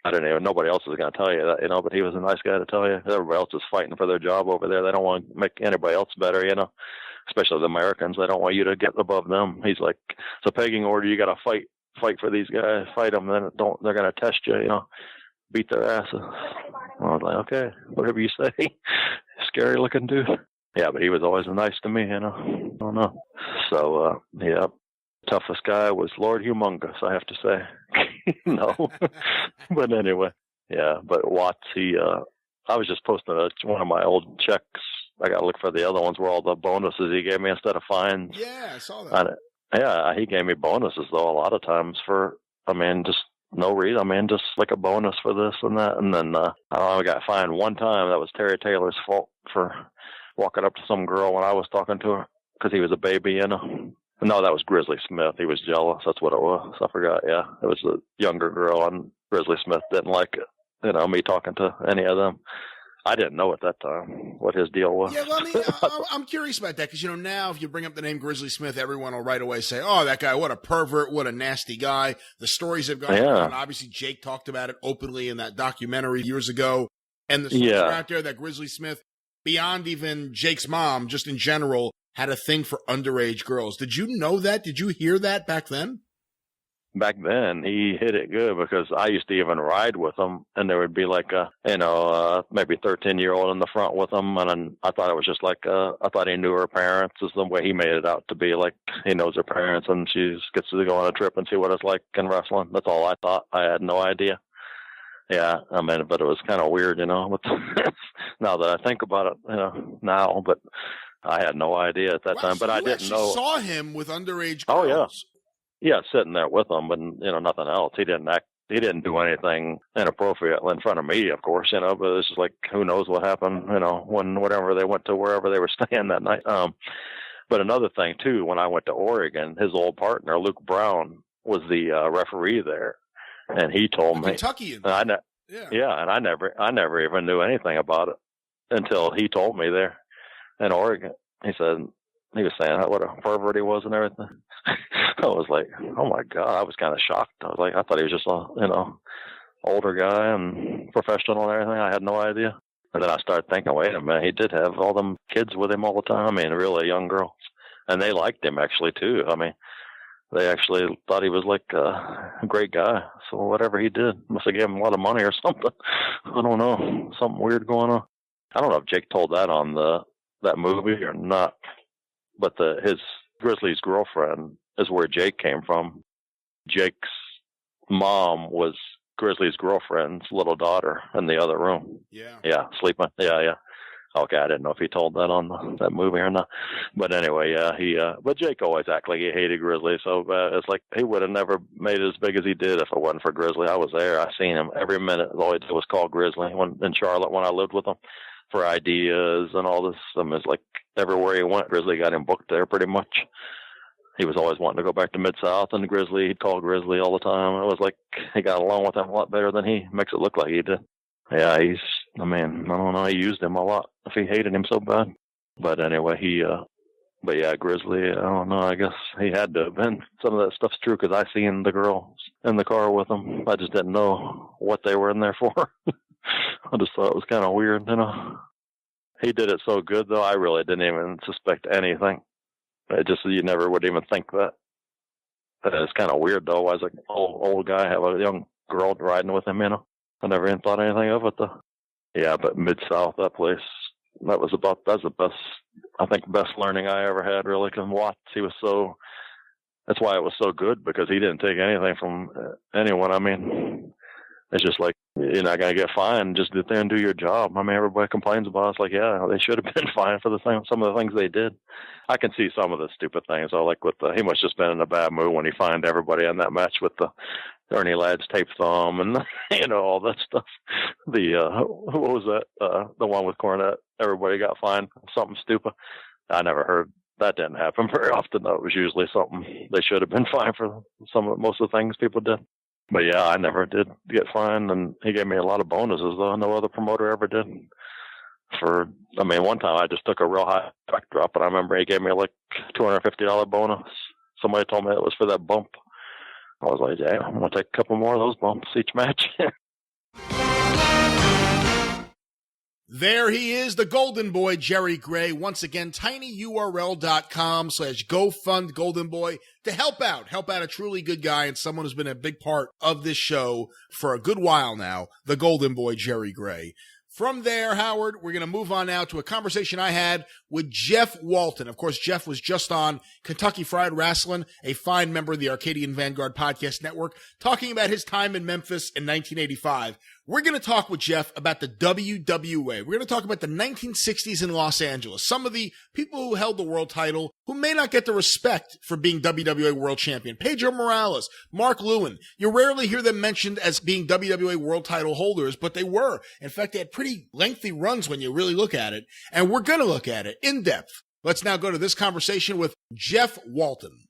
I didn't even. Nobody else is going to tell you that, But he was a nice guy to tell you. Everybody else is fighting for their job over there. They don't want to make anybody else better, Especially the Americans. They don't want you to get above them. He's like, it's a pegging order. You got to fight for these guys. Fight them. Then they're going to test you. Beat their asses. I was like, okay, whatever you say. Scary looking dude. Yeah, but he was always nice to me. I don't know. So yeah. Toughest guy was Lord Humongous, I have to say. No. But anyway, yeah. But Watts, I was just posting one of my old checks. I got to look for the other ones where all the bonuses he gave me instead of fines. Yeah, I saw that. Yeah, he gave me bonuses, though, a lot of times just no reason. Just like a bonus for this and that. And then I got fined one time. That was Terry Taylor's fault for walking up to some girl when I was talking to her because he was a baby, No, that was Grizzly Smith. He was jealous. That's what it was. I forgot. Yeah, it was a younger girl, and Grizzly Smith didn't like it. Me talking to any of them. I didn't know at that time what his deal was. Yeah, well, I'm curious about that because, now if you bring up the name Grizzly Smith, everyone will right away say, oh, that guy, what a pervert, what a nasty guy. The stories have gone on. Obviously, Jake talked about it openly in that documentary years ago. And the stories are out there that Grizzly Smith, beyond even Jake's mom, just in general, had a thing for underage girls. Did you know that? Did you hear that back then? Back then, he hit it good because I used to even ride with him, and there would be like maybe 13-year-old in the front with him, and I thought it was just like I thought he knew her parents is the way he made it out to be, like he knows her parents, and she gets to go on a trip and see what it's like in wrestling. That's all I thought. I had no idea. Yeah, but it was kind of weird, now that I think about it, now, but I had no idea at that time, so but I didn't know. Saw him with underage girls. Oh yeah, sitting there with them, but nothing else. He didn't do anything inappropriate in front of me, of course, but it's just like who knows what happened, whenever they went to wherever they were staying that night. But another thing too, when I went to Oregon, his old partner Luke Brown was the referee there, and he told me Kentucky. And I never even knew anything about it until he told me there. In Oregon, he was saying what a pervert he was and everything. I was like, oh my God, I was kind of shocked. I was like, I thought he was just a, older guy and professional and everything. I had no idea. And then I started thinking, wait a minute, he did have all them kids with him all the time. Really young girls. And they liked him actually too. They actually thought he was like a great guy. So whatever he did, must have given him a lot of money or something. I don't know. Something weird going on. I don't know if Jake told that on that movie or not, but his Grizzly's girlfriend is where Jake came from. Jake's mom was Grizzly's girlfriend's little daughter in the other room. Yeah, sleeping. Yeah. Okay, I didn't know if he told that on that movie or not. But anyway, but Jake always acted like he hated Grizzly, so it's like he would have never made it as big as he did if it wasn't for Grizzly. I was there. I seen him every minute. All he did was call Grizzly in Charlotte when I lived with him for ideas and all this. It's like everywhere he went, Grizzly got him booked there pretty much. He was always wanting to go back to Mid-South, and Grizzly, he'd call Grizzly all the time. It was like he got along with him a lot better than he makes it look like he did. Yeah, I don't know, he used him a lot if he hated him so bad. But anyway, but yeah, Grizzly, I don't know, I guess he had to have been. Some of that stuff's true because I seen the girls in the car with him. I just didn't know what they were in there for. I just thought it was kind of weird, He did it so good, though, I really didn't even suspect anything. You never would even think that. It's kind of weird, though. Why is an old guy have a young girl riding with him, I never even thought anything of it, though. Yeah, but Mid-South, that place, that's the best, I think, best learning I ever had, really, because Watts, that's why it was so good, because he didn't take anything from anyone. It's just like, you're not going to get fined. Just sit there and do your job. Everybody complains about it. It's like, yeah, they should have been fined for some of the things they did. I can see some of the stupid things. He must have just been in a bad mood when he fined everybody in that match with the Ernie Ladd's tape thumb and, all that stuff. What was that? The one with Cornette. Everybody got fined. Something stupid. I never heard. That didn't happen very often, though. It was usually something they should have been fined for most of the things people did. But yeah, I never did get fined, and he gave me a lot of bonuses, though. No other promoter ever did. one time I just took a real high backdrop, and I remember he gave me like $250 bonus. Somebody told me it was for that bump. I was like, yeah, I'm going to take a couple more of those bumps each match. There he is, the Golden Boy, Jerry Gray. Once again, tinyurl.com/GoFund Golden Boy to help out a truly good guy and someone who's been a big part of this show for a good while now, the Golden Boy, Jerry Gray. From there, Howard, we're going to move on now to a conversation I had with Jeff Walton. Of course, Jeff was just on Kentucky Fried Wrestling, a fine member of the Arcadian Vanguard Podcast Network, talking about his time in Memphis in 1985. We're going to talk with Jeff about the WWA. We're going to talk about the 1960s in Los Angeles. Some of the people who held the world title who may not get the respect for being WWA World Champion. Pedro Morales, Mark Lewin. You rarely hear them mentioned as being WWA World Title holders, but they were. In fact, they had pretty lengthy runs when you really look at it. And we're going to look at it in depth. Let's now go to this conversation with Jeff Walton.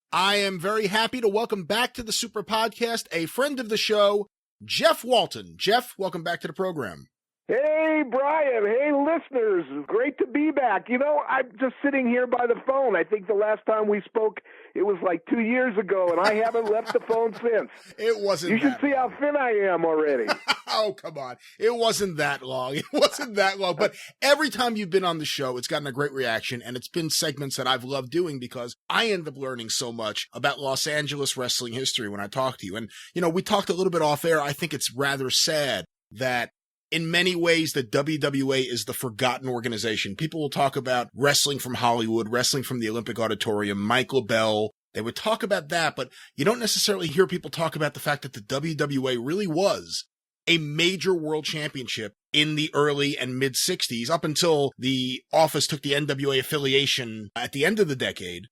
I am very happy to welcome back to the Super Podcast a friend of the show, Jeff Walton. Jeff, welcome back to the program. Hey, Brian. Hey, listeners. Great to be back. You know, I'm just sitting here by the phone. I think the last time we spoke, it was like 2 years ago, and I haven't left the phone since. It wasn't You should see how thin I am already. Oh, come on. It wasn't that long. It wasn't that long. But every time you've been on the show, it's gotten a great reaction, and it's been segments that I've loved doing because I end up learning so much about Los Angeles wrestling history when I talk to you. And, you know, we talked a little bit off air. I think it's rather sad that in many ways, the WWA is the forgotten organization. People will talk about wrestling from Hollywood, wrestling from the Olympic Auditorium, Michael Bell. They would talk about that, but you don't necessarily hear people talk about the fact that the WWA really was a major world championship in the early and mid 60s, up until the office took the NWA affiliation at the end of the decade.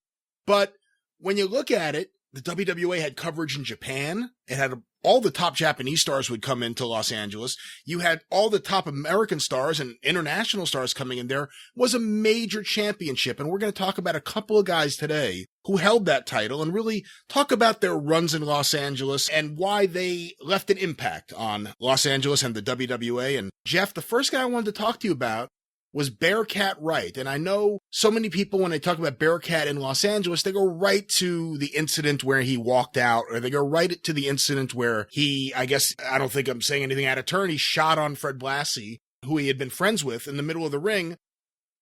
But when you look at it, the WWA had coverage in Japan. It had all the top Japanese stars would come into Los Angeles. You had all the top American stars and international stars coming in there. It was a major championship. And we're going to talk about a couple of guys today who held that title and really talk about their runs in Los Angeles and why they left an impact on Los Angeles and the WWA. And Jeff, the first guy I wanted to talk to you about was Bearcat Wright. And I know so many people, when they talk about Bearcat in Los Angeles, they go right to the incident where he walked out, or they go right to the incident where he, I guess, I don't think I'm saying anything out of turn, he shot on Fred Blassie, who he had been friends with, in the middle of the ring.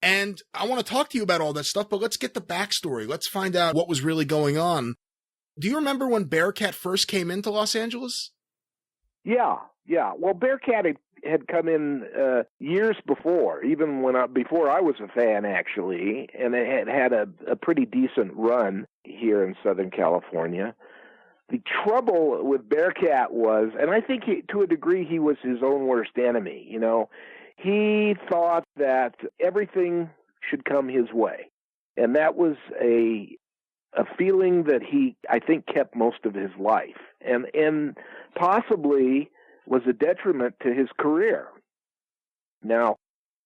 And I want to talk to you about all that stuff, but let's get the backstory. Let's find out what was really going on. Do you remember when Bearcat first came into Los Angeles? Yeah. Well, Bearcat had come in years before, even before I was a fan, actually, and it had a pretty decent run here in Southern California. The trouble with Bearcat was, and I think to a degree he was his own worst enemy, you know, he thought that everything should come his way. And that was a feeling that he, I think, kept most of his life, and possibly was a detriment to his career. Now,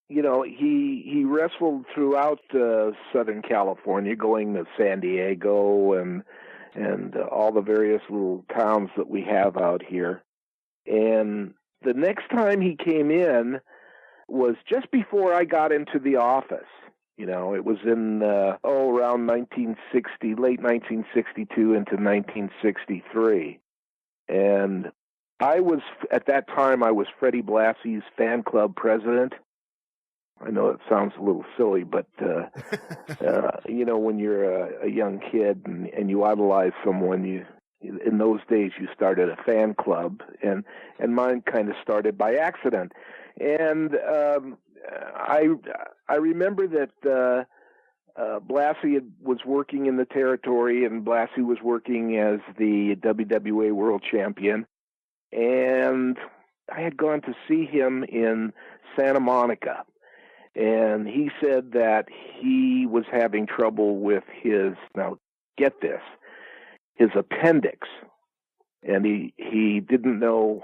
you know, he wrestled throughout Southern California, going to San Diego and all the various little towns that we have out here. And the next time he came in was just before I got into the office. You know, it was in, around 1960, late 1962 into 1963. And at that time, I was Fred Blassie's fan club president. I know it sounds a little silly, but, you know, when you're a young kid and you idolize someone, in those days you started a fan club, and mine kind of started by accident. And I remember that Blassie was working in the territory, and Blassie was working as the WWA World Champion. And I had gone to see him in Santa Monica, and he said that he was having trouble with now get this, his appendix. And he didn't know,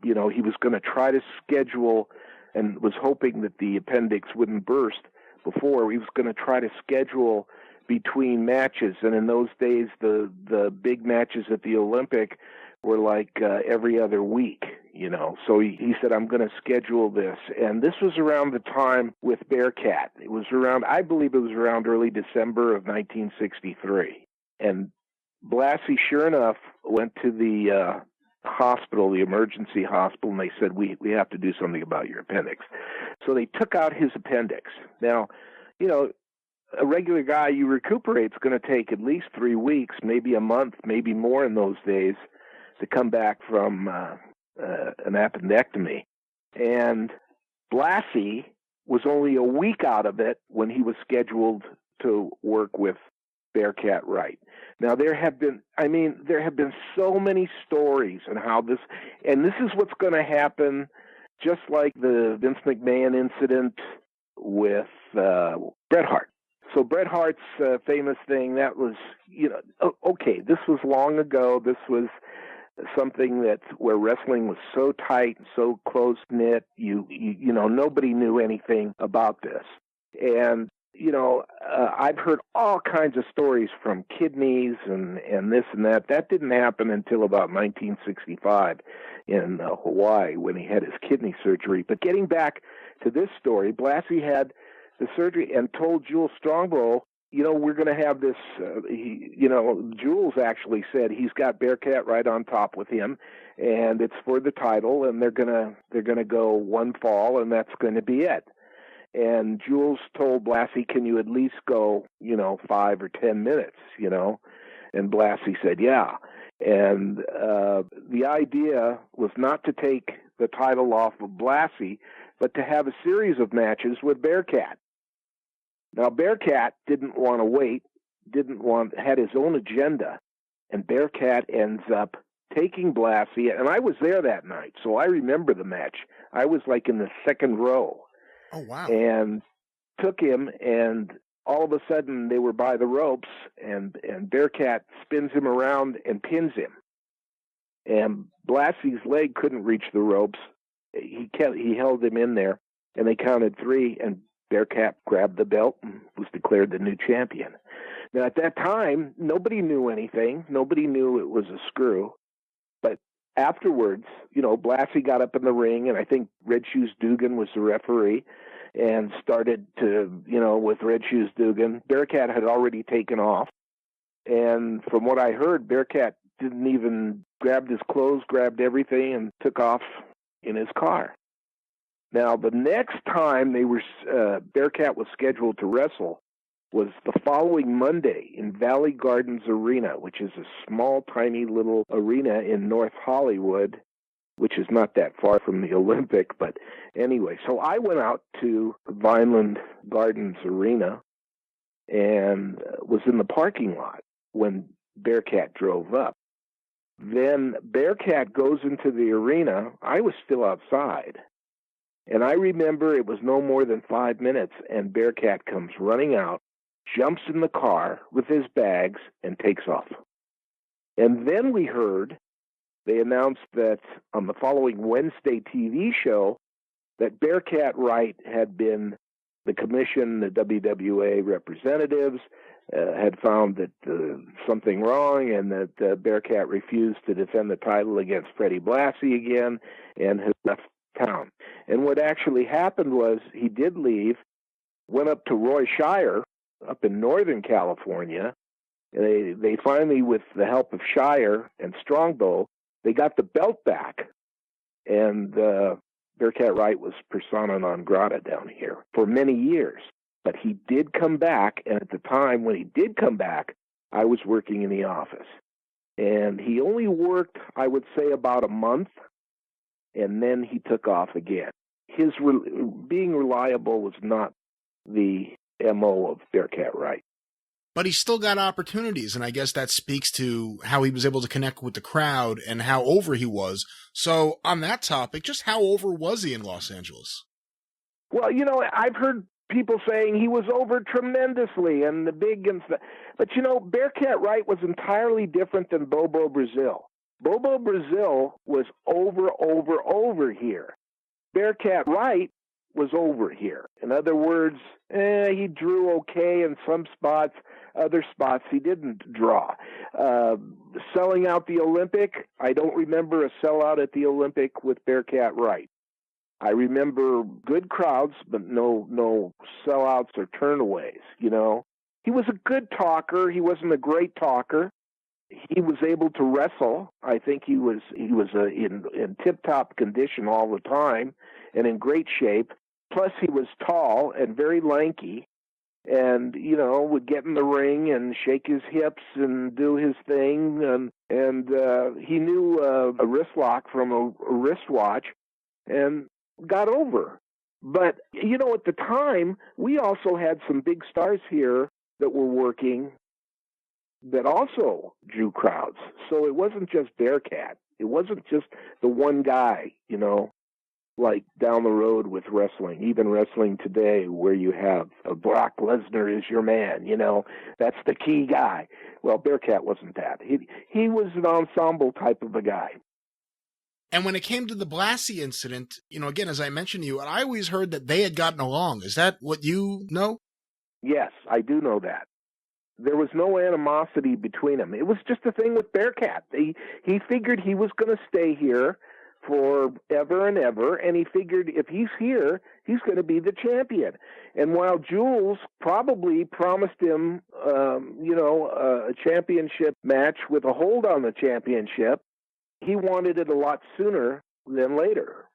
you know, he was going to try to schedule, and was hoping that the appendix wouldn't burst before. He was going to try to schedule between matches. And in those days, the big matches at the Olympic were like every other week, So he said, I'm going to schedule this. And this was around the time with Bearcat. I believe it was around early December of 1963. And Blassie, sure enough, went to the hospital, the emergency hospital, and they said, we have to do something about your appendix. So they took out his appendix. Now, a regular guy you recuperate is going to take at least 3 weeks, maybe a month, maybe more in those days to come back from an appendectomy. And Blassie was only a week out of it when he was scheduled to work with Bearcat Wright. Now, there have been so many stories on how this is what's going to happen, just like the Vince McMahon incident with Bret Hart. So Bret Hart's famous thing, that was, okay, this was long ago. This was something where wrestling was so tight, so close-knit, nobody knew anything about this. And, I've heard all kinds of stories from kidneys and this and that. That didn't happen until about 1965 in Hawaii when he had his kidney surgery. But getting back to this story, Blassie had the surgery and told Jules Strongbow, we're going to have this, Jules actually said he's got Bearcat right on top with him, and it's for the title, and they're going to go one fall, and that's going to be it. And Jules told Blassie, can you at least go, 5 or 10 minutes, And Blassie said, yeah. And the idea was not to take the title off of Blassie, but to have a series of matches with Bearcat. Now, Bearcat didn't want to wait, had his own agenda, and Bearcat ends up taking Blassie, and I was there that night, so I remember the match. I was like in the second row. Oh, wow. And took him, and all of a sudden they were by the ropes, and Bearcat spins him around and pins him. And Blassie's leg couldn't reach the ropes. He held him in there, and they counted 3, and Bearcat grabbed the belt and was declared the new champion. Now, at that time, nobody knew anything. Nobody knew it was a screw. But afterwards, Blassie got up in the ring, and I think Red Shoes Dugan was the referee, and started to, with Red Shoes Dugan. Bearcat had already taken off. And from what I heard, Bearcat didn't even grab his clothes, grabbed everything, and took off in his car. Now, the next time Bearcat was scheduled to wrestle was the following Monday in Valley Gardens Arena, which is a small, tiny little arena in North Hollywood, which is not that far from the Olympic. But anyway, so I went out to Vineland Gardens Arena and was in the parking lot when Bearcat drove up. Then Bearcat goes into the arena. I was still outside. And I remember it was no more than 5 minutes, and Bearcat comes running out, jumps in the car with his bags, and takes off. And then we heard they announced that on the following Wednesday TV show that Bearcat Wright had been the commission, the WWA representatives, had found that something wrong, and that Bearcat refused to defend the title against Freddie Blassie again, and had left town. And what actually happened was he did leave, went up to Roy Shire up in Northern California. And they finally, with the help of Shire and Strongbow, they got the belt back. And Bearcat Wright was persona non grata down here for many years. But he did come back, and at the time when he did come back, I was working in the office. And he only worked, I would say, about a month, and then he took off again. His being reliable was not the MO of Bearcat Wright. But he still got opportunities, and I guess that speaks to how he was able to connect with the crowd and how over he was. So on that topic, just how over was he in Los Angeles? Well, I've heard people saying he was over tremendously and the big and stuff. But, Bearcat Wright was entirely different than Bobo Brazil. Bobo Brazil was over here. Bearcat Wright was over here. In other words, he drew okay in some spots. Other spots he didn't draw. Selling out the Olympic, I don't remember a sellout at the Olympic with Bearcat Wright. I remember good crowds, but no sellouts or turnaways, you know. He was a good talker. He wasn't a great talker. He was able to wrestle. I think he was in tip-top condition all the time and in great shape. Plus, he was tall and very lanky and, you know, would get in the ring and shake his hips and do his thing. And he knew a wrist lock from a wristwatch and got over. But, you know, at the time, we also had some big stars here that were working that also drew crowds. So it wasn't just Bearcat. It wasn't just the one guy, you know, like down the road with wrestling, even wrestling today where you have Brock Lesnar is your man, you know, that's the key guy. Well, Bearcat wasn't that. He was an ensemble type of a guy. And when it came to the Blassie incident, you know, again, as I mentioned to you, I always heard that they had gotten along. Is that what you know? Yes, I do know that. There was no animosity between them. It was just a thing with Bearcat. He figured he was going to stay here forever and ever, and he figured if he's here, he's going to be the champion. And while Jules probably promised him, a championship match with a hold on the championship, he wanted it a lot sooner than later.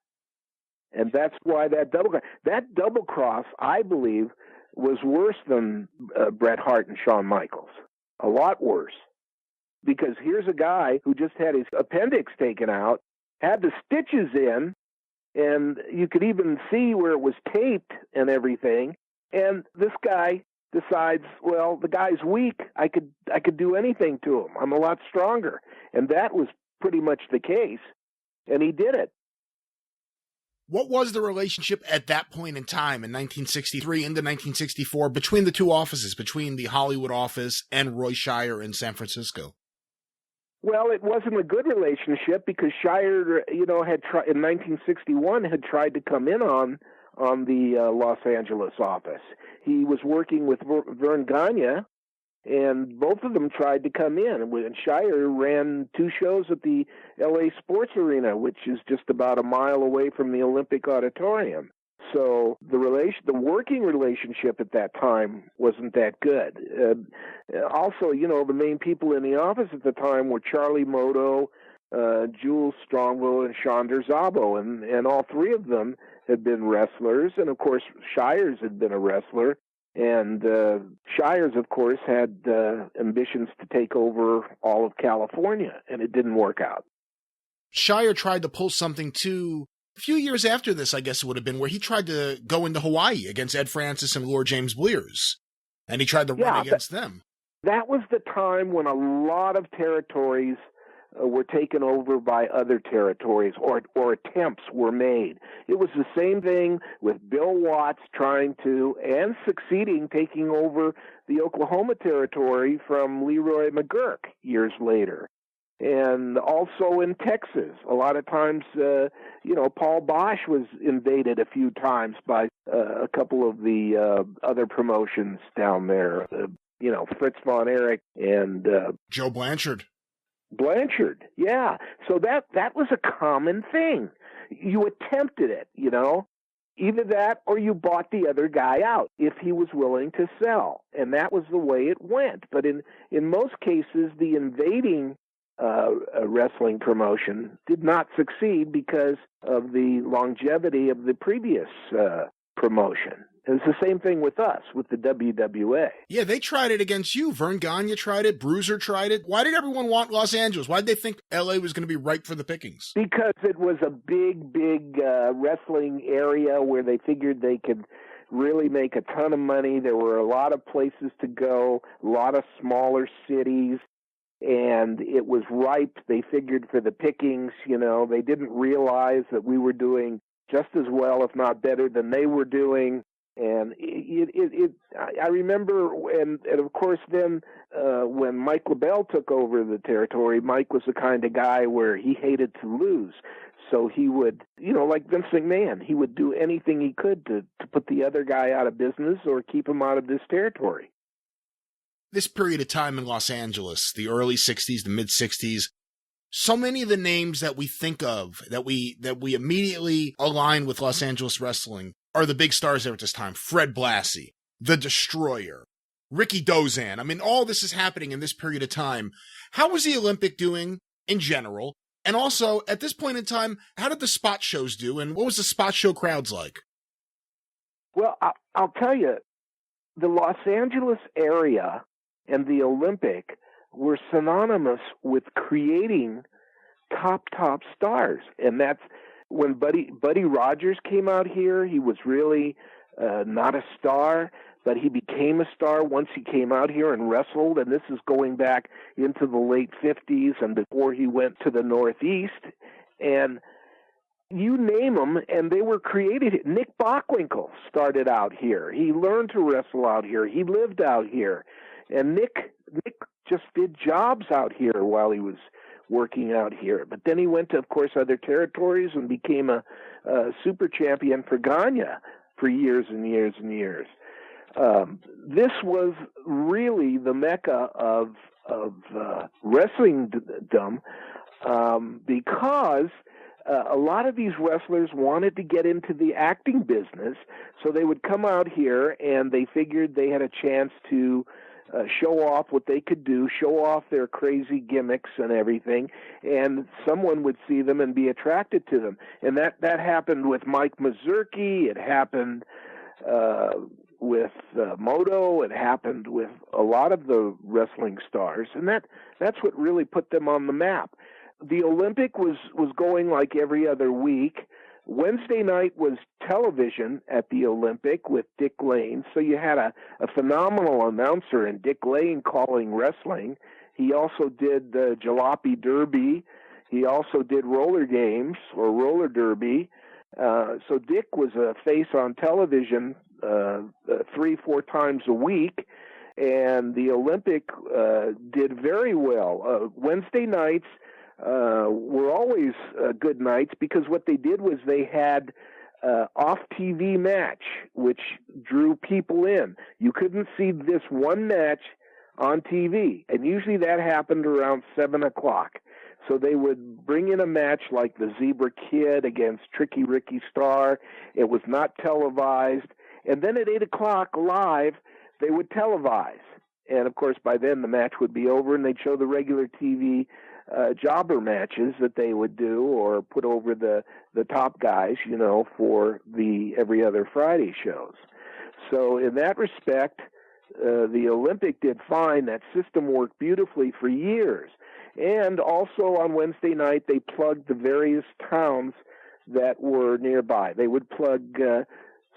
And that's why that double cross, I believe, was worse than Bret Hart and Shawn Michaels. A lot worse. Because here's a guy who just had his appendix taken out, had the stitches in, and you could even see where it was taped and everything. And this guy decides, well, the guy's weak. I could do anything to him. I'm a lot stronger. And that was pretty much the case. And he did it. What was the relationship at that point in time in 1963 into 1964 between the two offices, between the Hollywood office and Roy Shire in San Francisco? Well, it wasn't a good relationship because Shire, you know, had in 1961 had tried to come in on the Los Angeles office. He was working with Vern Gagne, and both of them tried to come in. And Shire ran 2 shows at the L.A. Sports Arena, which is just about a mile away from the Olympic Auditorium. So the working relationship at that time wasn't that good. Also, you know, the main people in the office at the time were Charlie Moto, Jules Strongbow, and Chandra Szabo, and all 3 of them had been wrestlers. And, of course, Shires had been a wrestler. And Shires, of course, had ambitions to take over all of California, and it didn't work out. Shire tried to pull something too, a few years after this, I guess it would have been, where he tried to go into Hawaii against Ed Francis and Lord James Blears, and he tried to run against them. That was the time when a lot of territories were taken over by other territories, or attempts were made. It was the same thing with Bill Watts trying to, and succeeding, taking over the Oklahoma territory from Leroy McGurk years later. And also in Texas, a lot of times, Paul Bosch was invaded a few times by a couple of the other promotions down there, Fritz von Erich and Joe Blanchard. Blanchard, yeah. So that was a common thing. You attempted it, you know. Either that or you bought the other guy out if he was willing to sell. And that was the way it went. But in most cases, the invading wrestling promotion did not succeed because of the longevity of the previous promotion. It's the same thing with us, with the WWA. Yeah, they tried it against you. Vern Gagne tried it. Bruiser tried it. Why did everyone want Los Angeles? Why did they think L.A. was going to be ripe for the pickings? Because it was a big wrestling area where they figured they could really make a ton of money. There were a lot of places to go, a lot of smaller cities, and it was ripe. They figured for the pickings, you know. They didn't realize that we were doing just as well, if not better, than they were doing. And I remember, and of course then when Mike LaBelle took over the territory, Mike was the kind of guy where he hated to lose. So he would, like Vince McMahon, he would do anything he could to put the other guy out of business or keep him out of this territory. This period of time in Los Angeles, the early 60s, the mid 60s, so many of the names that we think of, that we immediately align with Los Angeles wrestling are the big stars there at this time. Fred Blassie, The Destroyer, Rikidozan. I mean, all this is happening in this period of time. How was the Olympic doing in general? And also, at this point in time, how did the spot shows do, and what was the spot show crowds like? Well, I'll tell you, the Los Angeles area and the Olympic were synonymous with creating top stars. And that's when Buddy Rogers came out here. He was really not a star, but he became a star once he came out here and wrestled, and this is going back into the late 50s and before he went to the Northeast. And you name them, and they were created. Nick Bockwinkel started out here. He learned to wrestle out here. He lived out here. And Nick just did jobs out here while he was working out here. But then he went to, of course, other territories and became a super champion for Ganya for years and years and years. This was really the mecca of wrestlingdom because a lot of these wrestlers wanted to get into the acting business, so they would come out here and they figured they had a chance to show off what they could do, show off their crazy gimmicks and everything, and someone would see them and be attracted to them. And that happened with Mike Mazurki. It happened with Moto. It happened with a lot of the wrestling stars, and that's what really put them on the map. The Olympic was going like every other week. Wednesday night was television at the Olympic with Dick Lane, so you had a phenomenal announcer in Dick Lane calling wrestling. He also did the Jalopy Derby. He also did roller games or roller derby. So Dick was a face on television 3-4 times a week, and the Olympic did very well. Wednesday nights were always good nights because what they did was they had off-TV match, which drew people in. You couldn't see this one match on TV, and usually that happened around 7 o'clock. So they would bring in a match like the Zebra Kid against Tricky Ricky Star. It was not televised. And then at 8 o'clock live, they would televise. And, of course, by then the match would be over, and they'd show the regular TV jobber matches that they would do or put over the top guys, for the every other Friday shows. So in that respect, the Olympic did fine. That system worked beautifully for years. And also on Wednesday night, they plugged the various towns that were nearby. They would plug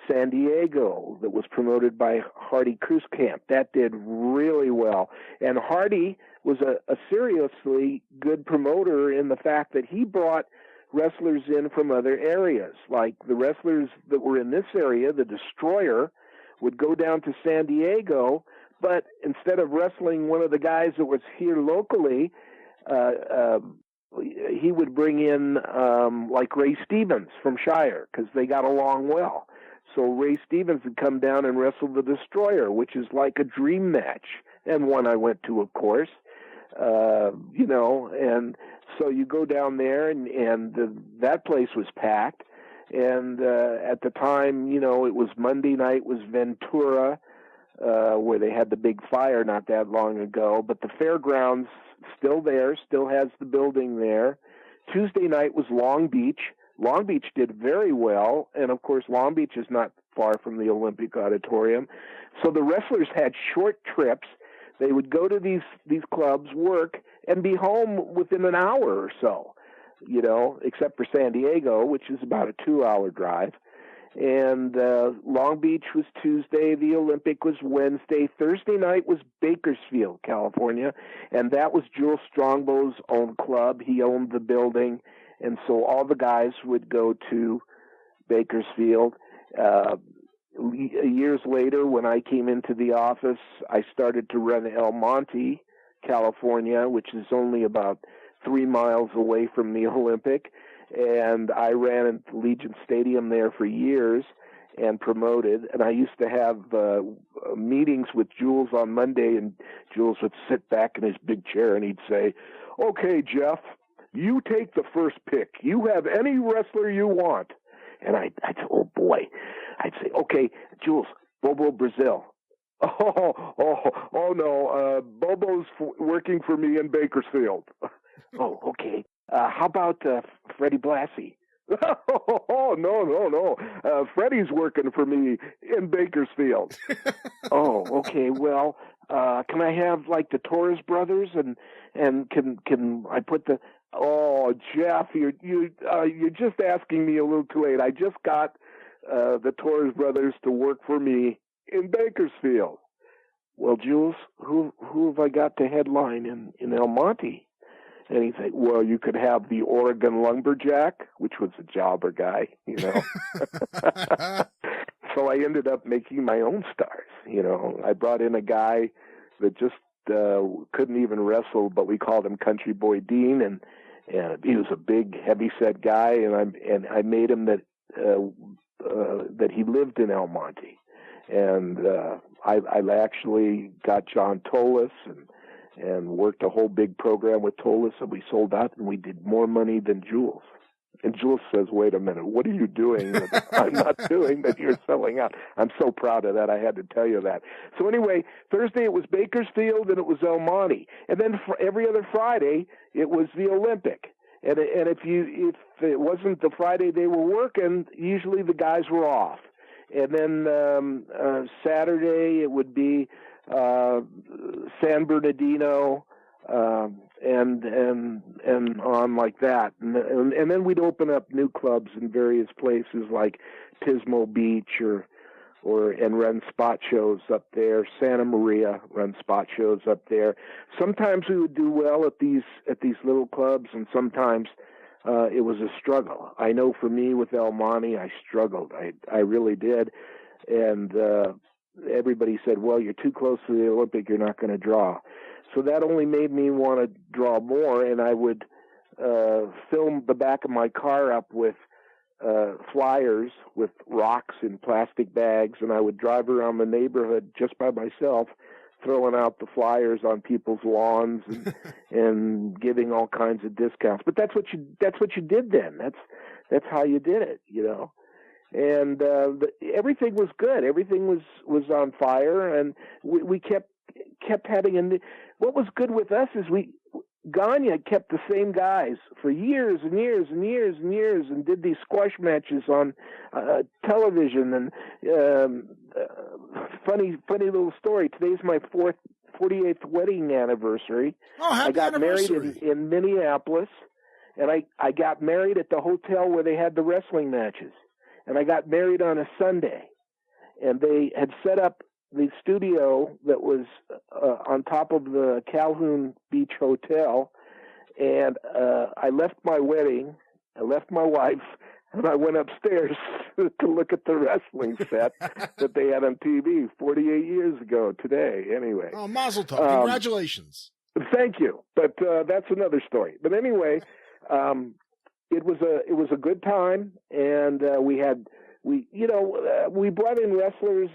San Diego, that was promoted by Hardy Cruise Camp. That did really well. And Hardy was a seriously good promoter in the fact that he brought wrestlers in from other areas. Like the wrestlers that were in this area, the Destroyer, would go down to San Diego, but instead of wrestling one of the guys that was here locally, he would bring in like Ray Stevens from Shire because they got along well. So Ray Stevens would come down and wrestle the Destroyer, which is like a dream match, and one I went to, of course. And so you go down there, and that place was packed. And at the time, it was Monday night was Ventura, where they had the big fire not that long ago. But the fairgrounds still there, still has the building there. Tuesday night was Long Beach. Long Beach did very well, and of course Long Beach is not far from the Olympic Auditorium. So the wrestlers had short trips. They would go to these clubs, work, and be home within an hour or so, except for San Diego, which is about a 2-hour drive. And Long Beach was Tuesday. The Olympic was Wednesday. Thursday night was Bakersfield, California, and that was Jules Strongbow's own club. He owned the building, and so all the guys would go to Bakersfield. years later, when I came into the office, I started to run El Monte, California, which is only about 3 miles away from the Olympic. And I ran at Legion Stadium there for years and promoted. And I used to have meetings with Jules on Monday, and Jules would sit back in his big chair and he'd say, "Okay, Jeff, you take the first pick. You have any wrestler you want." And I'd say, "Oh boy." I'd say, "Okay, Jules, Bobo Brazil." Oh no, Bobo's working for me in Bakersfield. Oh, okay. How about Freddie Blassie? Oh, no. Freddie's working for me in Bakersfield. Oh, okay. Well, can I have like the Torres brothers and can I put the? Oh, Jeff, you're just asking me a little too late. I just got the Torres brothers to work for me in Bakersfield. Well, Jules, who have I got to headline in El Monte? And he'd say, "Well, you could have the Oregon Lumberjack," which was a jobber guy, you know. So I ended up making my own stars, you know. I brought in a guy that just couldn't even wrestle, but we called him Country Boy Dean, and he was a big, heavy-set guy, and I made him that he lived in El Monte. And I actually got John Tolis and worked a whole big program with Tolis, and we sold out, and we did more money than Jules. And Jules says, "Wait a minute, what are you doing that I'm not doing that you're selling out?" I'm so proud of that. I had to tell you that. So anyway, Thursday it was Bakersfield and it was El Monte. And then for every other Friday, it was the Olympic. And if it wasn't the Friday they were working, usually the guys were off. And then Saturday it would be San Bernardino, and on like that, and then we'd open up new clubs in various places like Pismo Beach and run spot shows up there. Santa Maria run spot shows up there. Sometimes we would do well at these little clubs, and sometimes it was a struggle. I know for me with El Monte, I struggled. I really did, and everybody said, "Well, you're too close to the Olympic, you're not going to draw." So that only made me want to draw more, and I would film the back of my car up with flyers with rocks in plastic bags, and I would drive around the neighborhood just by myself, throwing out the flyers on people's lawns and giving all kinds of discounts. But that's what you did then. That's how you did it, you know. And everything was good. Everything was on fire, and we kept having. What was good with us is Gagne kept the same guys for years and years and years and years, and did these squash matches on television. And funny little story. Today's my 48th wedding anniversary. Oh, happy I got anniversary. married in Minneapolis, and I got married at the hotel where they had the wrestling matches. And I got married on a Sunday, and they had set up the studio that was on top of the Calhoun Beach Hotel. And I left my wedding, I left my wife, and I went upstairs to look at the wrestling set that they had on TV 48 years ago today. Anyway. Oh, mazel tov. Congratulations. Thank you. But that's another story. But anyway, it was a good time, and we brought in wrestlers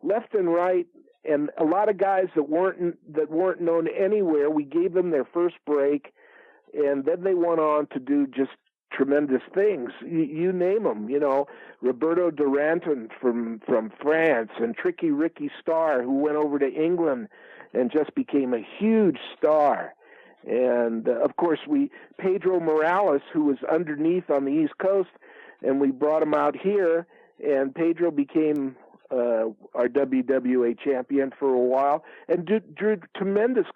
left and right, and a lot of guys that weren't known anywhere. We gave them their first break, and then they went on to do just tremendous things. You name them, you know, Roberto Duranton from France, and Tricky Ricky Starr, who went over to England and just became a huge star. And of course, Pedro Morales, who was underneath on the East Coast, and we brought him out here, and Pedro became our WWA champion for a while, and drew tremendous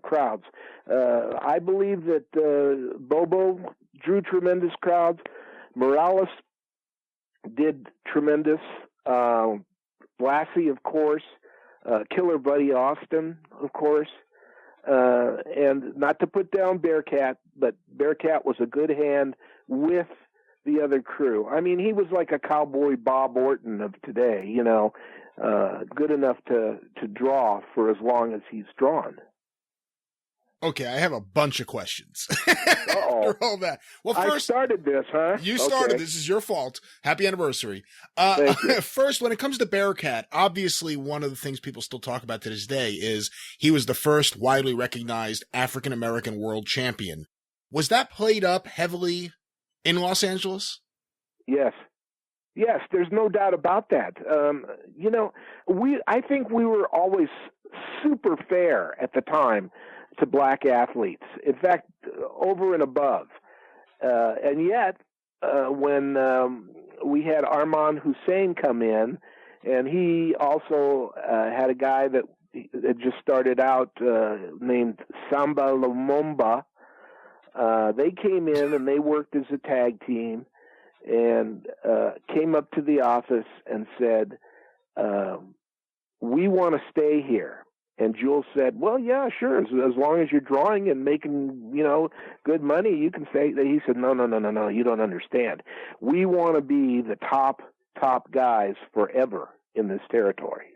crowds. I believe that Bobo drew tremendous crowds. Morales did tremendous. Blassie, of course. Killer Buddy Austin, of course. And not to put down Bearcat, but Bearcat was a good hand with the other crew. I mean, he was like a cowboy Bob Orton of today, you know, good enough to draw for as long as he's drawn. Okay, I have a bunch of questions. After all that. Well, first, I started this, huh? You started. Okay. This is your fault. Happy anniversary. Thank you. First, when it comes to Bearcat, obviously one of the things people still talk about to this day is he was the first widely recognized African-American world champion. Was that played up heavily in Los Angeles? Yes. Yes, there's no doubt about that. You know, I think we were always super fair at the time to black athletes. In fact, over and above. And yet, when we had Armand Hussein come in, and he also had a guy that had just started out named Samba Lumumba, they came in and they worked as a tag team and came up to the office and said, we want to stay here. And Jules said, well, yeah, sure. As long as you're drawing and making, you know, good money, you can stay. He said, no, you don't understand. We want to be the top guys forever in this territory.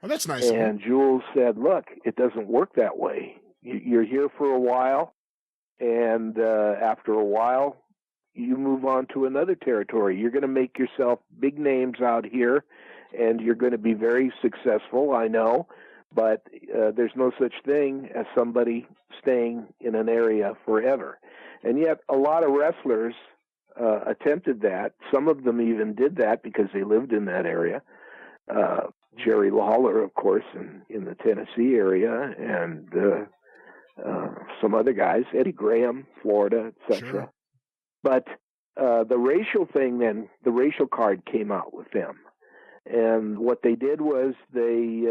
Well, that's nice. And Jules said, look, it doesn't work that way. You're here for a while, and after a while, you move on to another territory. You're going to make yourself big names out here, and you're going to be very successful, I know. But there's no such thing as somebody staying in an area forever. And yet a lot of wrestlers attempted that. Some of them even did that because they lived in that area. Jerry Lawler, of course, in the Tennessee area, and some other guys, Eddie Graham, Florida, etc. Sure. But the racial thing then, the racial card came out with them. And what they did was they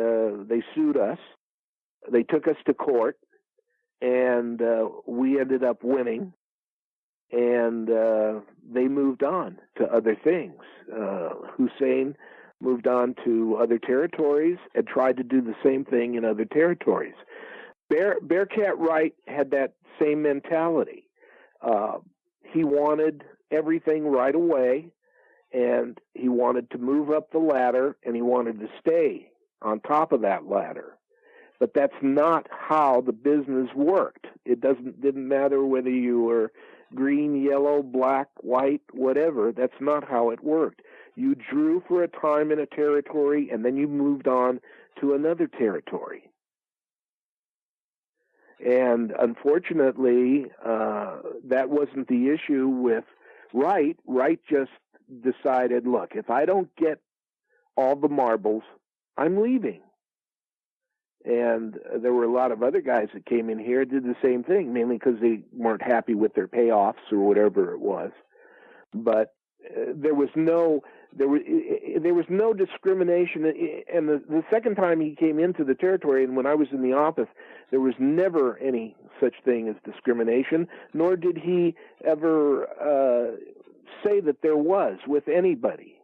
sued us. They took us to court, and we ended up winning. And they moved on to other things. Hussein moved on to other territories and tried to do the same thing in other territories. Bearcat Wright had that same mentality. He wanted everything right away. And he wanted to move up the ladder, and he wanted to stay on top of that ladder. But that's not how the business worked. It didn't matter whether you were green, yellow, black, white, whatever. That's not how it worked. You drew for a time in a territory, and then you moved on to another territory. And unfortunately, that wasn't the issue with Wright. Wright just decided, look, if I don't get all the marbles, I'm leaving. And there were a lot of other guys that came in here, did the same thing, mainly because they weren't happy with their payoffs or whatever it was. But there was no discrimination. And the second time he came into the territory, and when I was in the office, there was never any such thing as discrimination, nor did he ever say that there was with anybody.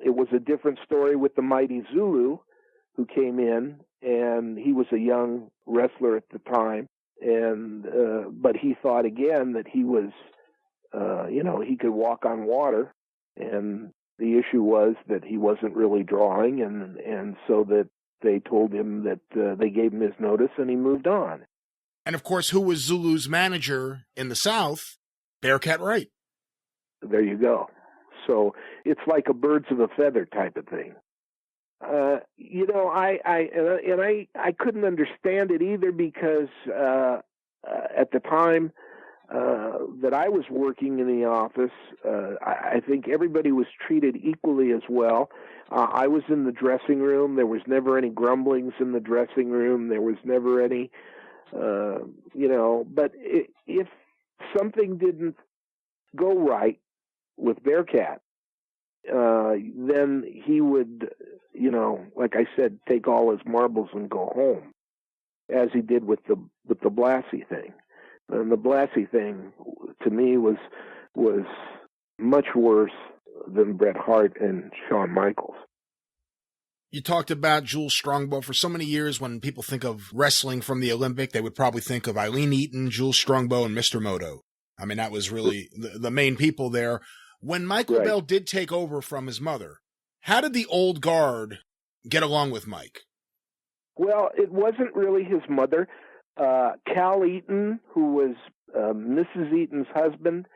It was a different story with the Mighty Zulu, who came in, and he was a young wrestler at the time, and but he thought again that he was, he could walk on water, and the issue was that he wasn't really drawing, and so that they told him that they gave him his notice, and he moved on. And of course, who was Zulu's manager in the South? Bearcat Wright. There you go. So it's like a birds of a feather type of thing. I couldn't understand it either because at the time that I was working in the office, I think everybody was treated equally as well. I was in the dressing room. There was never any grumblings in the dressing room. There was never any, but if something didn't go right with Bearcat, then he would, like I said, take all his marbles and go home, as he did with the Blassie thing. And the Blassie thing, to me, was much worse than Bret Hart and Shawn Michaels. You talked about Jules Strongbow. For so many years, when people think of wrestling from the Olympic, they would probably think of Eileen Eaton, Jules Strongbow, and Mr. Moto. I mean, that was really the main people there. When Mike LeBell did take over from his mother, how did the old guard get along with Mike? Well, it wasn't really his mother. Cal Eaton, who was Mrs. Eaton's husband,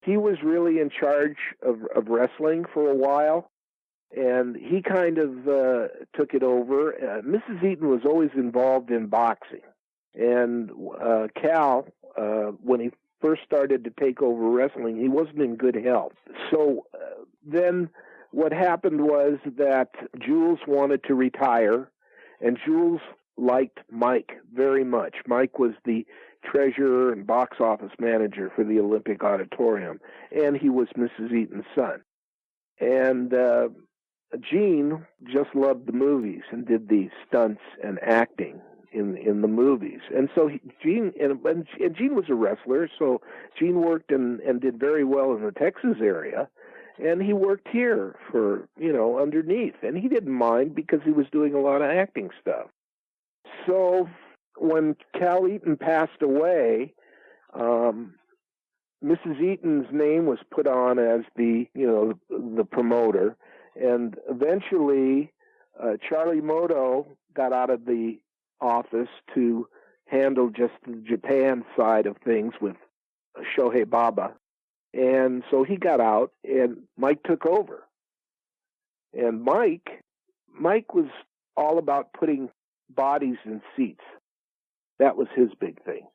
he was really in charge of wrestling for a while, and he kind of took it over. Mrs. Eaton was always involved in boxing, and Cal, when he first started to take over wrestling, he wasn't in good health. So then what happened was that Jules wanted to retire, and Jules liked Mike very much. Mike was the treasurer and box office manager for the Olympic Auditorium, and he was Mrs. Eaton's son. And Gene just loved the movies and did the stunts and acting in the movies. And so Gene was a wrestler, so Gene worked and did very well in the Texas area. And he worked here for, underneath. And he didn't mind because he was doing a lot of acting stuff. So when Cal Eaton passed away, Mrs. Eaton's name was put on as the promoter. And eventually, Charlie Moto got out of the office to handle just the Japan side of things with Shohei Baba. And so he got out, and Mike took over. And Mike was all about putting bodies in seats. That was his big thing.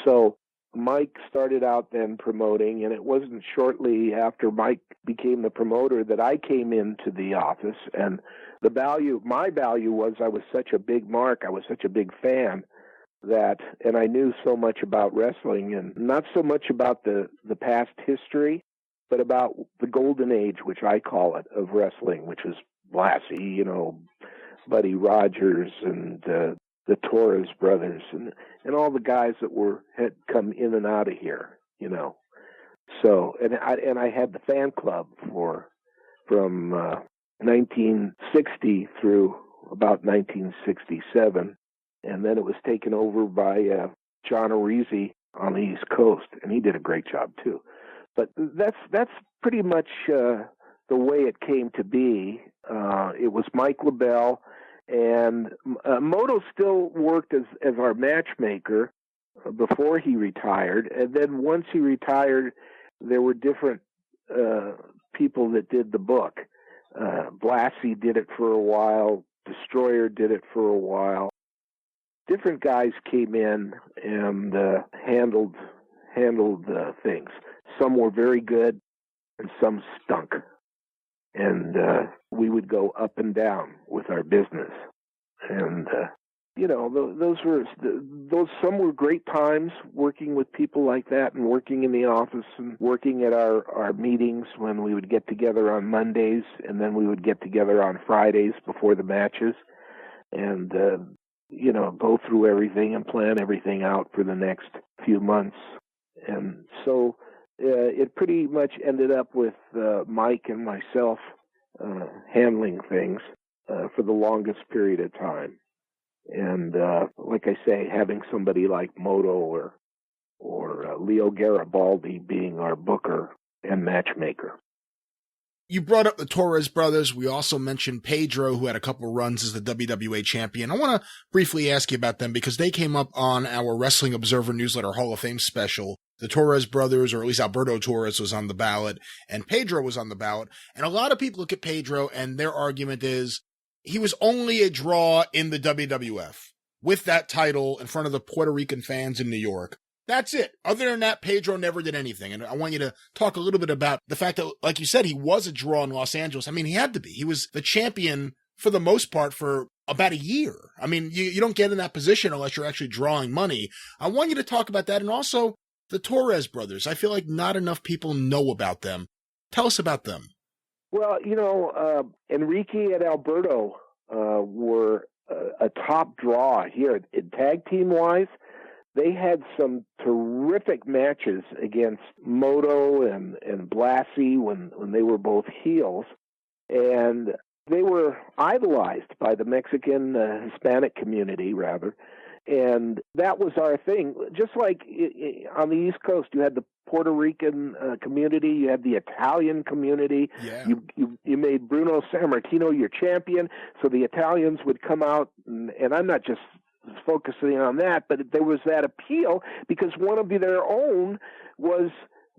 So Mike started out then promoting, and it wasn't shortly after Mike became the promoter that I came into the office. And my value was I was such a big mark, I was such a big fan, and I knew so much about wrestling, and not so much about the past history, but about the golden age, which I call it, of wrestling, which was Blassie, Buddy Rogers, and the Torres brothers, and all the guys that had come in and out of here, So, and I had the fan club from 1960 through about 1967. And then it was taken over by John Arisi on the East Coast, and he did a great job too. But that's pretty much the way it came to be. It was Mike LeBell, and Moto still worked as our matchmaker before he retired. And then once he retired, there were different people that did the book. Blassie did it for a while. Destroyer did it for a while. Different guys came in and handled things. Some were very good, and some stunk. And we would go up and down with our business. And some were great times working with people like that, and working in the office, and working at our meetings when we would get together on Mondays, and then we would get together on Fridays before the matches, and go through everything and plan everything out for the next few months. And so it pretty much ended up with Mike and myself handling things for the longest period of time. And like I say, having somebody like Moto or Leo Garibaldi being our booker and matchmaker. You brought up the Torres brothers. We also mentioned Pedro, who had a couple runs as the WWA champion. I want to briefly ask you about them because they came up on our Wrestling Observer Newsletter Hall of Fame special. The Torres brothers, or at least Alberto Torres, was on the ballot, and Pedro was on the ballot. And a lot of people look at Pedro, and their argument is he was only a draw in the WWF with that title in front of the Puerto Rican fans in New York. That's it. Other than that, Pedro never did anything. And I want you to talk a little bit about the fact that, like you said, he was a draw in Los Angeles. I mean, he had to be. He was the champion for the most part for about a year. I mean, you don't get in that position unless you're actually drawing money. I want you to talk about that. And also the Torres brothers. I feel like not enough people know about them. Tell us about them. Well, Enrique and Alberto were a top draw here. Tag team-wise, they had some terrific matches against Moto and Blassie when they were both heels. And they were idolized by the Mexican, Hispanic community, rather. And that was our thing. Just like on the East Coast, you had the Puerto Rican community, you had the Italian community. Yeah. You made Bruno Sammartino your champion, so the Italians would come out, and I'm not just focusing on that, but there was that appeal because one of their own was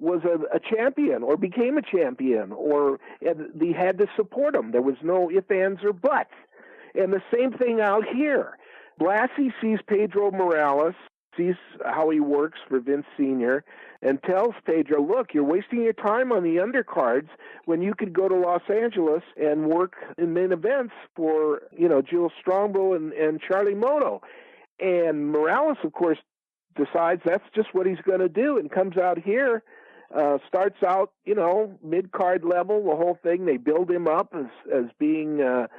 a champion or became a champion, or they had to support him. There was no ifs, ands, or buts. And the same thing out here. Blassie sees Pedro Morales, sees how he works for Vince Sr., and tells Pedro, look, you're wasting your time on the undercards when you could go to Los Angeles and work in main events for, Jules Strongbow and Charlie Moto. And Morales, of course, decides that's just what he's going to do and comes out here, starts out, mid-card level, the whole thing. They build him up as being a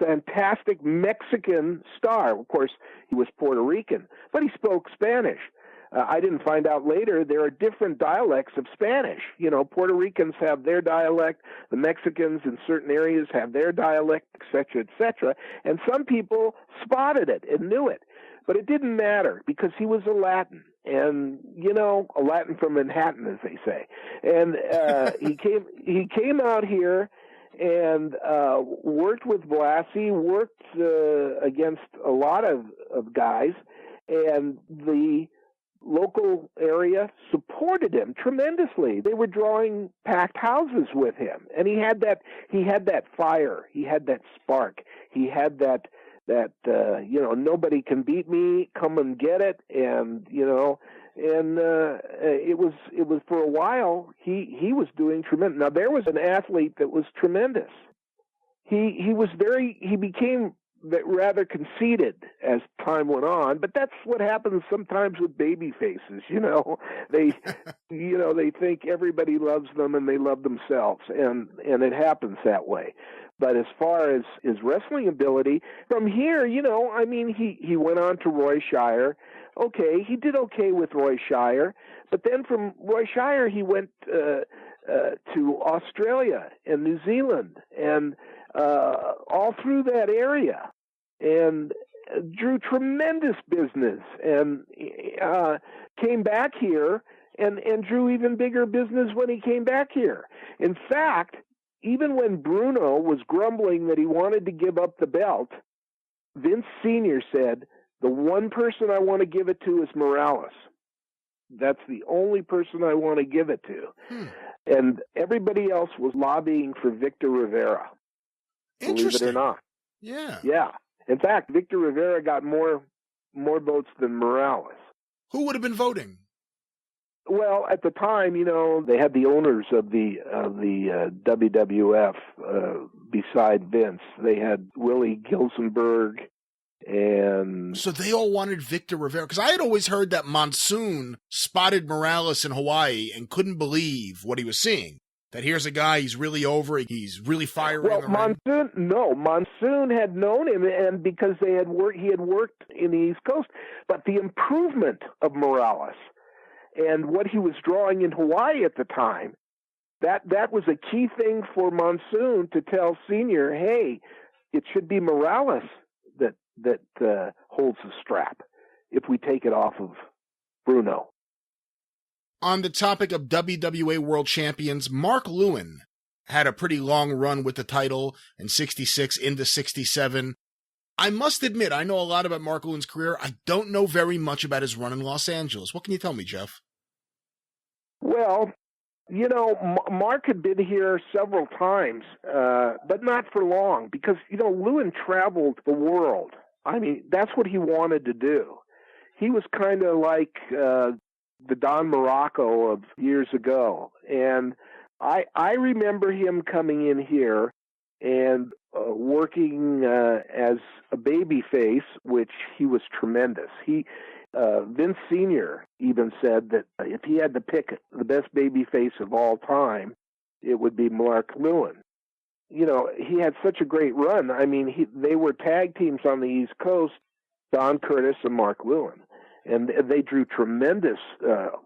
fantastic Mexican star. Of course, he was Puerto Rican, but he spoke Spanish. I didn't find out later there are different dialects of Spanish. Puerto Ricans have their dialect, the Mexicans in certain areas have their dialect, et cetera, and some people spotted it and knew it. But it didn't matter because he was a Latin, and a Latin from Manhattan, as they say. And he came out here and worked with Blassie, worked against a lot of guys, and the local area supported him tremendously. They were drawing packed houses with him, and he had that fire, he had that spark, he had that nobody can beat me, come and get it, and it was for a while he was doing tremendous. Now there was an athlete that was tremendous. He became rather conceited as time went on, but that's what happens sometimes with baby faces. They they think everybody loves them and they love themselves, and it happens that way. But as far as his wrestling ability, from here, he went on to Roy Shire. Okay, he did okay with Roy Shire, but then from Roy Shire he went to Australia and New Zealand and all through that area, and drew tremendous business, and came back here and drew even bigger business when he came back here. In fact, even when Bruno was grumbling that he wanted to give up the belt, Vince Sr. said, the one person I want to give it to is Morales. That's the only person I want to give it to. And everybody else was lobbying for Victor Rivera. Believe it or not. Yeah. Yeah. In fact, Victor Rivera got more votes than Morales. Who would have been voting? Well, at the time, they had the owners of the WWF beside Vince. They had Willie Gilsenberg, and so they all wanted Victor Rivera. Because I had always heard that Monsoon spotted Morales in Hawaii and couldn't believe what he was seeing. That here's a guy, he's really over, he's really firing. Well, Monsoon had known him, and because he had worked in the East Coast. But the improvement of Morales and what he was drawing in Hawaii at the time, that was a key thing for Monsoon to tell Senior, hey, it should be Morales that holds the strap if we take it off of Bruno. On the topic of WWA World Champions, Mark Lewin had a pretty long run with the title in 66 into 67. I must admit, I know a lot about Mark Lewin's career. I don't know very much about his run in Los Angeles. What can you tell me, Jeff? Well, Mark had been here several times, but not for long because, Lewin traveled the world. I mean, that's what he wanted to do. He was kind of like the Don Morocco of years ago. And I remember him coming in here and working as a baby face, which he was tremendous. Vince Sr. even said that if he had to pick the best baby face of all time, it would be Mark Lewin. He had such a great run. I mean, they were tag teams on the East Coast, Don Curtis and Mark Lewin. And they drew tremendous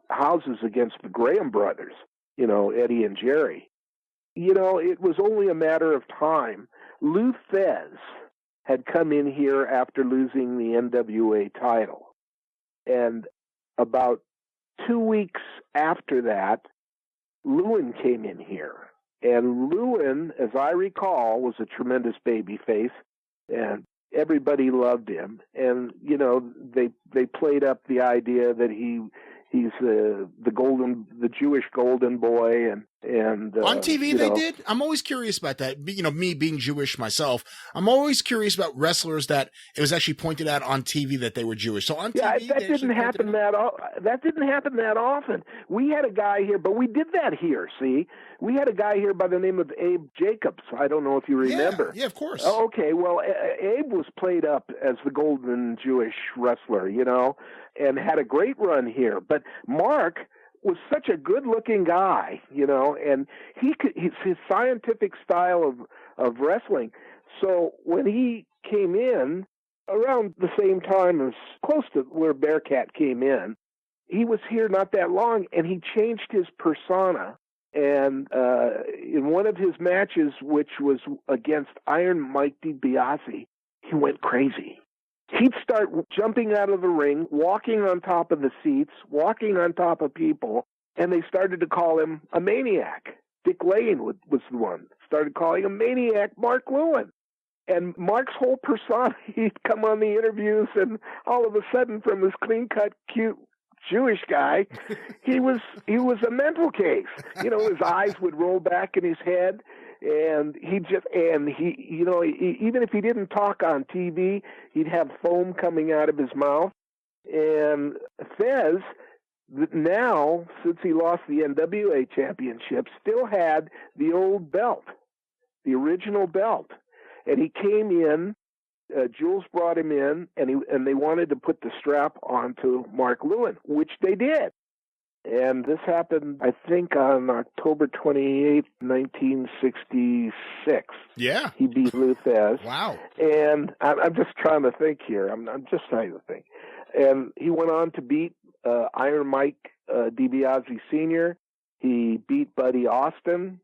houses against the Graham brothers, Eddie and Jerry. It was only a matter of time. Lou Thez had come in here after losing the NWA title. And about 2 weeks after that, Lewin came in here. And Lewin, as I recall, was a tremendous babyface, and everybody loved him. And, you know, they played up the idea that he's the Jewish golden boy, and on TV they know, did. I'm always curious about that. You know, me being Jewish myself, I'm always curious about wrestlers that it was actually pointed out on TV that they were Jewish. So on TV, that didn't happen that often. We had a guy here, but we did that here. See, we had a guy here by the name of Abe Jacobs. I don't know if you remember. Yeah, of course. Oh, okay, well, Abe was played up as the golden Jewish wrestler, you know, and had a great run here. But Mark was such a good-looking guy, you know, and his scientific style of wrestling. So when he came in around the same time as close to where Bearcat came in, he was here not that long, and he changed his persona. And in one of his matches, which was against Iron Mike DiBiase, he went crazy. He'd start jumping out of the ring, walking on top of the seats, walking on top of people, and they started to call him a maniac. Dick Lane was the one. Started calling him maniac Mark Lewin. And Mark's whole persona, he'd come on the interviews, and all of a sudden, from this clean-cut, cute Jewish guy, he was a mental case. You know, his eyes would roll back in his head, and he you know, even if he didn't talk on TV, he'd have foam coming out of his mouth. And Fez, now, since he lost the NWA championship, still had the old belt, the original belt. And he came in, Jules brought him in, and they wanted to put the strap onto Mark Lewin, which they did. And this happened, I think, on October 28th, 1966. Yeah. He beat Lou Thesz. Wow. And I'm just trying to think here. I'm just trying to think. And he went on to beat Iron Mike DiBiase Sr. He beat Buddy Austin,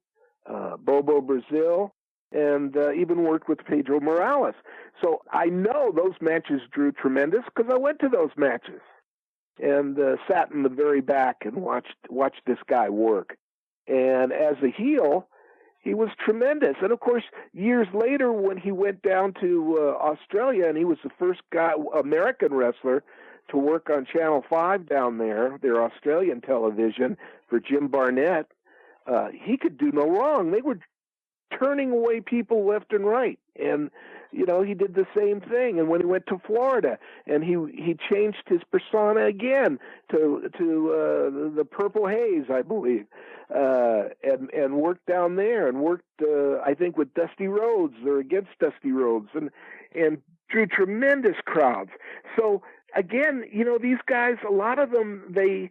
Bobo Brazil, and even worked with Pedro Morales. So I know those matches drew tremendous because I went to those matches and sat in the very back and watched this guy work. And as a heel, he was tremendous. And of course, years later, when he went down to Australia, and he was the first American wrestler to work on Channel 5 down there, their Australian television, for Jim Barnett, he could do no wrong. They were turning away people left and right. And, you know, he did the same thing. And when he went to Florida, and he changed his persona again to the Purple Haze, I believe, and worked down there, and worked, I think, with Dusty Rhodes or against Dusty Rhodes, and drew tremendous crowds. So, again, you know, these guys, a lot of them, they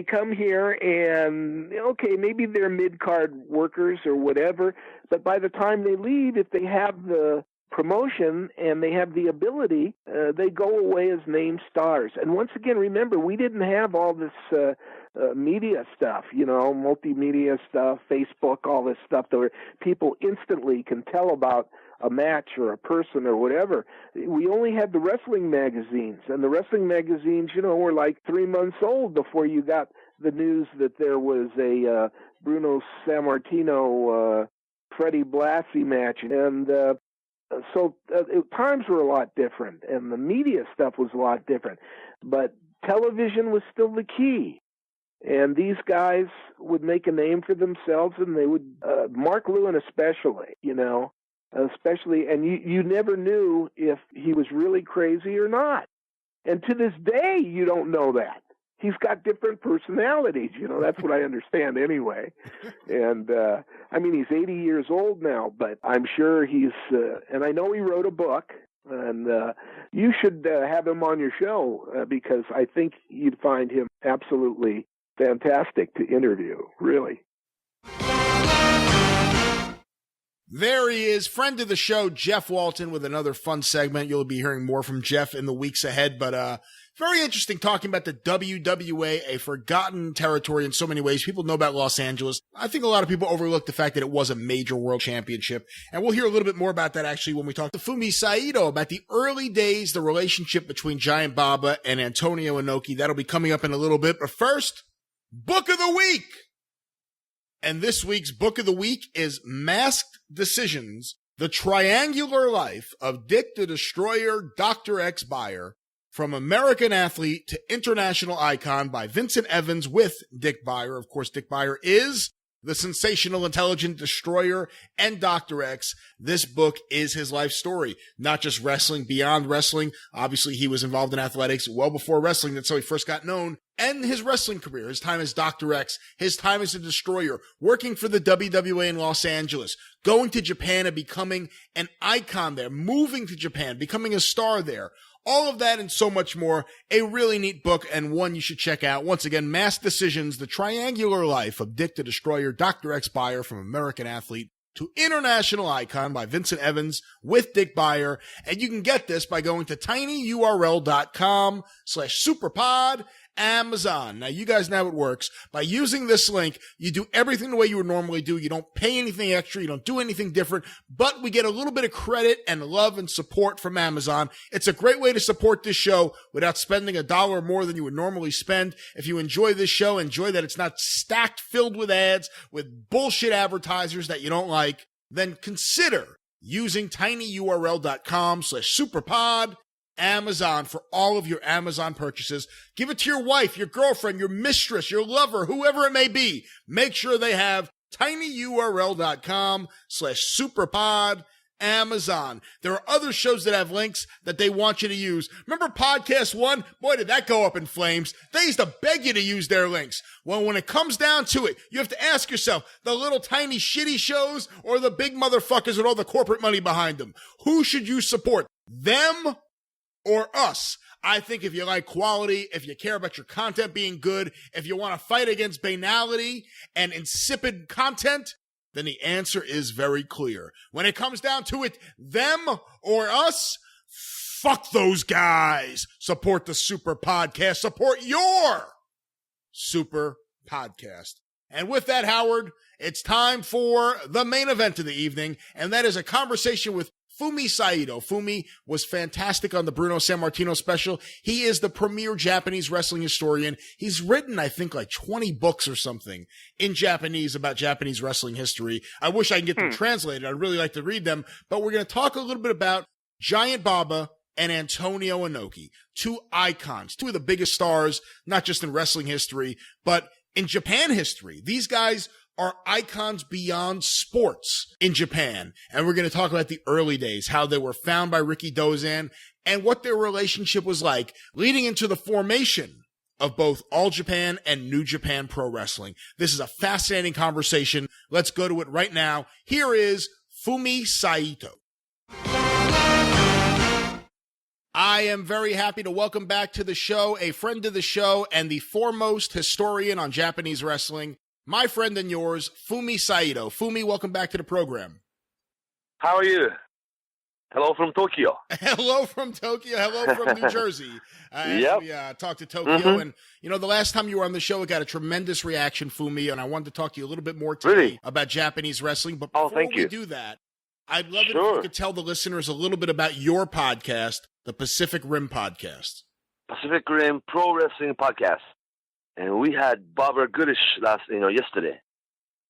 come here and, okay, maybe they're mid-card workers or whatever, but by the time they leave, if they have the promotion and they have the ability, they go away as named stars. And once again, remember, we didn't have all this media stuff, you know, multimedia stuff, Facebook, all this stuff where people instantly can tell about a match or a person or whatever. We only had the wrestling magazines, and the wrestling magazines, you know, were like 3 months old before you got the news that there was a Bruno Sammartino, Fred Blassie match. And so times were a lot different, and the media stuff was a lot different. But television was still the key. And these guys would make a name for themselves, and they would, Mark Lewin especially, you know, and you never knew if he was really crazy or not. And to this day, you don't know that. He's got different personalities, you know, that's what I understand anyway. And, I mean, he's 80 years old now, but I'm sure he's, and I know he wrote a book, and you should have him on your show because I think you'd find him absolutely fantastic to interview, really. There he is, friend of the show, Jeff Walton, with another fun segment. You'll be hearing more from Jeff in the weeks ahead, but very interesting talking about the WWA, a forgotten territory in so many ways. People know about Los Angeles. I think a lot of people overlook the fact that it was a major world championship, and we'll hear a little bit more about that actually when we talk to Fumi Saito about the early days, the relationship between Giant Baba and Antonio Inoki. That'll be coming up in a little bit, but first, Book of the Week! And this week's Book of the Week is Masked Decisions, The Triangular Life of Dick the Destroyer, Dr. X Buyer, From American Athlete to International Icon by Vincent Evans with Dick Buyer. Of course, Dick Buyer is the sensational, intelligent destroyer and Dr. X. This book is his life story, not just wrestling, beyond wrestling. Obviously, he was involved in athletics well before wrestling. That's how he first got known. And his wrestling career, his time as Dr. X, his time as a destroyer, working for the WWA in Los Angeles, going to Japan and becoming an icon there, moving to Japan, becoming a star there. All of that and so much more. A really neat book and one you should check out. Once again, Masked Decisions, The Triangular Life of Dick the Destroyer, Dr. X Buyer, From American Athlete to International Icon by Vincent Evans with Dick Buyer. And you can get this by going to tinyurl.com/superpod Amazon. Now, you guys know how it works. By using this link, you do everything the way you would normally do. You don't pay anything extra. You don't do anything different, but we get a little bit of credit and love and support from Amazon. It's a great way to support this show without spending $1 more than you would normally spend. If you enjoy this show, enjoy that it's not stacked filled with ads, with bullshit advertisers that you don't like, then consider using tinyurl.com/superpod Amazon for all of your Amazon purchases. Give it to your wife, your girlfriend, your mistress, your lover, whoever it may be. Make sure they have tinyurl.com/superpod Amazon. There are other shows that have links that they want you to use. Remember Podcast One? Boy, did that go up in flames. They used to beg you to use their links. Well, when it comes down to it, you have to ask yourself, the little tiny shitty shows or the big motherfuckers with all the corporate money behind them? Who should you support? Them or us? I think if you like quality, if you care about your content being good, if you want to fight against banality and insipid content, then the answer is very clear. When it comes down to it, them or us, fuck those guys. Support the Super Podcast. Support your Super Podcast. And with that, Howard, it's time for the main event of the evening, and that is a conversation with Fumi Saito. Fumi was fantastic on the Bruno Sammartino special. He is the premier Japanese wrestling historian. He's written, I think, like 20 books or something in Japanese about Japanese wrestling history. I wish I could get them translated. I'd really like to read them. But we're going to talk a little bit about Giant Baba and Antonio Inoki, two icons, two of the biggest stars, not just in wrestling history, but in Japan history. These guys are icons beyond sports in Japan. And we're going to talk about the early days, how they were found by Rikidozan, and what their relationship was like leading into the formation of both All Japan and New Japan Pro Wrestling. This is a fascinating conversation. Let's go to it right now. Here is Fumi Saito. I am very happy to welcome back to the show a friend of the show and the foremost historian on Japanese wrestling, my friend and yours, Fumi Saito. Fumi, welcome back to the program. How are you? Hello from Tokyo. Hello from Tokyo. Hello from New Jersey. Yep. We talked to Tokyo, and, you know, the last time you were on the show, it got a tremendous reaction, Fumi, and I wanted to talk to you a little bit more today about Japanese wrestling. But before we do that, I'd love it if you could tell the listeners a little bit about your podcast, the Pacific Rim Podcast. Pacific Rim Pro Wrestling Podcast. And we had Barbara Goodish yesterday.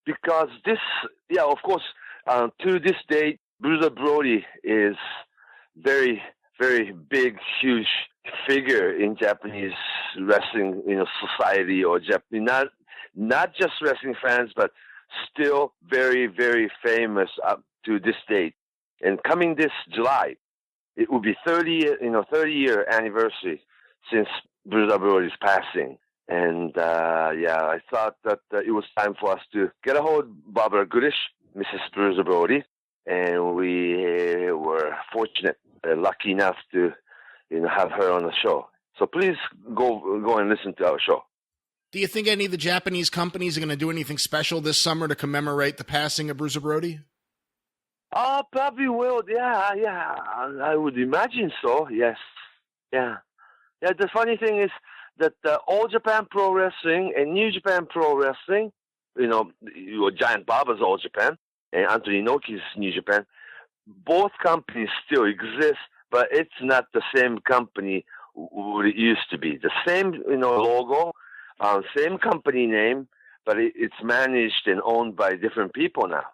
Because this, of course, to this date, Bruiser Brody is very, very big, huge figure in Japanese wrestling, society or not just wrestling fans, but still very, very famous up to this date. And coming this July, it will be 30-year anniversary since Bruiser Brody's passing. And, I thought that it was time for us to get a hold of Barbara Goodish, Mrs. Bruiser Brody, and we were fortunate, lucky enough to, have her on the show. So please go and listen to our show. Do you think any of the Japanese companies are going to do anything special this summer to commemorate the passing of Bruiser Brody? Oh, probably will. Yeah. I would imagine so. Yes. Yeah. Yeah. The funny thing is that All Japan Pro Wrestling and New Japan Pro Wrestling, Giant Baba's All Japan and Antonio Inoki's New Japan, both companies still exist, but it's not the same company what it used to be. The same, logo, same company name, but it's managed and owned by different people now.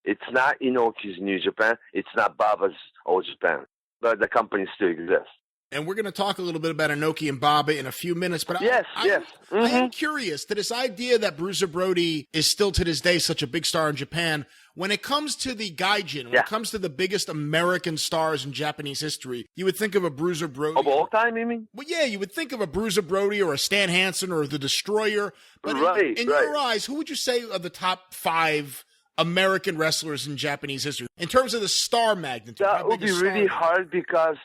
It's not Inoki's New Japan. It's not Baba's All Japan, but the company still exists. And we're going to talk a little bit about Inoki and Baba in a few minutes. But yes. I am curious to this idea that Bruiser Brody is still to this day such a big star in Japan. When it comes to the Gaijin, when it comes to the biggest American stars in Japanese history, you would think of a Bruiser Brody. Of all time, you mean? Well, yeah, you would think of a Bruiser Brody or a Stan Hansen or the Destroyer. But in your eyes, who would you say are the top 5 American wrestlers in Japanese history in terms of the star magnitude? That would be really hard because,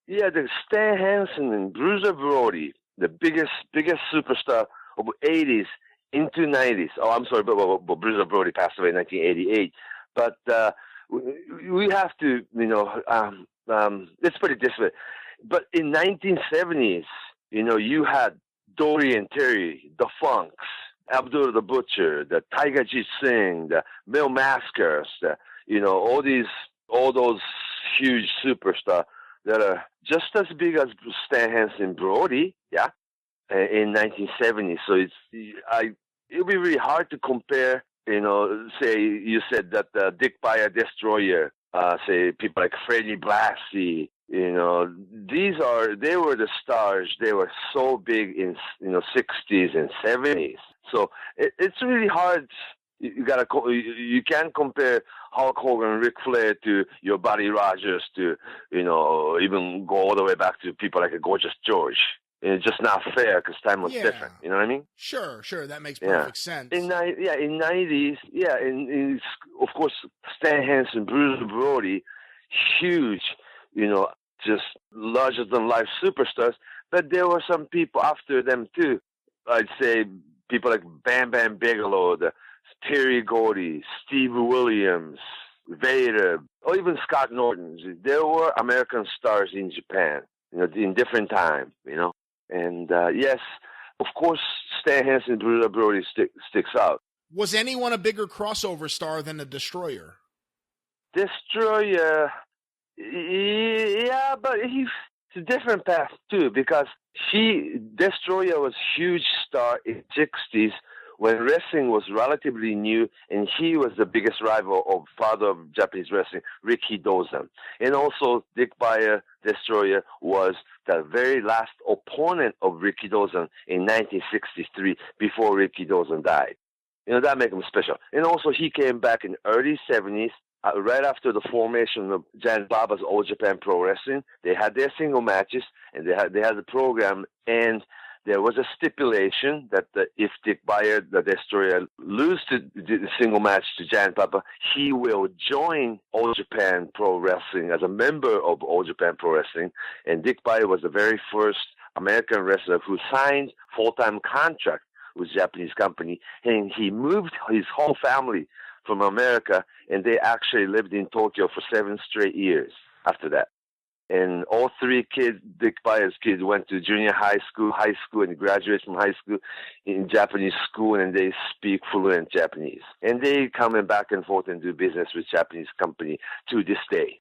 the Stan Hansen and Bruiser Brody, the biggest superstar of the 80s into 90s. Oh, I'm sorry, but Bruiser Brody passed away in 1988. But we have to, let's put it this way. But in 1970s, you had Dory and Terry, the Funks, Abdul the Butcher, the Tiger Jeet Singh, the Mil Maskers, all those huge superstars that are just as big as Stan Hansen Brody, in 1970. So it'll be really hard to compare, say you said that Dick Bayer Destroyer, say people like Fred Blassie, they were the stars. They were so big in 60s and 70s. So it's really hard. You can't compare Hulk Hogan, Ric Flair to your Buddy Rogers to, even go all the way back to people like a Gorgeous George. It's just not fair because time was different. You know what I mean? Sure. That makes perfect sense. In 90s, in of course, Stan Hansen, Bruiser Brody, huge, just larger-than-life superstars. But there were some people after them, too. I'd say people like Bam Bam Bigelow, Terry Gordy, Steve Williams, Vader, or even Scott Norton. There were American stars in Japan, in different time, And yes, of course, Stan Hansen and Bruiser Brody sticks out. Was anyone a bigger crossover star than the Destroyer? Destroyer, but he's a different path too, because Destroyer was a huge star in the 60s when wrestling was relatively new, and he was the biggest rival of father of Japanese wrestling, Rikidozan. And also, Dick Bayer Destroyer was the very last opponent of Rikidozan in 1963 before Rikidozan died. That made him special. And also, he came back in early 70s, right after the formation of Giant Baba's All Japan Pro Wrestling. They had their single matches, and they had the program, and there was a stipulation that if Dick Bayer, the Destroyer, loses the single match to Giant Baba, he will join All Japan Pro Wrestling as a member of All Japan Pro Wrestling. And Dick Bayer was the very first American wrestler who signed full-time contract with a Japanese company. And he moved his whole family from America, and they actually lived in Tokyo for 7 straight years after that. And all 3 kids, Dick Bayer's kids, went to junior high school, and graduated from high school in Japanese school, and they speak fluent Japanese. And they come back and forth and do business with Japanese company to this day.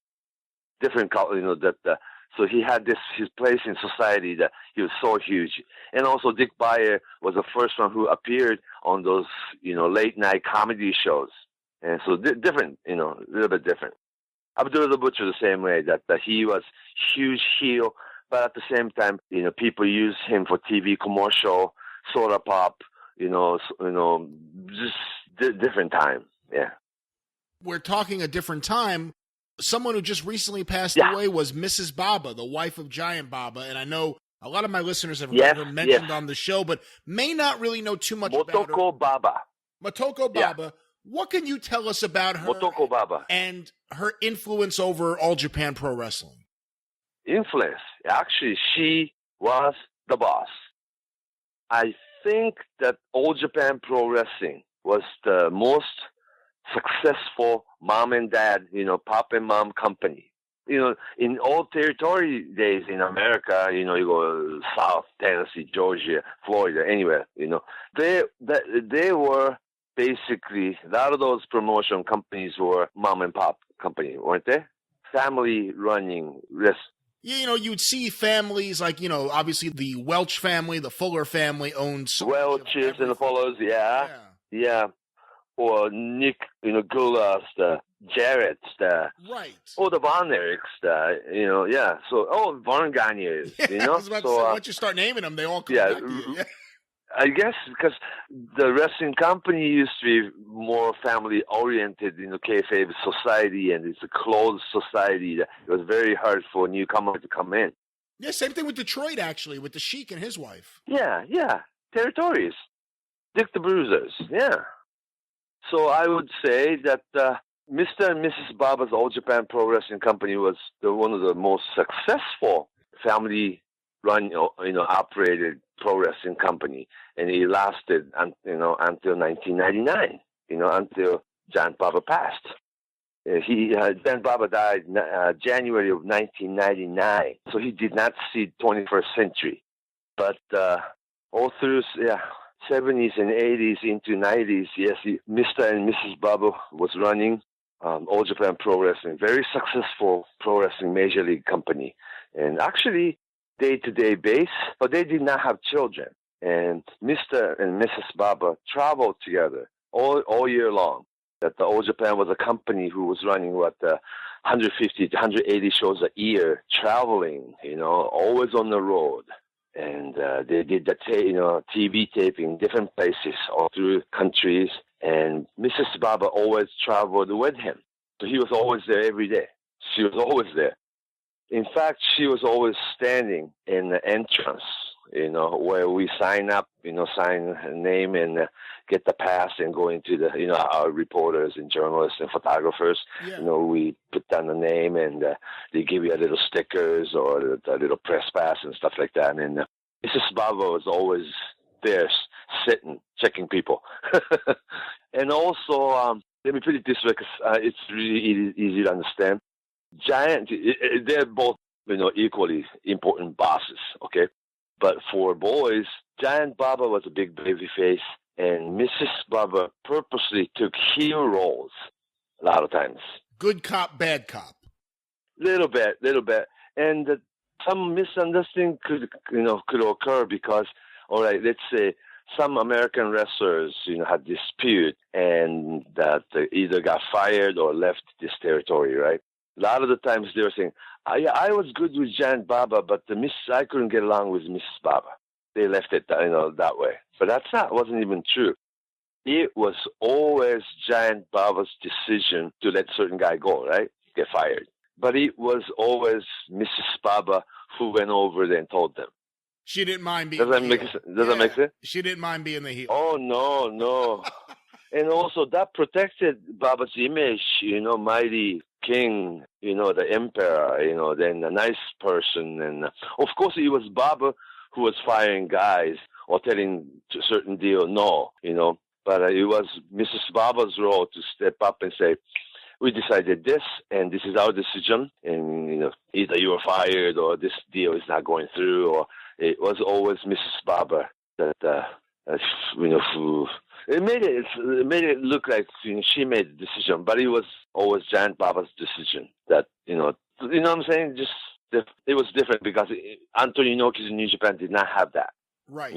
Different, so he had his place in society that he was so huge. And also Dick Bayer was the first one who appeared on those, late night comedy shows. And so different, a little bit different. Abdul the Butcher the same way, that he was huge heel, but at the same time, people use him for TV commercial, soda pop, just different time. Yeah. We're talking a different time. Someone who just recently passed away was Mrs. Baba, the wife of Giant Baba, and I know a lot of my listeners have heard her mentioned on the show, but may not really know too much about her. Motoko Baba. Yeah. What can you tell us about her and her influence over All Japan Pro Wrestling? Influence? Actually, she was the boss. I think that All Japan Pro Wrestling was the most successful mom and dad, pop and mom company. In old territory days in America, you go South Tennessee, Georgia, Florida, anywhere, they were basically, a lot of those promotion companies were mom and pop company, weren't they? Family running risk. Yeah, you would see families like, obviously the Welch family, the Fuller family owned so Welches and the Fullers, yeah. Or Nick, Gulas, the Jarrett's, right. Or the Von Erichs, So, Von Gagne's, I was about to say, once you start naming them, they all come back to you. Yeah. I guess because the wrestling company used to be more family-oriented, kayfabe society, and it's a closed society that it was very hard for a newcomer to come in. Yeah, same thing with Detroit, actually, with the Sheik and his wife. Yeah. Territories. Dick the Bruisers, yeah. So I would say that Mr. and Mrs. Baba's All Japan Pro Wrestling Company was one of the most successful family-run, operated pro wrestling company, and it lasted, until 1999, until Giant Baba passed. Giant Baba died January of 1999, so he did not see 21st century. But all through, 70s and 80s into 90s, yes, Mr. and Mrs. Baba was running All Japan Pro Wrestling, very successful pro wrestling major league company, and actually day-to-day base, but they did not have children. And Mr. and Mrs. Baba traveled together all year long. That the All Japan was a company who was running 150 to 180 shows a year, traveling, always on the road. And they did the TV taping, different places all through countries. And Mrs. Baba always traveled with him. So he was always there every day. She was always there. In fact, she was always standing in the entrance, where we sign up, sign her name and get the pass and go into the, our reporters and journalists and photographers. Yeah. We put down the name and they give you a little stickers or a little press pass and stuff like that. And Mrs. Baba was always there, sitting, checking people. And also, let me put it this way, because it's really easy to understand. Giant, they're both, equally important bosses, okay? But for boys, Giant Baba was a big baby face, and Mrs. Baba purposely took heel roles a lot of times. Good cop, bad cop. Little bit. And some misunderstanding could occur because, all right, let's say some American wrestlers, had dispute and that they either got fired or left this territory, right? A lot of the times they were saying, I was good with Giant Baba, but I couldn't get along with Mrs. Baba. They left it, that way. But wasn't even true. It was always Giant Baba's decision to let certain guy go, right? Get fired. But it was always Mrs. Baba who went over there and told them. She didn't mind being Does that make sense? She didn't mind being the heel. Oh, no. And also that protected Baba's image, mighty king, the emperor, then a nice person. And of course it was Baba who was firing guys or telling a certain deal no, but it was Mrs. Baba's role to step up and say, we decided this, and this is our decision, and either you were fired or this deal is not going through, or it was always Mrs. Baba that who it made it look like she made the decision, but it was always Giant Baba's decision. That what I'm saying? Just it was different because Antonio Inoki's New Japan did not have that. Right.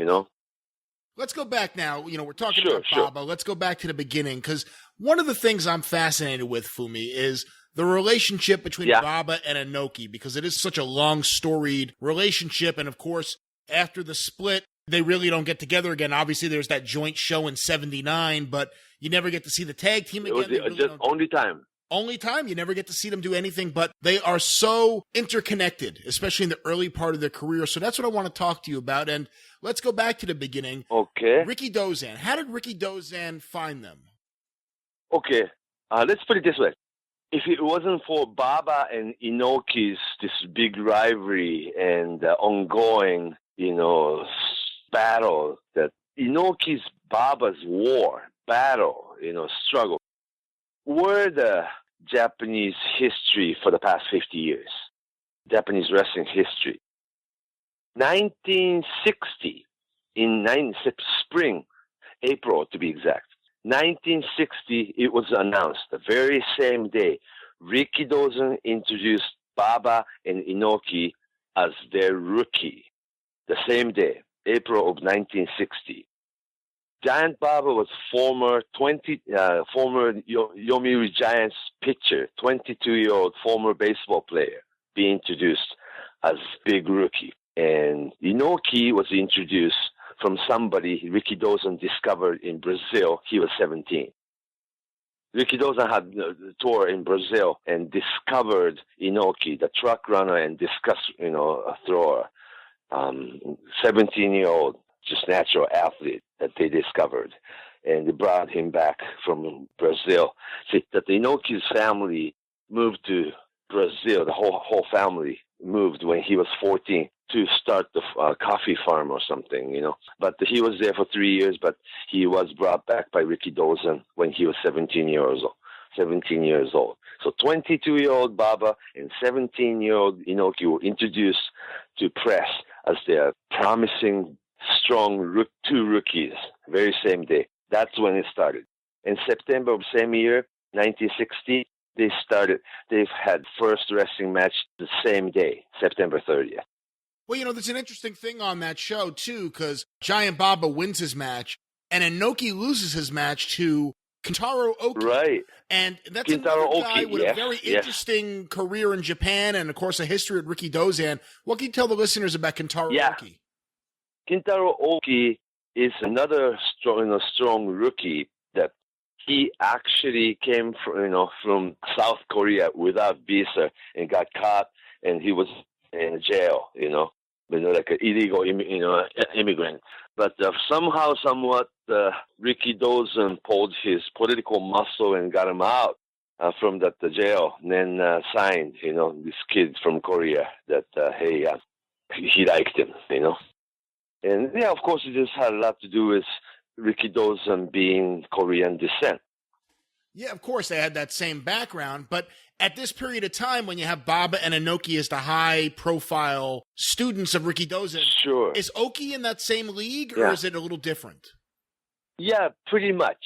Let's go back now. We're talking about Baba. Let's go back to the beginning, because one of the things I'm fascinated with, Fumi, is the relationship between Baba and Inoki, because it is such a long, storied relationship. And, of course, after the split, they really don't get together again. Obviously, there's that joint show in 79, but you never get to see the tag team again. It was just only time. Only time. You never get to see them do anything, but they are so interconnected, especially in the early part of their career. So that's what I want to talk to you about. And let's go back to the beginning. Okay. Rikidozan. How did Rikidozan find them? Okay. Let's put it this way. If it wasn't for Baba and Inoki's this big rivalry and ongoing, battle, that Inoki's Baba's war, battle, struggle, were the Japanese history for the past 50 years. Japanese wrestling history. 1960, spring, April to be exact. 1960, it was announced the very same day. Rikidozan introduced Baba and Inoki as their rookie. The same day, April of 1960. Giant Baba was former Yomiuri Giants pitcher, 22-year-old former baseball player, being introduced as big rookie. And Inoki was introduced from somebody Rikidozan discovered in Brazil. He was 17. Rikidozan had a tour in Brazil and discovered Inoki, the truck runner and discus, a thrower. 17-year-old, just natural athlete that they discovered. And they brought him back from Brazil. See, that the Inoki's family moved to Brazil. The whole family moved when he was 14 to start the coffee farm or something, But he was there for 3 years, but he was brought back by Rikidozan when he was 17 years old. So 22-year-old Baba and 17-year-old Inoki were introduced to press as their promising, strong two rookies, very same day. That's when it started. In September of same year, 1960, they've had first wrestling match the same day, September 30th. Well, there's an interesting thing on that show, too, because Giant Baba wins his match, and Inoki loses his match to Kintaro Oki. Right. And that's Kintaro another guy Oki, with a very interesting career in Japan and, of course, a history at Rikidozan. What can you tell the listeners about Kintaro Oki? Kintaro Oki is another strong rookie that he actually came from South Korea without visa and got caught, and he was in jail, like an illegal, immigrant. But somehow, somewhat, Rikidozan pulled his political muscle and got him out from the jail, and then signed, this kid from Korea that, he liked him, And, of course, it just had a lot to do with Rikidozan being Korean descent. Yeah, of course, they had that same background, but at this period of time when you have Baba and Inoki as the high-profile students of Rikidozan, sure. Is Oki in that same league, or is it a little different? Yeah, pretty much.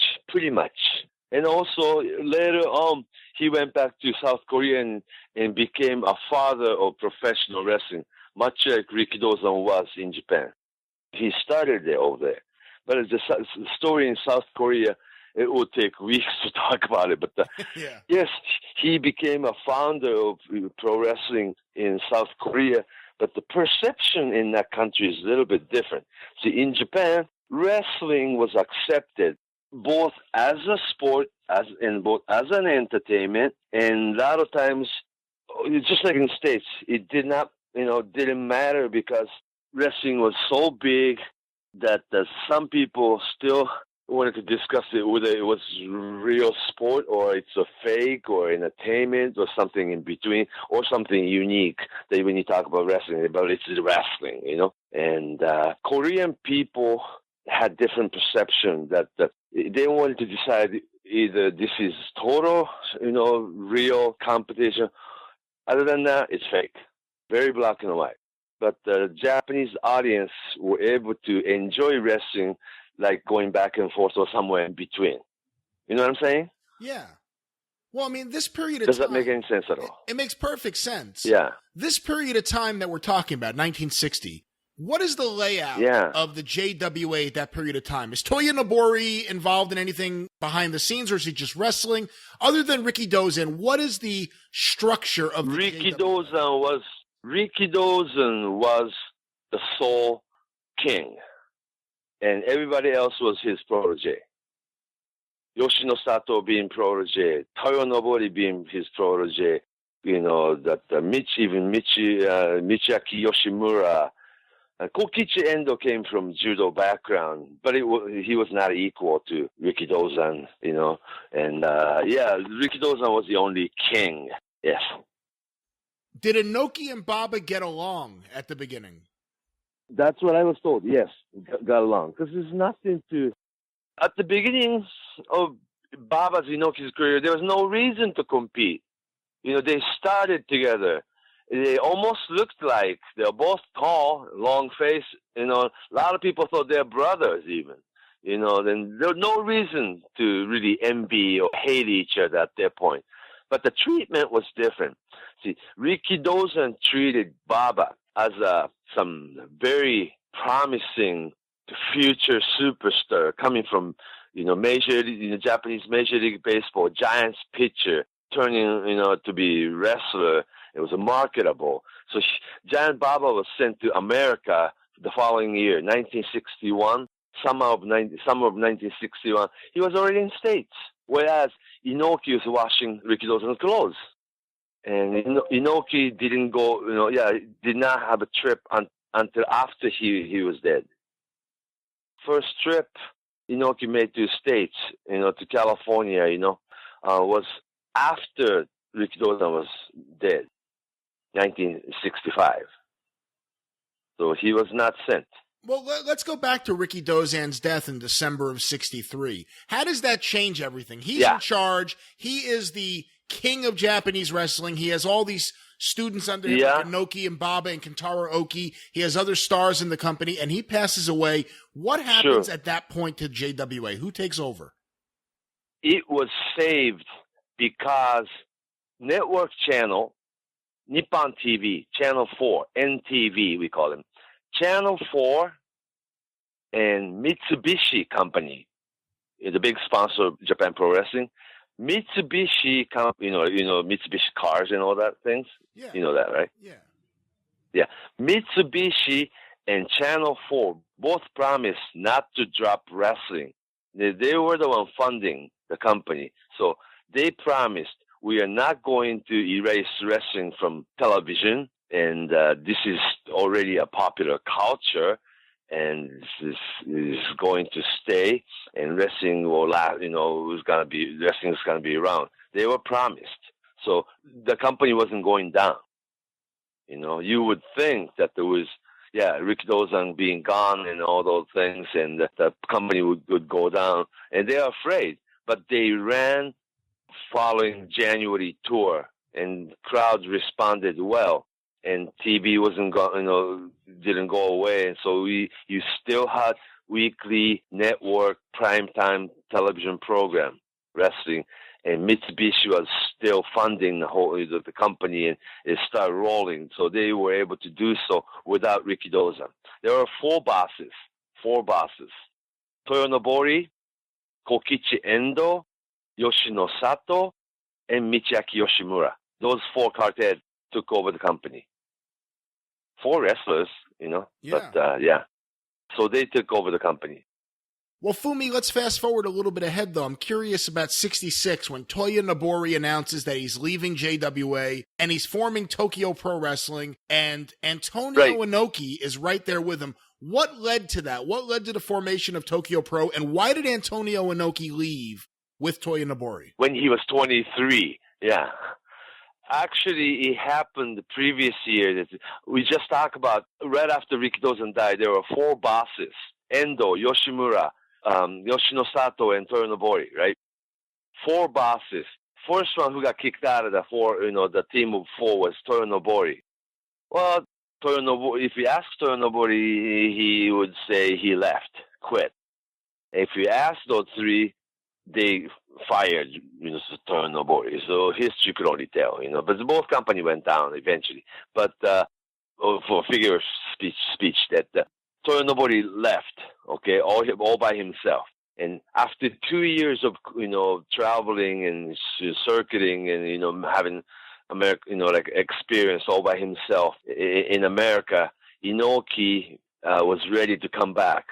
And also, later on, he went back to South Korea and became a father of professional wrestling, much like Rikidozan was in Japan. He started there over there. But the story in South Korea, it would take weeks to talk about it. But yes, he became a founder of pro wrestling in South Korea. But the perception in that country is a little bit different. See, in Japan, wrestling was accepted both as a sport, as an entertainment, and a lot of times, just like in the States, it didn't matter because wrestling was so big that some people still wanted to discuss it, whether it was real sport or it's a fake or entertainment or something in between or something unique that when you talk about wrestling, but it's wrestling, And Korean people had different perception that they wanted to decide either this is total, real competition. Other than that, it's fake. Very black and white. But the Japanese audience were able to enjoy wrestling like going back and forth or somewhere in between. You know what I'm saying? Yeah. Well, I mean, this period of time... Does that make any sense at all? It makes perfect sense. Yeah. This period of time that we're talking about, 1960, what is the layout of the JWA at that period of time? Is Toyonobori involved in anything behind the scenes, or is he just wrestling? Other than Rikidozan, what is the structure of the Rikidozan was the sole king, and everybody else was his protege. Yoshino Sato being protege, Toyonobori being his protege, Michiaki Yoshimura. Kokichi Endo came from judo background, but he was not equal to Rikidozan, and Rikidozan was the only king, yes. Did Inoki and Baba get along at the beginning? That's what I was told, yes, got along. Because there's nothing to... At the beginnings of Baba Inoki's career, there was no reason to compete. They started together. They almost looked like they're both tall, long face. A lot of people thought they're brothers even. Then there was no reason to really envy or hate each other at that point. But the treatment was different. See, Rikidozan treated Baba as some very promising future superstar coming from, Japanese Major League Baseball, Giants pitcher, turning, to be wrestler. It was marketable. So Giant Baba was sent to America the following year, 1961. Summer of 1961, he was already in States. Whereas Inoki was washing Rikidozan's clothes. And Inoki didn't go, did not have a trip until after he was dead. First trip Inoki made to States, to California, was after Rikidozan was dead, 1965. So he was not sent. Well, let's go back to Rikidozan's death in December of 63. How does that change everything? He's in charge. He is the king of Japanese wrestling. He has all these students under him, like Inoki and Baba and Kentaro Oki. He has other stars in the company, and he passes away. What happens at that point to JWA? Who takes over? It was saved because network channel, Nippon TV, Channel 4, NTV we call them, Channel 4 and Mitsubishi Company is a big sponsor of Japan Pro Wrestling. Mitsubishi, Mitsubishi cars and all that things. Yeah. You know that, right? Yeah. Yeah. Mitsubishi and Channel 4 both promised not to drop wrestling. They were the one funding the company. So they promised, we are not going to erase wrestling from television. And this is already a popular culture, and this is going to stay. And wrestling will last. Wrestling is gonna be around. They were promised, so the company wasn't going down. You would think that there was, Rikidozan being gone and all those things, and that the company would go down. And they are afraid, but they ran following January tour, and crowds responded well. And TV didn't go away, and so you still had weekly network primetime television program wrestling, and Mitsubishi was still funding the company, and it started rolling. So they were able to do so without Rikidozan. There were four bosses: Toyonobori, Kokichi Endo, Yoshino Sato, and Michiaki Yoshimura. Those four cartels took over the company. Four wrestlers, So they took over the company. Well, Fumi, let's fast forward a little bit ahead, though. I'm curious about 66 when Toyonobori announces that he's leaving JWA and he's forming Tokyo Pro Wrestling, and Antonio Inoki is right there with him. What led to that? What led to the formation of Tokyo Pro, and why did Antonio Inoki leave with Toyonobori? When he was 23, yeah. Actually, it happened the previous year. That we just talked about right after Rikidozan died. There were four bosses: Endo, Yoshimura, Yoshino Sato, and Toyonobori. Right, four bosses. First one who got kicked out of the four, the team of four was Toyonobori. Well, Toyonobori. If you ask Toyonobori, he would say he left, quit. If you ask those three, they fired Toyonobori. So history could only tell, But both company went down eventually. But for figure of speech, that Toyonobori left, all by himself. And after 2 years of traveling and circuiting and having America, experience all by himself in America, Inoki was ready to come back.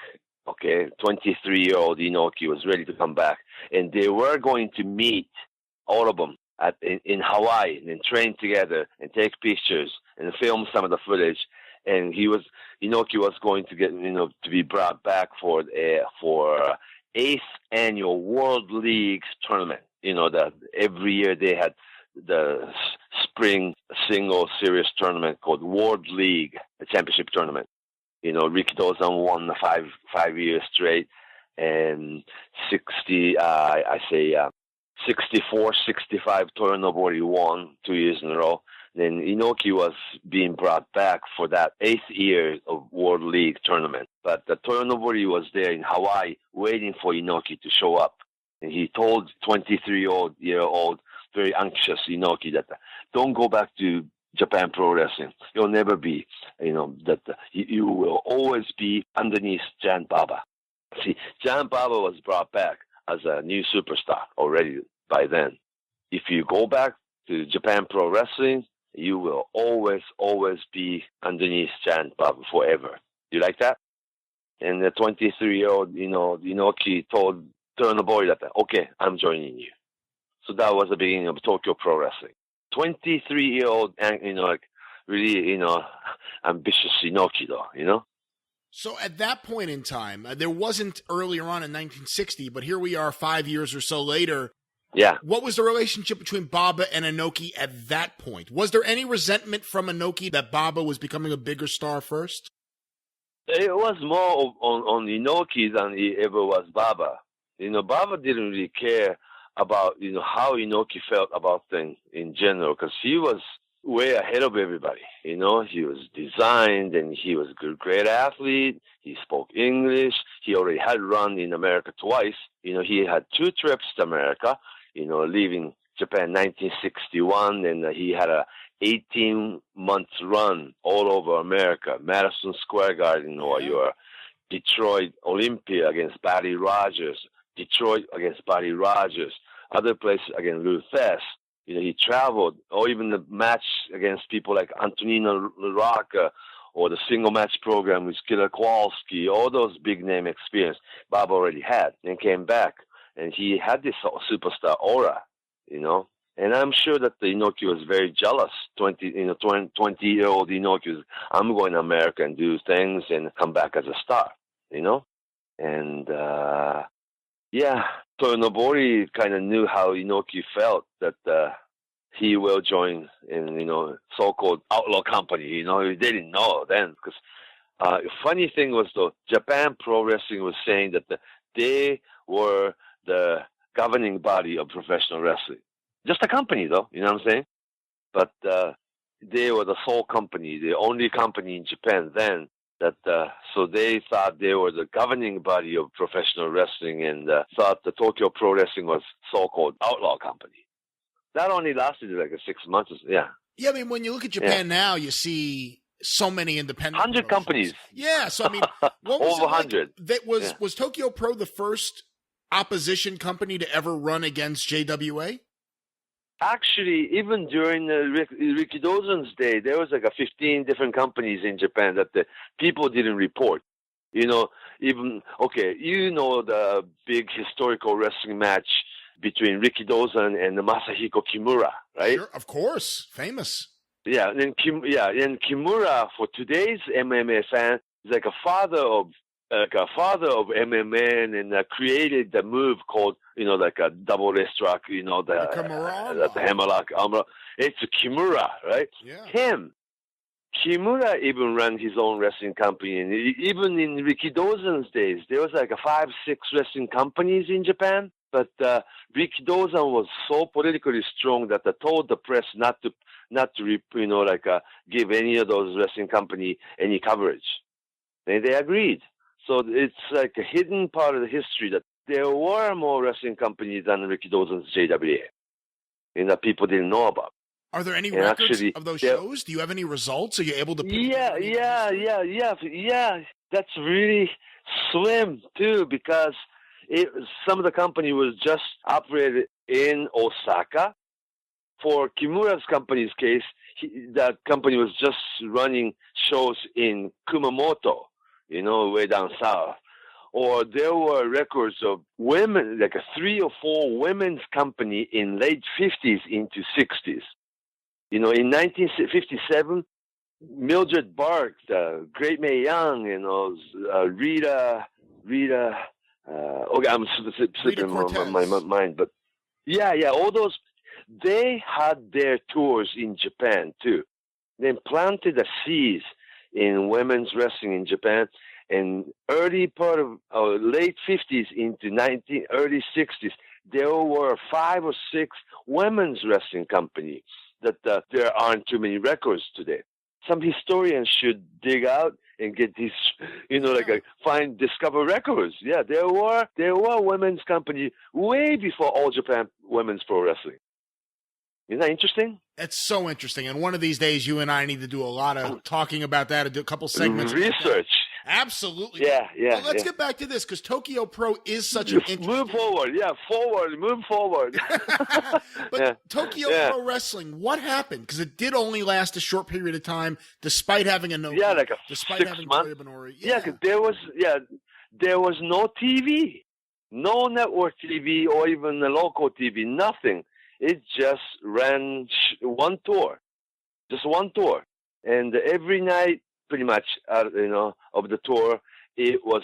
23-year-old Inoki was ready to come back, and they were going to meet, all of them, in Hawaii, and train together and take pictures and film some of the footage. And Inoki was going to get to be brought back for 8th annual World League tournament. That every year they had the spring single series tournament called World League, the championship tournament. Rikidozan won 5 years straight. and 64, 65 Toyonobori won 2 years in a row. Then Inoki was being brought back for that 8th year of World League tournament. But the Toyonobori was there in Hawaii waiting for Inoki to show up. And he told 23-year-old, very anxious Inoki that don't go back to Japan Pro Wrestling. You'll never be, you will always be underneath Giant Baba. See, Giant Baba was brought back as a new superstar already by then. If you go back to Japan Pro Wrestling, you will always, always be underneath Giant Baba forever. You like that? And the 23-year-old, Inoki told Toyonobori that, okay, I'm joining you. So that was the beginning of Tokyo Pro Wrestling. 23-year-old, really, ambitious Inoki, though, So at that point in time, there wasn't earlier on in 1960, but here we are 5 years or so later. Yeah. What was the relationship between Baba and Inoki at that point? Was there any resentment from Inoki that Baba was becoming a bigger star first? It was more on Inoki than it ever was Baba. Baba didn't really care about, how Inoki felt about things in general, because he was way ahead of everybody. He was designed, and he was a great athlete. He spoke English. He already had run in America twice. He had 2 trips to America, leaving Japan 1961, and he had a 18-month run all over America, Madison Square Garden, New York, Detroit Olympia against Buddy Rogers, Detroit against Buddy Rogers, other places against Lou Thesz. He traveled, or even the match against people like Antonino Rocca, or the single match program with Killer Kowalski, all those big name experience Bob already had, and came back, and he had this superstar aura, And I'm sure that the Inoki was very jealous. 20-year-old Inoki was, I'm going to America and do things and come back as a star, And Toyonobori kind of knew how Inoki felt, that he will join in, so-called outlaw company. They didn't know then, because funny thing was, though, Japan Pro Wrestling was saying that they were the governing body of professional wrestling. Just a company, though, you know what I'm saying? But they were the sole company, the only company in Japan then, that so they thought they were the governing body of professional wrestling, and thought the Tokyo Pro Wrestling was so-called outlaw company. That only lasted like 6 months. Yeah. Yeah, I mean, when you look at Japan now, you see so many independent 100 companies. Yeah, so I mean, what was over 100. Was Tokyo Pro the first opposition company to ever run against JWA? Actually, even during Rikidozan's day, there was like 15 different companies in Japan that the people didn't report. The big historical wrestling match between Rikidozan and Masahiko Kimura, right? Sure, of course, famous. Yeah, and Kimura, for today's MMA fan, is like a father of MMA, and created the move called, like a double wrist rock, the hammerlock armor. It's a Kimura, right? Yeah. Kimura even ran his own wrestling company, and even in Rikidozan's days, there was like 5-6 wrestling companies in Japan. But Rikidozan was so politically strong that they told the press not to give any of those wrestling company any coverage, and they agreed. So it's like a hidden part of the history that there were more wrestling companies than Rikidozan's JWA, and that people didn't know about. Are there any records of those shows? Do you have any results? Are you able to? Yeah. That's really slim too, because some of the company was just operated in Osaka. For Kimura's company's case, that company was just running shows in Kumamoto, way down south. Or there were records of women, like 3 or 4 women's company in late 50s into 60s. In 1957, Mildred Bark, Great Mae Young, Rita. I'm slipping my mind, but all those. They had their tours in Japan too. They planted the seeds in women's wrestling in Japan, And early part of late 50s into early 60s, there were 5 or 6 women's wrestling companies that there aren't too many records today. Some historians should dig out and get these, discover records. Yeah, there were women's companies way before All Japan Women's Pro Wrestling. Isn't that interesting? It's so interesting. And one of these days, you and I need to do a lot of talking about that and do a couple segments. Research. Absolutely. Yeah. Well, let's get back to this because Tokyo Pro is such an interesting... Move forward. Move forward. But Tokyo Pro Wrestling, what happened? Because it did only last a short period of time, despite having a Inoki. Yeah, like despite 6 having months. Toyonobori. Yeah, there was no TV, no network TV or even the local TV, nothing. It just ran one tour, just one tour. And every night, pretty much, of the tour, it was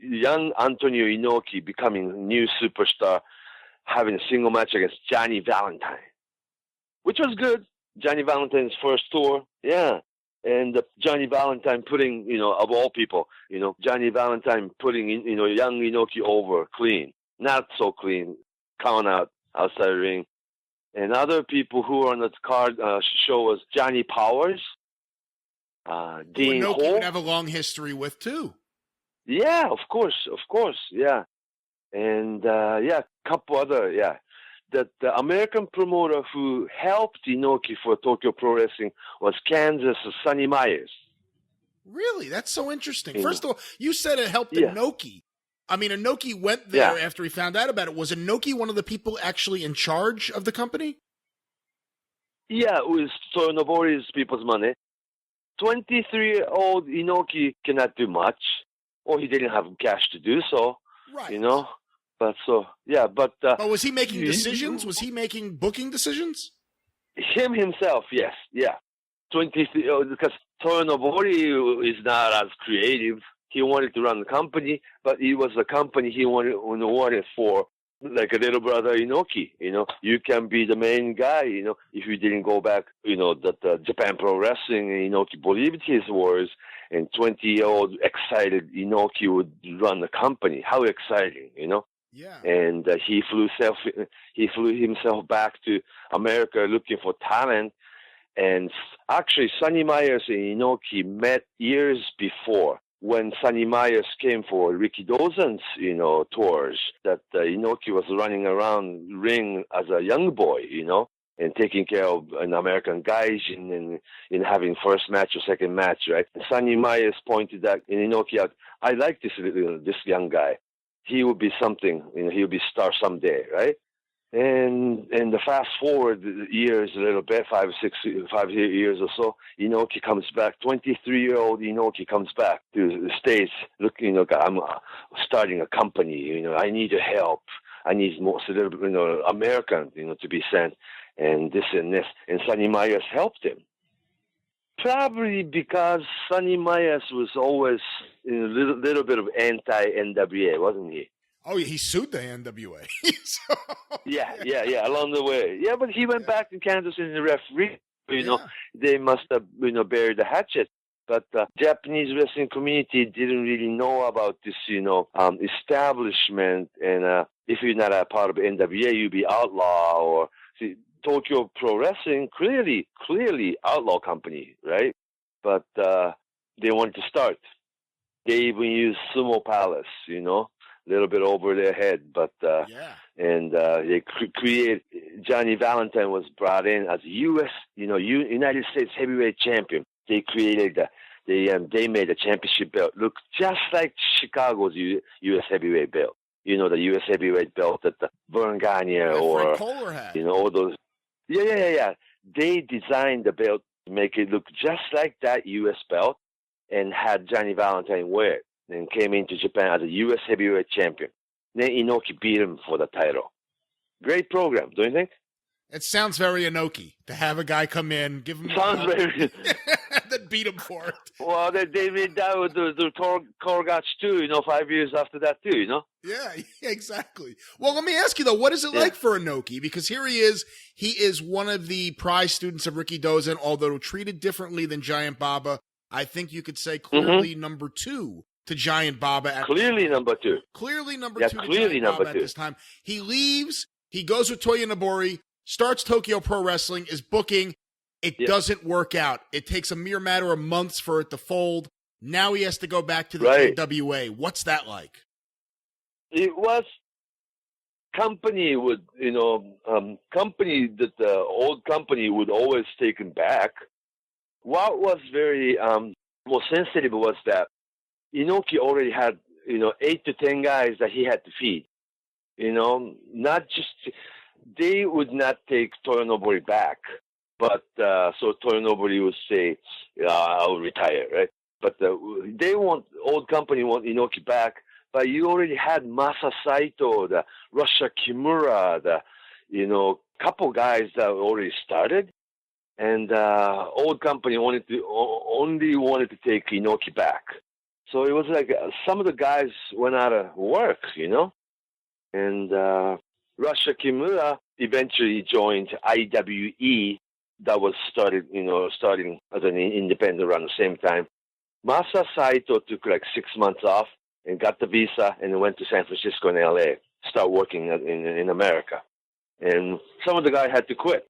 young Antonio Inoki becoming a new superstar, having a single match against Johnny Valentine, which was good. Johnny Valentine's first tour, yeah. And Johnny Valentine putting, of all people, Johnny Valentine putting, young Inoki over clean, not so clean, count out outside the ring. And other people who were on the card show was Johnny Powers, Dean Inoki Hall. would have a long history with, too. Yeah, of course, yeah. And, a couple other, yeah. The American promoter who helped Inoki for Tokyo Pro Wrestling was Kansas Sonny Myers. Really? That's so interesting. First of all, you said it helped Inoki. I mean, Inoki went there after he found out about it. Was Inoki one of the people actually in charge of the company? Yeah, it was Toyonobori's people's money. 23-year-old Inoki cannot do much, or he didn't have cash to do so. Right. But but was he making decisions? Was he making booking decisions? Him himself, yes, yeah. 23, because Toyonobori is not as creative. He wanted to run the company, but it was a company he wanted for like a little brother Inoki. You can be the main guy. If you didn't go back, that Japan Pro Wrestling, Inoki believed his words, and 20-year-old excited Inoki would run the company. How exciting, Yeah. And he flew himself back to America looking for talent. And actually, Sonny Myers and Inoki met years before when Sonny Myers came for Rikidozan's, tours. That Inoki was running around ring as a young boy, and taking care of an American gaijin and having first match or second match, right? And Sonny Myers pointed that in Inoki out. I like this young guy. He will be something, he'll be star someday, right? And the fast forward years a little bit, 5 years or so, Inoki comes back. 23-year-old Inoki comes back to the States. Look, I'm starting a company. I need help. I need more, American, to be sent, and this and this. And Sonny Myers helped him. Probably because Sonny Myers was always a little bit of anti-NWA, wasn't he? Oh, yeah, he sued the NWA. Yeah, along the way. Yeah, but he went back to Kansas as a referee. They must have, buried the hatchet. But the Japanese wrestling community didn't really know about this, establishment. And if you're not a part of NWA, you'll be outlaw. Or Tokyo Pro Wrestling, clearly outlaw company, right? But they wanted to start. They even used Sumo Palace, a little bit over their head, but and they created. Johnny Valentine was brought in as U.S. United States heavyweight champion. They created they made a championship belt look just like Chicago's U.S. heavyweight belt. The U.S. heavyweight belt that the Vern Gagne or all those. Yeah. They designed the belt to make it look just like that U.S. belt, and had Johnny Valentine wear it. And came into Japan as a U.S. heavyweight champion. Then Inoki beat him for the title. Great program, don't you think? It sounds very Inoki to have a guy come in, give him then beat him for it. Well, they did that with the Torgach too, 5 years after that too, Yeah, exactly. Well, let me ask you though, what is it like for Inoki? Because here he is one of the prize students of Rikidozan, although treated differently than Giant Baba. I think you could say clearly number 2 to Giant Baba. Clearly number 2. Clearly number 2 to clearly Giant number Baba 2. at this time. He leaves. He goes with Toyonobori, starts Tokyo Pro Wrestling, is booking. It doesn't work out. It takes a mere matter of months for it to fold. Now he has to go back to the AWA. What's that like? It was company would, company that the old company would always take him back. What was very more sensitive was that Inoki already had, 8 to 10 guys that he had to feed. Not just, they would not take Toyonobori back, but so Toyonobori would say, I'll retire, right? But old company want Inoki back, but you already had Masa Saito, the Russia Kimura, couple guys that already started, and old company only wanted to take Inoki back. So it was like some of the guys went out of work, and Russia Kimura eventually joined IWE that was starting as an independent around the same time. Masa Saito took like 6 months off and got the visa and went to San Francisco and LA, start working in America. And some of the guys had to quit,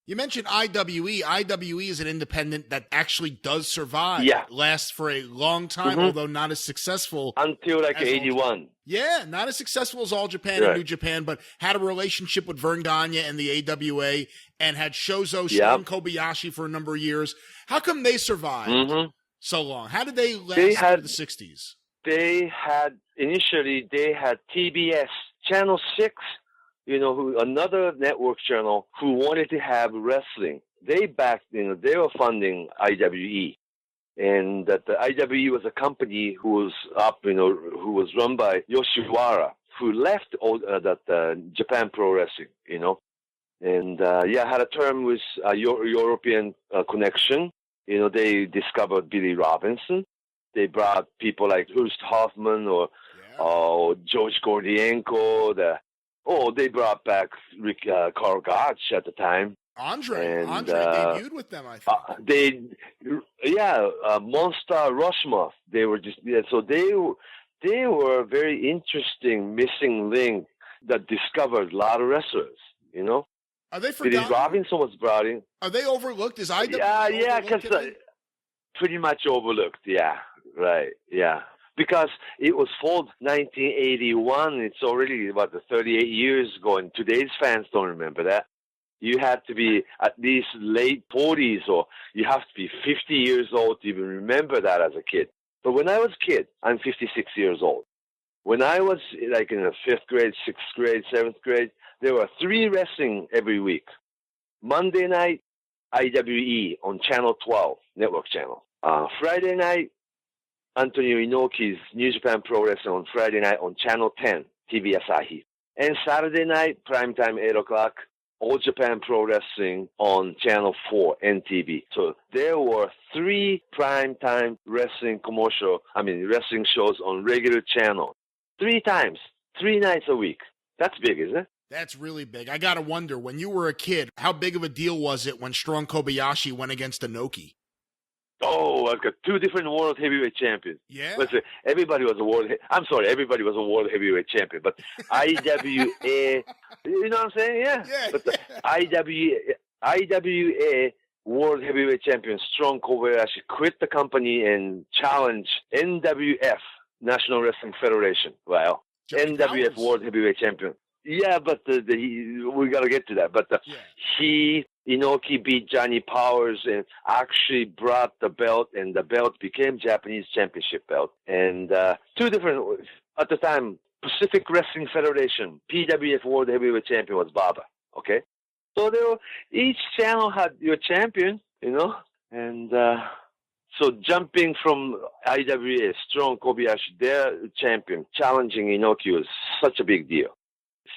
You mentioned IWE. IWE is an independent that actually does survive. Yeah. It lasts for a long time, although not as successful. Until like 81. Yeah, not as successful as All Japan and New Japan, but had a relationship with Vern Gagne and the AWA and had Shozo Shun Kobayashi for a number of years. How come they survived so long? How did they last through the 60s? Initially they had TBS, Channel 6, another network channel who wanted to have wrestling. They backed, they were funding IWE. And that the IWE was a company who was who was run by Yoshiwara, who left Japan Pro Wrestling, And, had a term with European connection. They discovered Billy Robinson. They brought people like Horst Hoffman or George Gordienko, they brought back Carl Gotch at the time. Andre debuted with them, I think. Monster Rushmore. They were so they were a very interesting missing link that discovered a lot of wrestlers, Are they forgotten? Billy Robinson was brought in. Are they overlooked? Is IWE because pretty much overlooked, because it was formed 1981. It's already about 38 years ago, and today's fans don't remember that. You have to be at least late 40s, or you have to be 50 years old to even remember that as a kid. But when I was a kid, I'm 56 years old. When I was like in the 5th grade, 6th grade, 7th grade, there were 3 wrestling every week. Monday night, IWE on Channel 12, network channel. Friday night, Antonio Inoki's New Japan Pro Wrestling on Friday night on Channel 10, TV Asahi. And Saturday night, primetime 8 o'clock, All Japan Pro Wrestling on Channel 4, NTV. So there were 3 primetime wrestling wrestling shows on regular channel. 3 times, 3 nights a week. That's big, isn't it? That's really big. I got to wonder, when you were a kid, how big of a deal was it when Strong Kobayashi went against Inoki? Oh, I've got 2 different world heavyweight champions. Yeah. Listen, everybody was a world heavyweight champion, but IWA, you know what I'm saying? Yeah. But the IWA world heavyweight champion Strong Kobayashi quit the company and challenged NWF, National Wrestling Federation. Well, NWF world heavyweight champion. Yeah, but we got to get to that. But Inoki beat Johnny Powers and actually brought the belt, and the belt became Japanese championship belt. And 2 different, at the time, Pacific Wrestling Federation, PWF World Heavyweight Champion was Baba, okay? So each channel had your champion, and so jumping from IWA, Strong Kobayashi, their champion, challenging Inoki was such a big deal.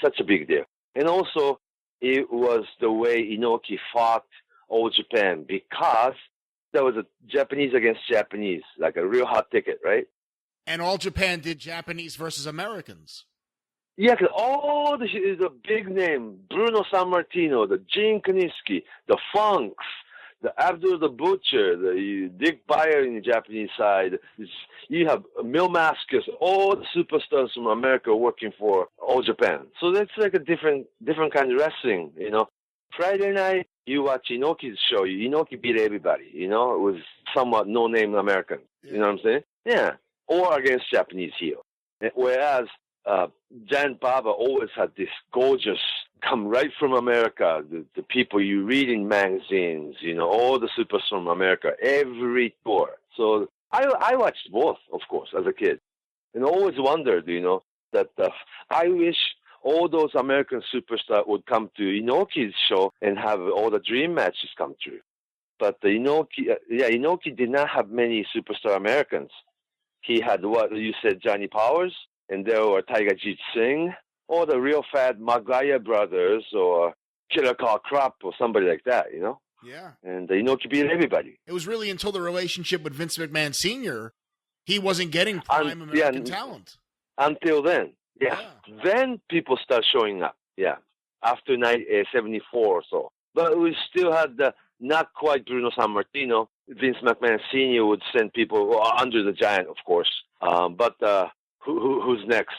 Such a big deal. And also, it was the way Inoki fought All Japan, because there was a Japanese against Japanese, like a real hot ticket, right? And All Japan did Japanese versus Americans. Yeah, because all the big name, Bruno Sammartino, the Gene Kaniski, the Funks, the Abdul the Butcher, the Dick Bayer in the Japanese side. You have Mil Maskus, all the superstars from America working for All Japan. So that's like a different kind of wrestling, you know. Friday night, you watch Inoki's show. Inoki beat everybody, you know. It was somewhat no-name American, you know what I'm saying? Yeah, or against Japanese heel. Whereas Giant Baba always had this gorgeous, come right from America, the people you read in magazines, you know, all the supers from America, every tour. So I watched both, of course, as a kid, and always wondered, you know, that I wish all those American superstars would come to Inoki's show and have all the dream matches come true. But Inoki did not have many superstar Americans. He had what you said, Johnny Powers, and there were Tiger Jeet Singh, or the real fat Maguire brothers, or Killer Carl Kropp, or somebody like that, you know? Yeah. And Inoki beat everybody. It was really until the relationship with Vince McMahon Sr., he wasn't getting prime American talent. Until then, yeah. Then people start showing up, after 74 or so. But we still had not quite Bruno Sammartino. Vince McMahon Sr. would send people under the Giant, of course. But who's next?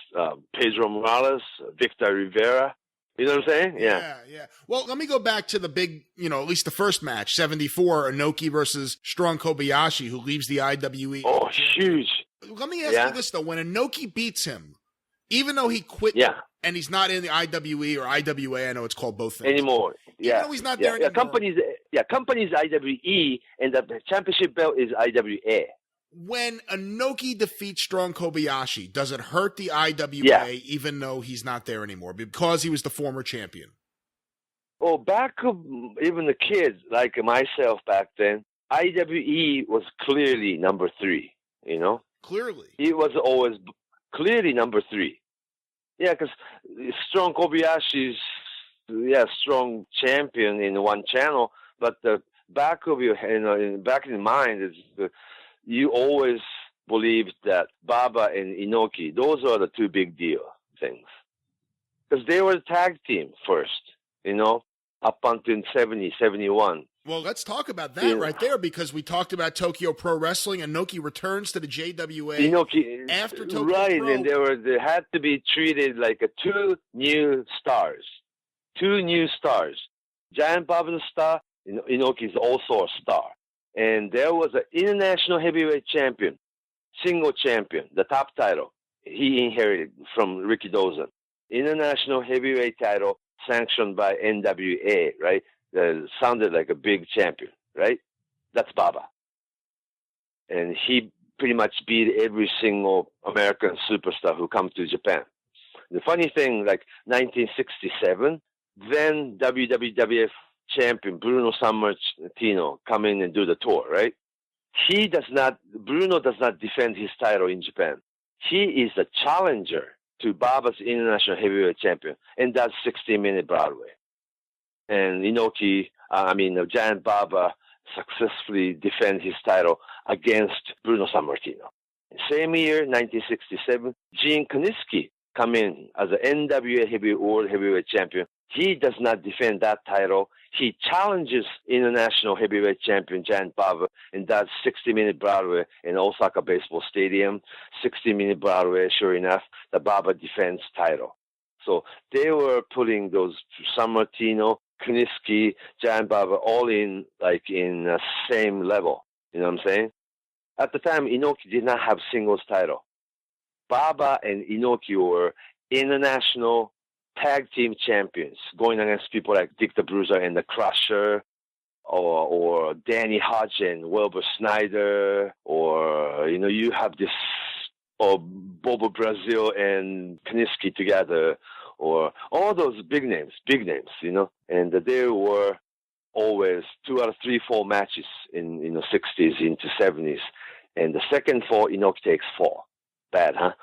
Pedro Morales, Victor Rivera. You know what I'm saying? Yeah. Well, let me go back to the big, you know, at least the first match, 74, Inoki versus Strong Kobayashi, who leaves the IWE. Oh, huge. Let me ask you this, though. When Inoki beats him, even though he quit and he's not in the IWE or IWA, I know it's called both things. Anymore. Even though he's not there anymore. Company's IWE, and the championship belt is IWA. When Inoki defeats Strong Kobayashi, does it hurt the IWA even though he's not there anymore because he was the former champion? Well, back even the kids like myself back then, IWE was clearly number 3, you know? Clearly. He was always clearly number 3. Yeah, because Strong Kobayashi's strong champion in one channel, but the back of your back in mind is you always believed that Baba and Inoki, those are the two big deal things. Because they were the tag team first, you know, up until 70, 71. Well, let's talk about that right there, because we talked about Tokyo Pro Wrestling. Inoki returns to the JWA after Tokyo Pro. And they had to be treated like two new stars. Giant Baba the star, Inoki is also a star. And there was an international heavyweight champion, single champion, the top title. He inherited from Rikidozan. International heavyweight title sanctioned by NWA, right? That sounded like a big champion, right? That's Baba. And he pretty much beat every single American superstar who come to Japan. The funny thing, like 1967, then WWF champion Bruno Sammartino come in and do the tour, right? Bruno does not defend his title in Japan. He is the challenger to Baba's international heavyweight champion, and that's 60-minute Broadway. And Giant Baba successfully defend his title against Bruno Sammartino. Same year, 1967, Gene Kiniski come in as an NWA World Heavyweight Champion. He does not defend that title. He challenges international heavyweight champion Giant Baba, and that's 60-minute Broadway in Osaka Baseball Stadium. 60-minute Broadway, sure enough, the Baba defense title. So they were putting those Sammartino, Kiniski, Giant Baba all in the same level. You know what I'm saying? At the time, Inoki did not have singles title. Baba and Inoki were international tag team champions, going against people like Dick the Bruiser and the Crusher, or Danny Hodge and Wilbur Snyder, or you have this Bobo Brazil and Kiniski together, or all those big names, and there were always 2 out of 3 fall matches in 60s into 70s, and the second fall Inoki takes 4. Bad, huh?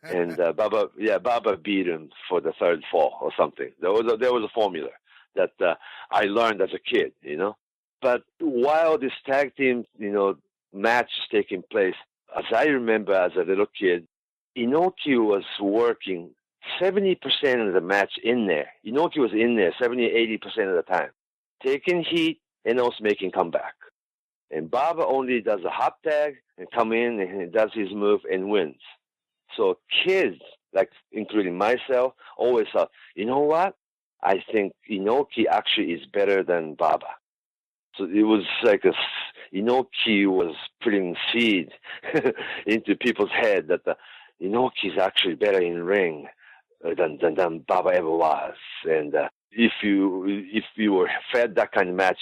And Baba beat him for the third fall or something. There was a formula that I learned as a kid, But while this tag team, match is taking place, as I remember as a little kid, Inoki was working 70% of the match in there. Inoki was in there 70, 80% of the time. taking heat, and also making comeback. And Baba only does a hot tag and come in and he does his move and wins. So kids, like including myself, always thought, you know what? I think Inoki actually is better than Baba. So it was like Inoki was putting seed into people's head that Inoki is actually better in ring than Baba ever was. And if you were fed that kind of match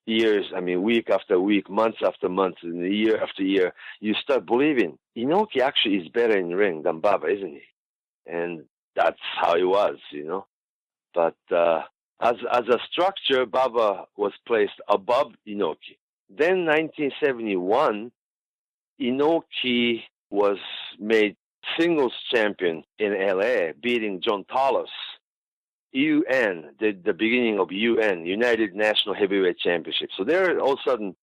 week after week, months after months, and year after year, you start believing Inoki actually is better in ring than Baba, isn't he? And that's how it was, But as a structure, Baba was placed above Inoki. Then 1971, Inoki was made singles champion in LA, beating John Talos. UN, the beginning of UN, United National Heavyweight Championship. So there are all of a sudden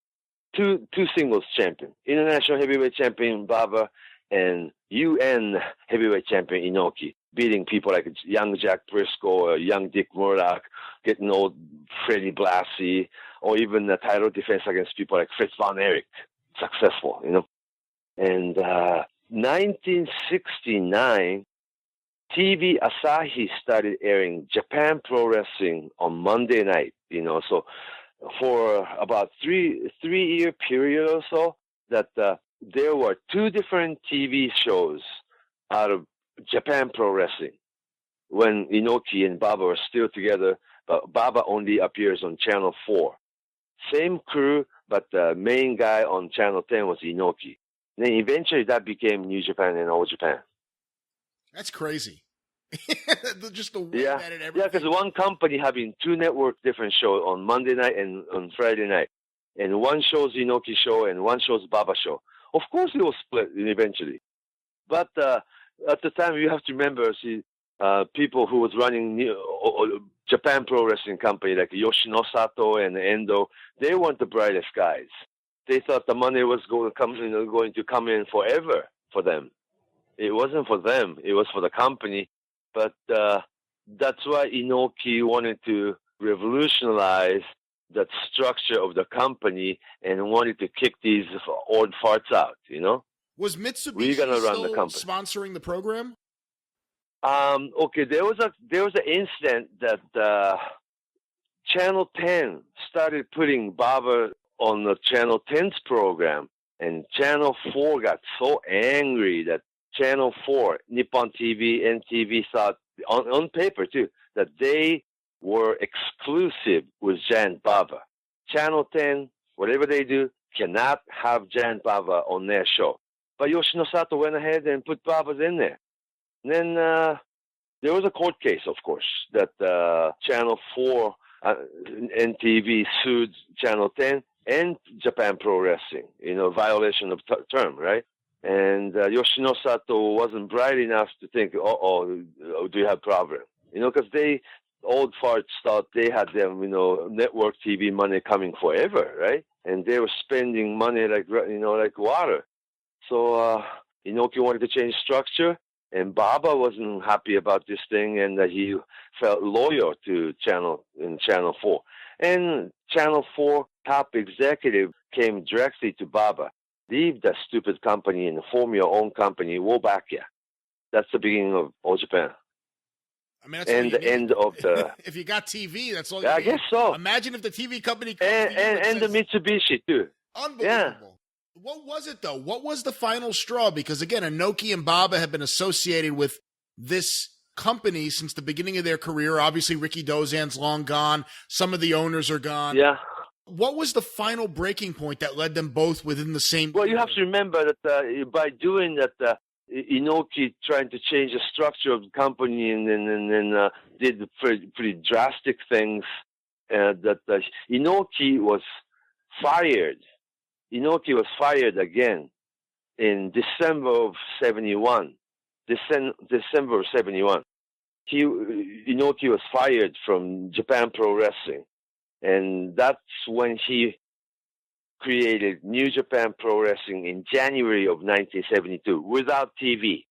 two singles champion, International Heavyweight Champion Baba and UN Heavyweight Champion Inoki, beating people like young Jack Briscoe or young Dick Murdoch, getting old Freddie Blassie, or even the title defense against people like Fritz Von Erich, successful, And 1969, TV Asahi started airing Japan Pro Wrestling on Monday night, so for about three-year period or so, that there were two different TV shows out of Japan Pro Wrestling. When Inoki and Baba were still together, but Baba only appears on Channel 4. Same crew, but the main guy on Channel 10 was Inoki. Then eventually that became New Japan and All Japan. That's crazy. Just the way that it everything. Yeah, because one company having two network different shows on Monday night and on Friday night. And one show's Inoki show and one show's Baba show. Of course it was split eventually. But at the time, you have to remember, people who was running Japan Pro Wrestling company like Yoshino Sato and Endo, they weren't the brightest guys. They thought the money was going to come in forever for them. It wasn't for them. It was for the company. But that's why Inoki wanted to revolutionize that structure of the company and wanted to kick these old farts out, Was Mitsubishi still sponsoring the program? Okay, there was an incident that Channel 10 started putting Baba on the Channel 10's program, and Channel 4 got so angry that Channel 4, Nippon TV, NTV thought, on paper too, that they were exclusive with Giant Baba. Channel 10, whatever they do, cannot have Giant Baba on their show. But Yoshino Sato went ahead and put Babas in there. And then there was a court case, of course, that Channel 4, NTV sued Channel 10 and Japan Pro Wrestling, violation of term, right? And Yoshino Sato wasn't bright enough to think, do you have a problem? Because old farts thought they had them, network TV money coming forever, right? And they were spending money like water. So Inoki wanted to change structure, and Baba wasn't happy about this thing, and he felt loyal to Channel 4. And Channel 4 top executive came directly to Baba. Leave that stupid company and form your own company. We'll back you. That's the beginning of All Japan. I mean, that's and the end of the. If you got TV, that's all you I need. guess so. Imagine if the TV company comes and the Mitsubishi too. Unbelievable. Yeah. What was it though? What was the final straw? Because again, Inoki and Baba have been associated with this company since the beginning of their career. Obviously, Rikidozan's long gone. Some of the owners are gone. Yeah. What was the final breaking point that led them both within the same? Well, you have to remember that by doing that, Inoki trying to change the structure of the company and did pretty drastic things. That Inoki was fired. Inoki was fired again in December of 71. December of 71. Inoki was fired from Japan Pro Wrestling. And that's when he created New Japan Pro Wrestling in January of 1972 without TV.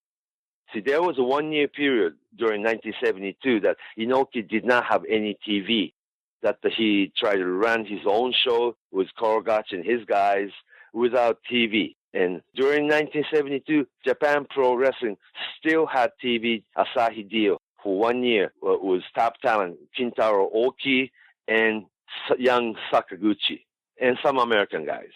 See, there was a 1-year period during 1972 that Inoki did not have any TV. that he tried to run his own show with Korogachi and his guys without TV. And during 1972, Japan Pro Wrestling still had TV Asahi deal for 1 year with top talent Kintaro Oki and young Sakaguchi and some American guys.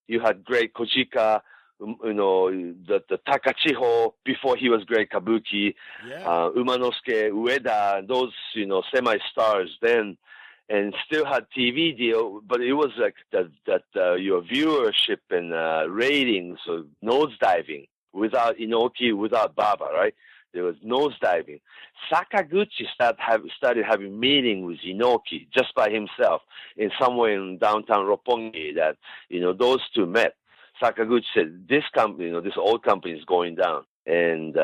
You had great Kojika, the Takachiho before he was great Kabuki, Umanosuke, Ueda, those, semi-stars then, and still had TV deal, but it was like your viewership and ratings so nosediving without Inoki, without Baba, right? There was nosediving. Sakaguchi started having meetings with Inoki just by himself in somewhere in downtown Roppongi that, those two met. Sakaguchi said, this company, this old company is going down. And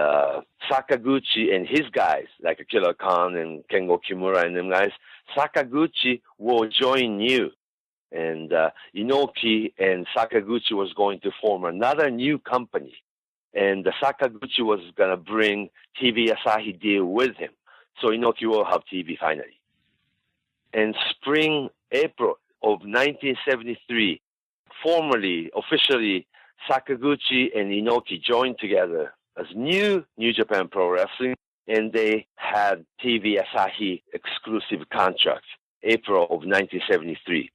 Sakaguchi and his guys, like Killer Khan and Kengo Kimura and them guys, Sakaguchi will join you. And Inoki and Sakaguchi was going to form another new company. And Sakaguchi was going to bring TV Asahi deal with him. So Inoki will have TV finally. And April of 1973, formally, officially, Sakaguchi and Inoki joined together as New Japan Pro Wrestling, and they had TV Asahi exclusive contract, April of 1973.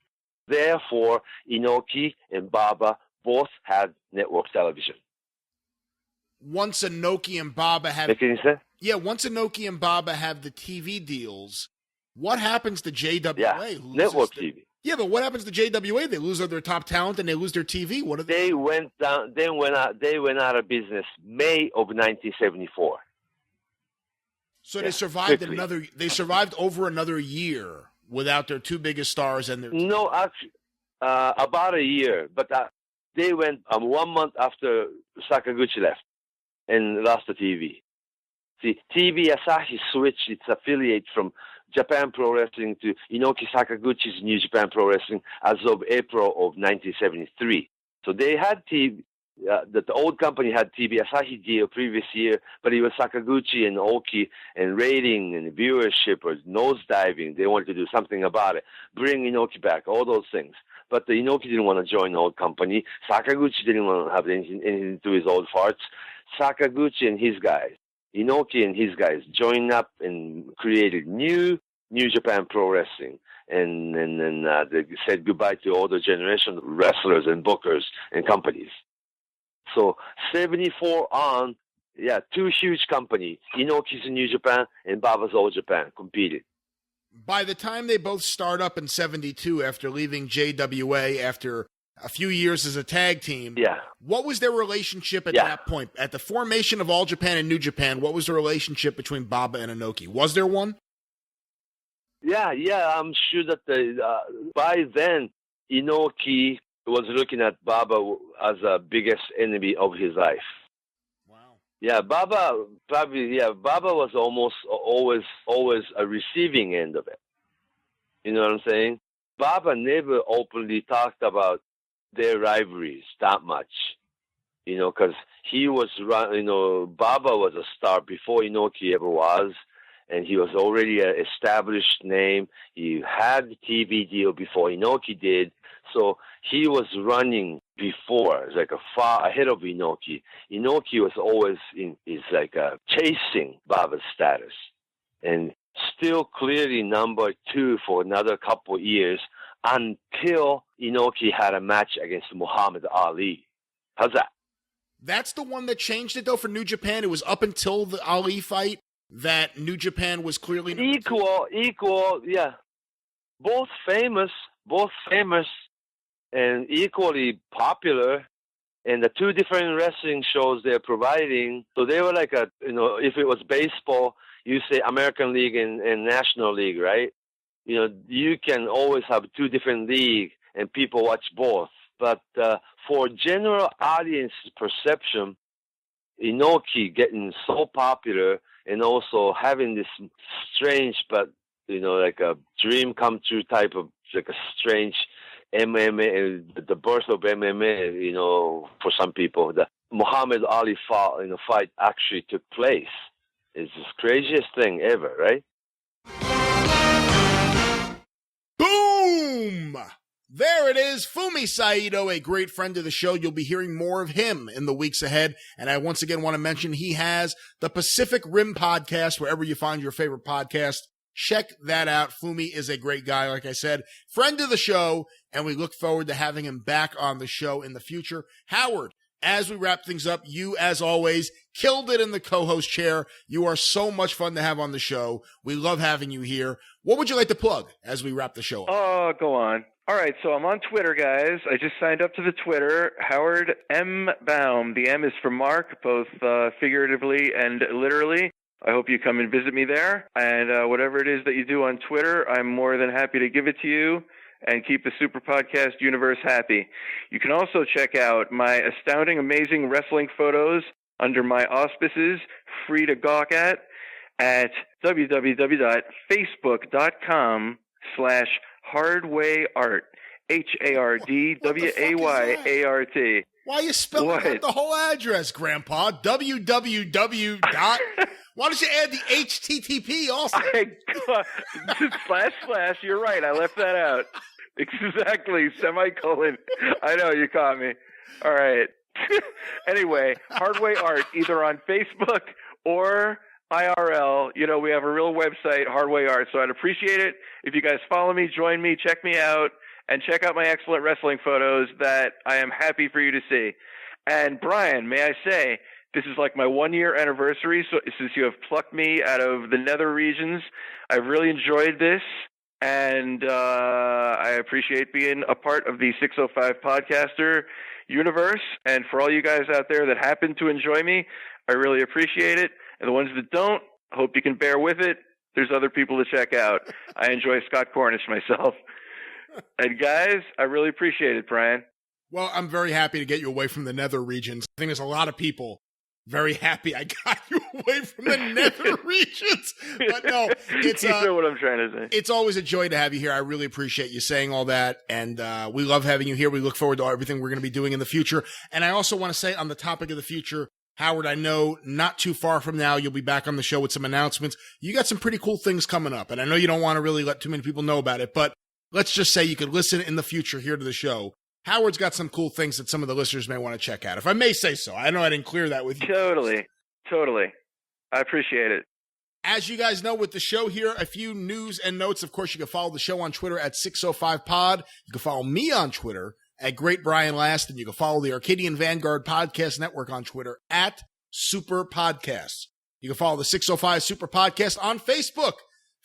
Therefore, Inoki and Baba both had network television. Once Inoki and Baba have... Making sense? Yeah, once Inoki and Baba have the TV deals, what happens to JWA? Yeah, network TV. Yeah, but what happens to JWA? They lose their top talent and they lose their TV. What are they went down? They went out of business May of 1974. So they survived They survived over another year without their two biggest stars and their. No, actually, about a year. But they went 1 month after Sakaguchi left and lost the TV. See, TV Asahi switched its affiliate from Japan Pro Wrestling to Inoki Sakaguchi's New Japan Pro Wrestling as of April of 1973. So they had TV, the old company had TV Asahi deal previous year, but it was Sakaguchi and Oki, and rating and viewership was nosediving. They wanted to do something about it, bring Inoki back, all those things. But the Inoki didn't want to join the old company. Sakaguchi didn't want to have anything to do with his old farts. Sakaguchi and his guys, Inoki and his guys joined up and created New Japan Pro Wrestling, and then they said goodbye to older generation wrestlers and bookers and companies. So 74 on, two huge companies, Inoki's New Japan and Baba's Old Japan, competed. By the time they both start up in 72, after leaving JWA after a few years as a tag team, what was their relationship at that point? At the formation of All Japan and New Japan, what was the relationship between Baba and Inoki? Was there one? Yeah, I'm sure that by then, Inoki was looking at Baba as the biggest enemy of his life. Wow. Yeah, Baba was almost always a receiving end of it. You know what I'm saying? Baba never openly talked about their rivalries that much, because he was, Baba was a star before Inoki ever was, and he was already an established name. He had the TV deal before Inoki did, so he was running before, far ahead of Inoki. Inoki was always chasing Baba's status, and still clearly number 2 for another couple years, until Inoki had a match against Muhammad Ali. How's that? That's the one that changed it, though, for New Japan. It was up until the Ali fight that New Japan was clearly equal, yeah. Both famous and equally popular. And the two different wrestling shows they're providing, so they were if it was baseball, you say American League and National League, right? You can always have two different leagues and people watch both. But for general audience perception, Inoki getting so popular and also having this strange but, a dream come true type of, a strange MMA, the birth of MMA, for some people, the Muhammad Ali fight actually took place. It's the craziest thing ever, right? Boom! There it is, Fumi Saito, a great friend of the show. You'll be hearing more of him in the weeks ahead. And I once again want to mention he has the Pacific Rim podcast, wherever you find your favorite podcast. Check that out. Fumi is a great guy, like I said, friend of the show, and we look forward to having him back on the show in the future. Howard, as we wrap things up, you, as always, killed it in the co-host chair. You are so much fun to have on the show. We love having you here. What would you like to plug as we wrap the show up? Oh, go on. All right, so I'm on Twitter, guys. I just signed up to the Twitter, Howard M. Baum. The M is for Mark, both figuratively and literally. I hope you come and visit me there. And whatever it is that you do on Twitter, I'm more than happy to give it to you and keep the Super Podcast universe happy. You can also check out my astounding, amazing wrestling photos under my auspices, free to gawk at www.facebook.com/hardwayart. HARDWAYART. Why are you spelling out the whole address, Grandpa? www. Why don't you add the HTTP also? // you're right. I left that out. Exactly. Semicolon. I know, you caught me. All right. Anyway, Hardway Art, either on Facebook or IRL. You know, we have a real website, Hardway Art. So I'd appreciate it if you guys follow me, join me, check me out, and check out my excellent wrestling photos that I am happy for you to see. And Brian, may I say, this is like my 1-year anniversary, so since you have plucked me out of the nether regions, I've really enjoyed this, and I appreciate being a part of the 605 podcaster universe. And for all you guys out there that happen to enjoy me, I really appreciate it. And the ones that don't, I hope you can bear with it. There's other people to check out. I enjoy Scott Cornish myself. And guys, I really appreciate it, Brian. Well, I'm very happy to get you away from the nether regions. I think there's a lot of people very happy I got you away from the nether regions. But no, it's you know what I'm trying to say. It's always a joy to have you here. I really appreciate you saying all that. And we love having you here. We look forward to everything we're going to be doing in the future. And I also want to say on the topic of the future, Howard, I know not too far from now, you'll be back on the show with some announcements. You got some pretty cool things coming up. And I know you don't want to really let too many people know about it, but let's just say you could listen in the future here to the show. Howard's got some cool things that some of the listeners may want to check out, if I may say so. I know I didn't clear that with you. Totally. I appreciate it. As you guys know, with the show here, a few news and notes. Of course, you can follow the show on Twitter at 605pod. You can follow me on Twitter at Great Brian Last, and you can follow the Arcadian Vanguard Podcast Network on Twitter at Superpodcast. You can follow the 605 Super Podcast on Facebook,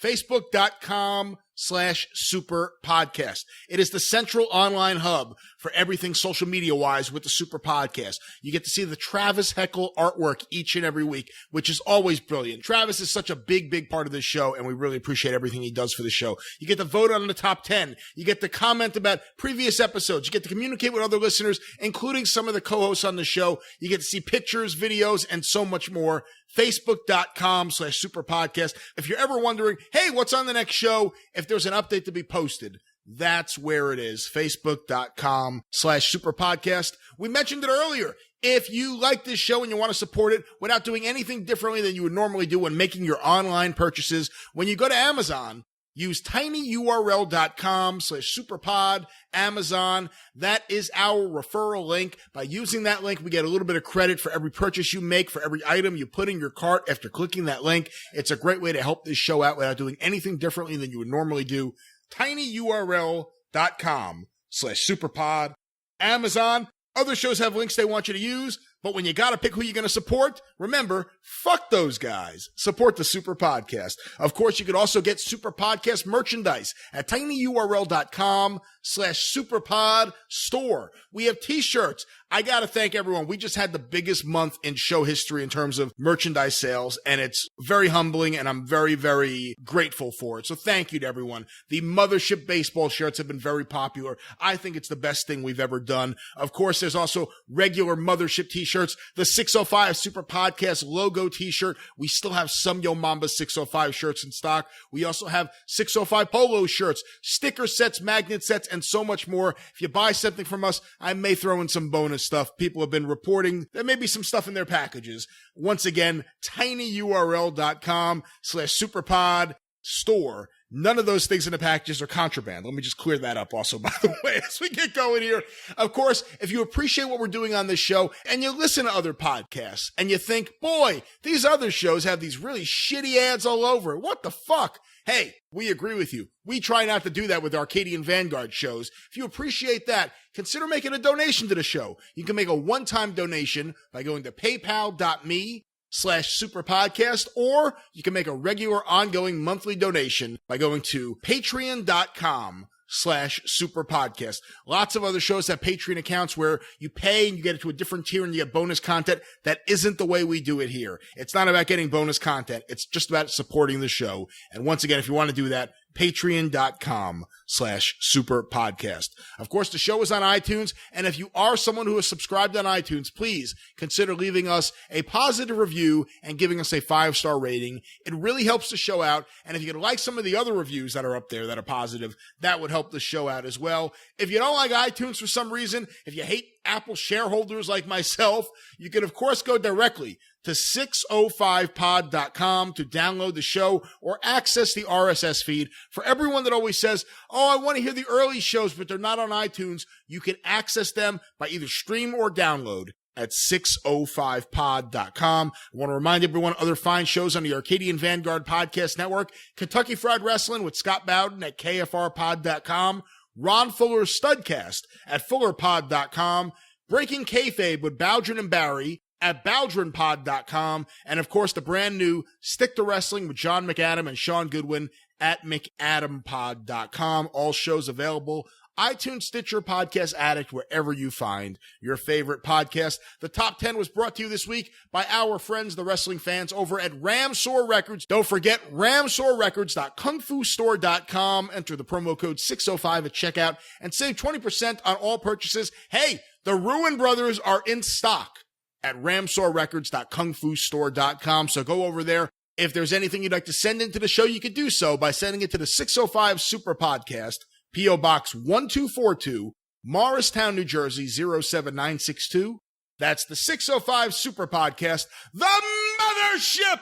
facebook.com/superpodcast. It is the central online hub for everything social media wise with the Super Podcast. You get to see the Travis Heckle artwork each and every week, which is always brilliant. Travis is such a big part of this show, and we really appreciate everything he does for the show. You get to vote on the top 10. You get to comment about previous episodes. You get to communicate with other listeners, including some of the co-hosts on the show. You get to see pictures, videos, and so much more. Facebook.com/superpodcast. If you're ever wondering, hey, what's on the next show? If there's an update to be posted, that's where it is. Facebook.com/superpodcast. We mentioned it earlier. If you like this show and you want to support it without doing anything differently than you would normally do when making your online purchases, when you go to Amazon, use tinyurl.com/superpod, Amazon. That is our referral link. By using that link, we get a little bit of credit for every purchase you make, for every item you put in your cart after clicking that link. It's a great way to help this show out without doing anything differently than you would normally do. tinyurl.com/superpod, Amazon. Other shows have links they want you to use, but when you got to pick who you're going to support, remember, fuck those guys. Support the Super Podcast. Of course, you could also get Super Podcast merchandise at tinyurl.com/superpod store. We have t-shirts. I got to thank everyone. We just had the biggest month in show history in terms of merchandise sales, and it's very humbling, and I'm very grateful for it. So thank you to everyone. The Mothership baseball shirts have been very popular. I think it's the best thing we've ever done. Of course, there's also regular Mothership t-shirts, the 605 Super Podcast logo t-shirt. We still have some Yo Mamba 605 shirts in stock. We also have 605 polo shirts, sticker sets, magnet sets, and so much more. If you buy something from us, I may throw in some bonus stuff. People have been reporting there may be some stuff in their packages. Once again, tinyurl.com/superpod store. None of those things in the packages are contraband. Let me just clear that up also, by the way, as we get going here. Of course, if you appreciate what we're doing on this show and you listen to other podcasts and you think, boy, these other shows have these really shitty ads all over it. What the fuck? Hey, we agree with you. We try not to do that with Arcadian Vanguard shows. If you appreciate that, consider making a donation to the show. You can make a one-time donation by going to paypal.me/superpodcast, or you can make a regular ongoing monthly donation by going to patreon.com/superpodcast. Lots of other shows have Patreon accounts where you pay and you get it to a different tier and you get bonus content. That isn't the way we do it here. It's not about getting bonus content. It's just about supporting the show. And once again, if you want to do that, patreon.com/superpodcast. Of course, the show is on iTunes, and if you are someone who is subscribed on iTunes, please consider leaving us a positive review and giving us a 5-star rating. It really helps the show out, and if you could like some of the other reviews that are up there that are positive, that would help the show out as well. If you don't like iTunes for some reason, if you hate Apple shareholders like myself, you can, of course, go directly to 605pod.com to download the show or access the RSS feed. For everyone that always says, oh, I want to hear the early shows, but they're not on iTunes, you can access them by either stream or download at 605pod.com. I want to remind everyone other fine shows on the Arcadian Vanguard Podcast Network: Kentucky Fried Wrestling with Scott Bowden at KFRpod.com, Ron Fuller's Studcast at FullerPod.com, Breaking Kayfabe with Bowdrin and Barry at BowdrinPod.com, and of course the brand new Stick to Wrestling with John McAdam and Sean Goodwin at McAdampod.com. All shows available iTunes, Stitcher, Podcast Addict, wherever you find your favorite podcast. The top 10 was brought to you this week by our friends, the wrestling fans over at Ramsor Records. Don't forget ramsorrecords.kungfustore.com. Enter the promo code 605 at checkout and save 20% on all purchases. Hey, the Ruin Brothers are in stock at ramsorrecords.kungfustore.com. So go over there. If there's anything you'd like to send into the show, you could do so by sending it to the 605 Super Podcast, P.O. Box 1242, Morristown, New Jersey, 07962. That's the 605 Super Podcast, the Mothership!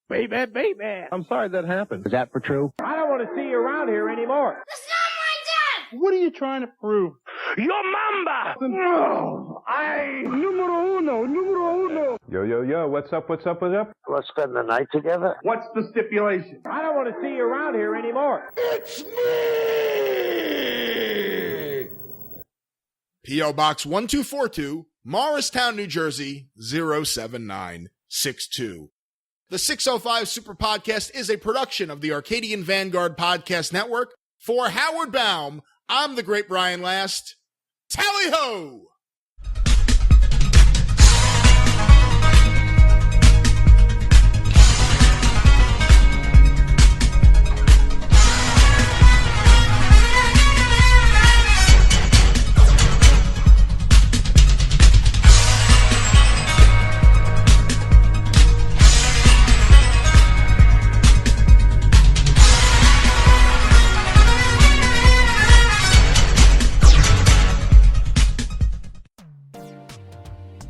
Baby, baby. I'm sorry that happened. Is that for true? I don't want to see you around here anymore. That's not my dad! What are you trying to prove? Your mamba! No! Numero uno. Yo, what's up? Let's spend the night together. What's the stipulation? I don't want to see you around here anymore. It's me! P.O. Box 1242, Morristown, New Jersey, 07962. The 605 Super Podcast is a production of the Arcadian Vanguard Podcast Network. For Howard Baum, I'm the great Brian Last. Tally-ho!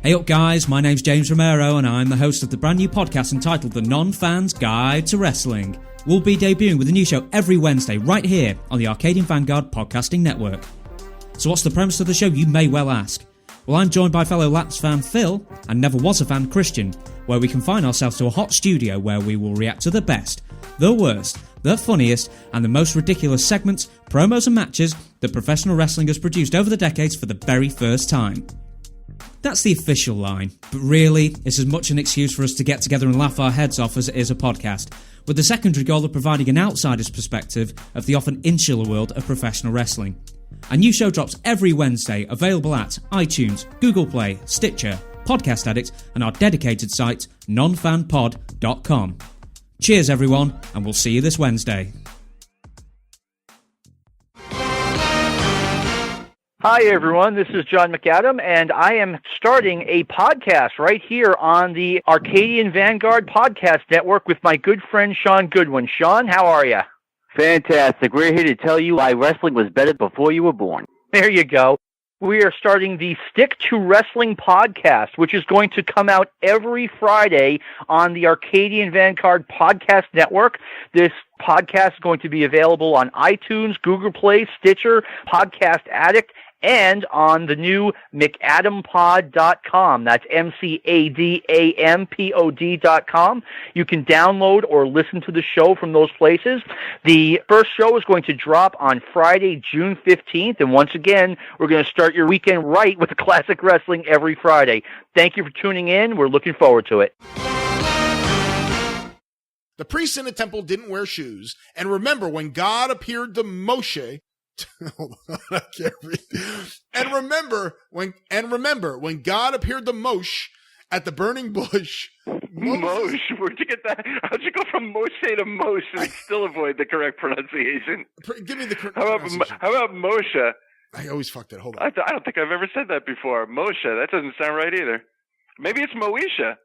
Hey up guys, my name's James Romero and I'm the host of the brand new podcast entitled The Non-Fan's Guide to Wrestling. We'll be debuting with a new show every Wednesday right here on the Arcadian Vanguard Podcasting Network. So what's the premise of the show, you may well ask? Well, I'm joined by fellow Lats fan Phil and never was a fan Christian, where we confine ourselves to a hot studio where we will react to the best, the worst, the funniest and the most ridiculous segments, promos and matches that professional wrestling has produced over the decades for the very first time. That's the official line, but really, it's as much an excuse for us to get together and laugh our heads off as it is a podcast, with the secondary goal of providing an outsider's perspective of the often insular world of professional wrestling. A new show drops every Wednesday, available at iTunes, Google Play, Stitcher, Podcast Addict, and our dedicated site, nonfanpod.com. Cheers everyone, and we'll see you this Wednesday. Hi everyone, this is John McAdam, and I am starting a podcast right here on the Arcadian Vanguard Podcast Network with my good friend Sean Goodwin. Sean, how are you? Fantastic. We're here to tell you why wrestling was better before you were born. There you go. We are starting the Stick to Wrestling podcast, which is going to come out every Friday on the Arcadian Vanguard Podcast Network. This podcast is going to be available on iTunes, Google Play, Stitcher, Podcast Addict, and on the new McAdamPod.com. That's McAdampod.com. You can download or listen to the show from those places. The first show is going to drop on Friday, June 15th. And once again, we're going to start your weekend right with the classic wrestling every Friday. Thank you for tuning in. We're looking forward to it. The priests in the temple didn't wear shoes. And remember, when God appeared to Moshe, hold on, I can't read. And remember when God appeared to Moshe at the burning bush. Moshe, where'd you get that? How'd you go from Moshe to Moshe and still avoid the correct pronunciation? Give me the correct pronunciation. How about Moshe? I always fucked it. Hold on. I don't think I've ever said that before. Moshe, that doesn't sound right either. Maybe it's Moesha.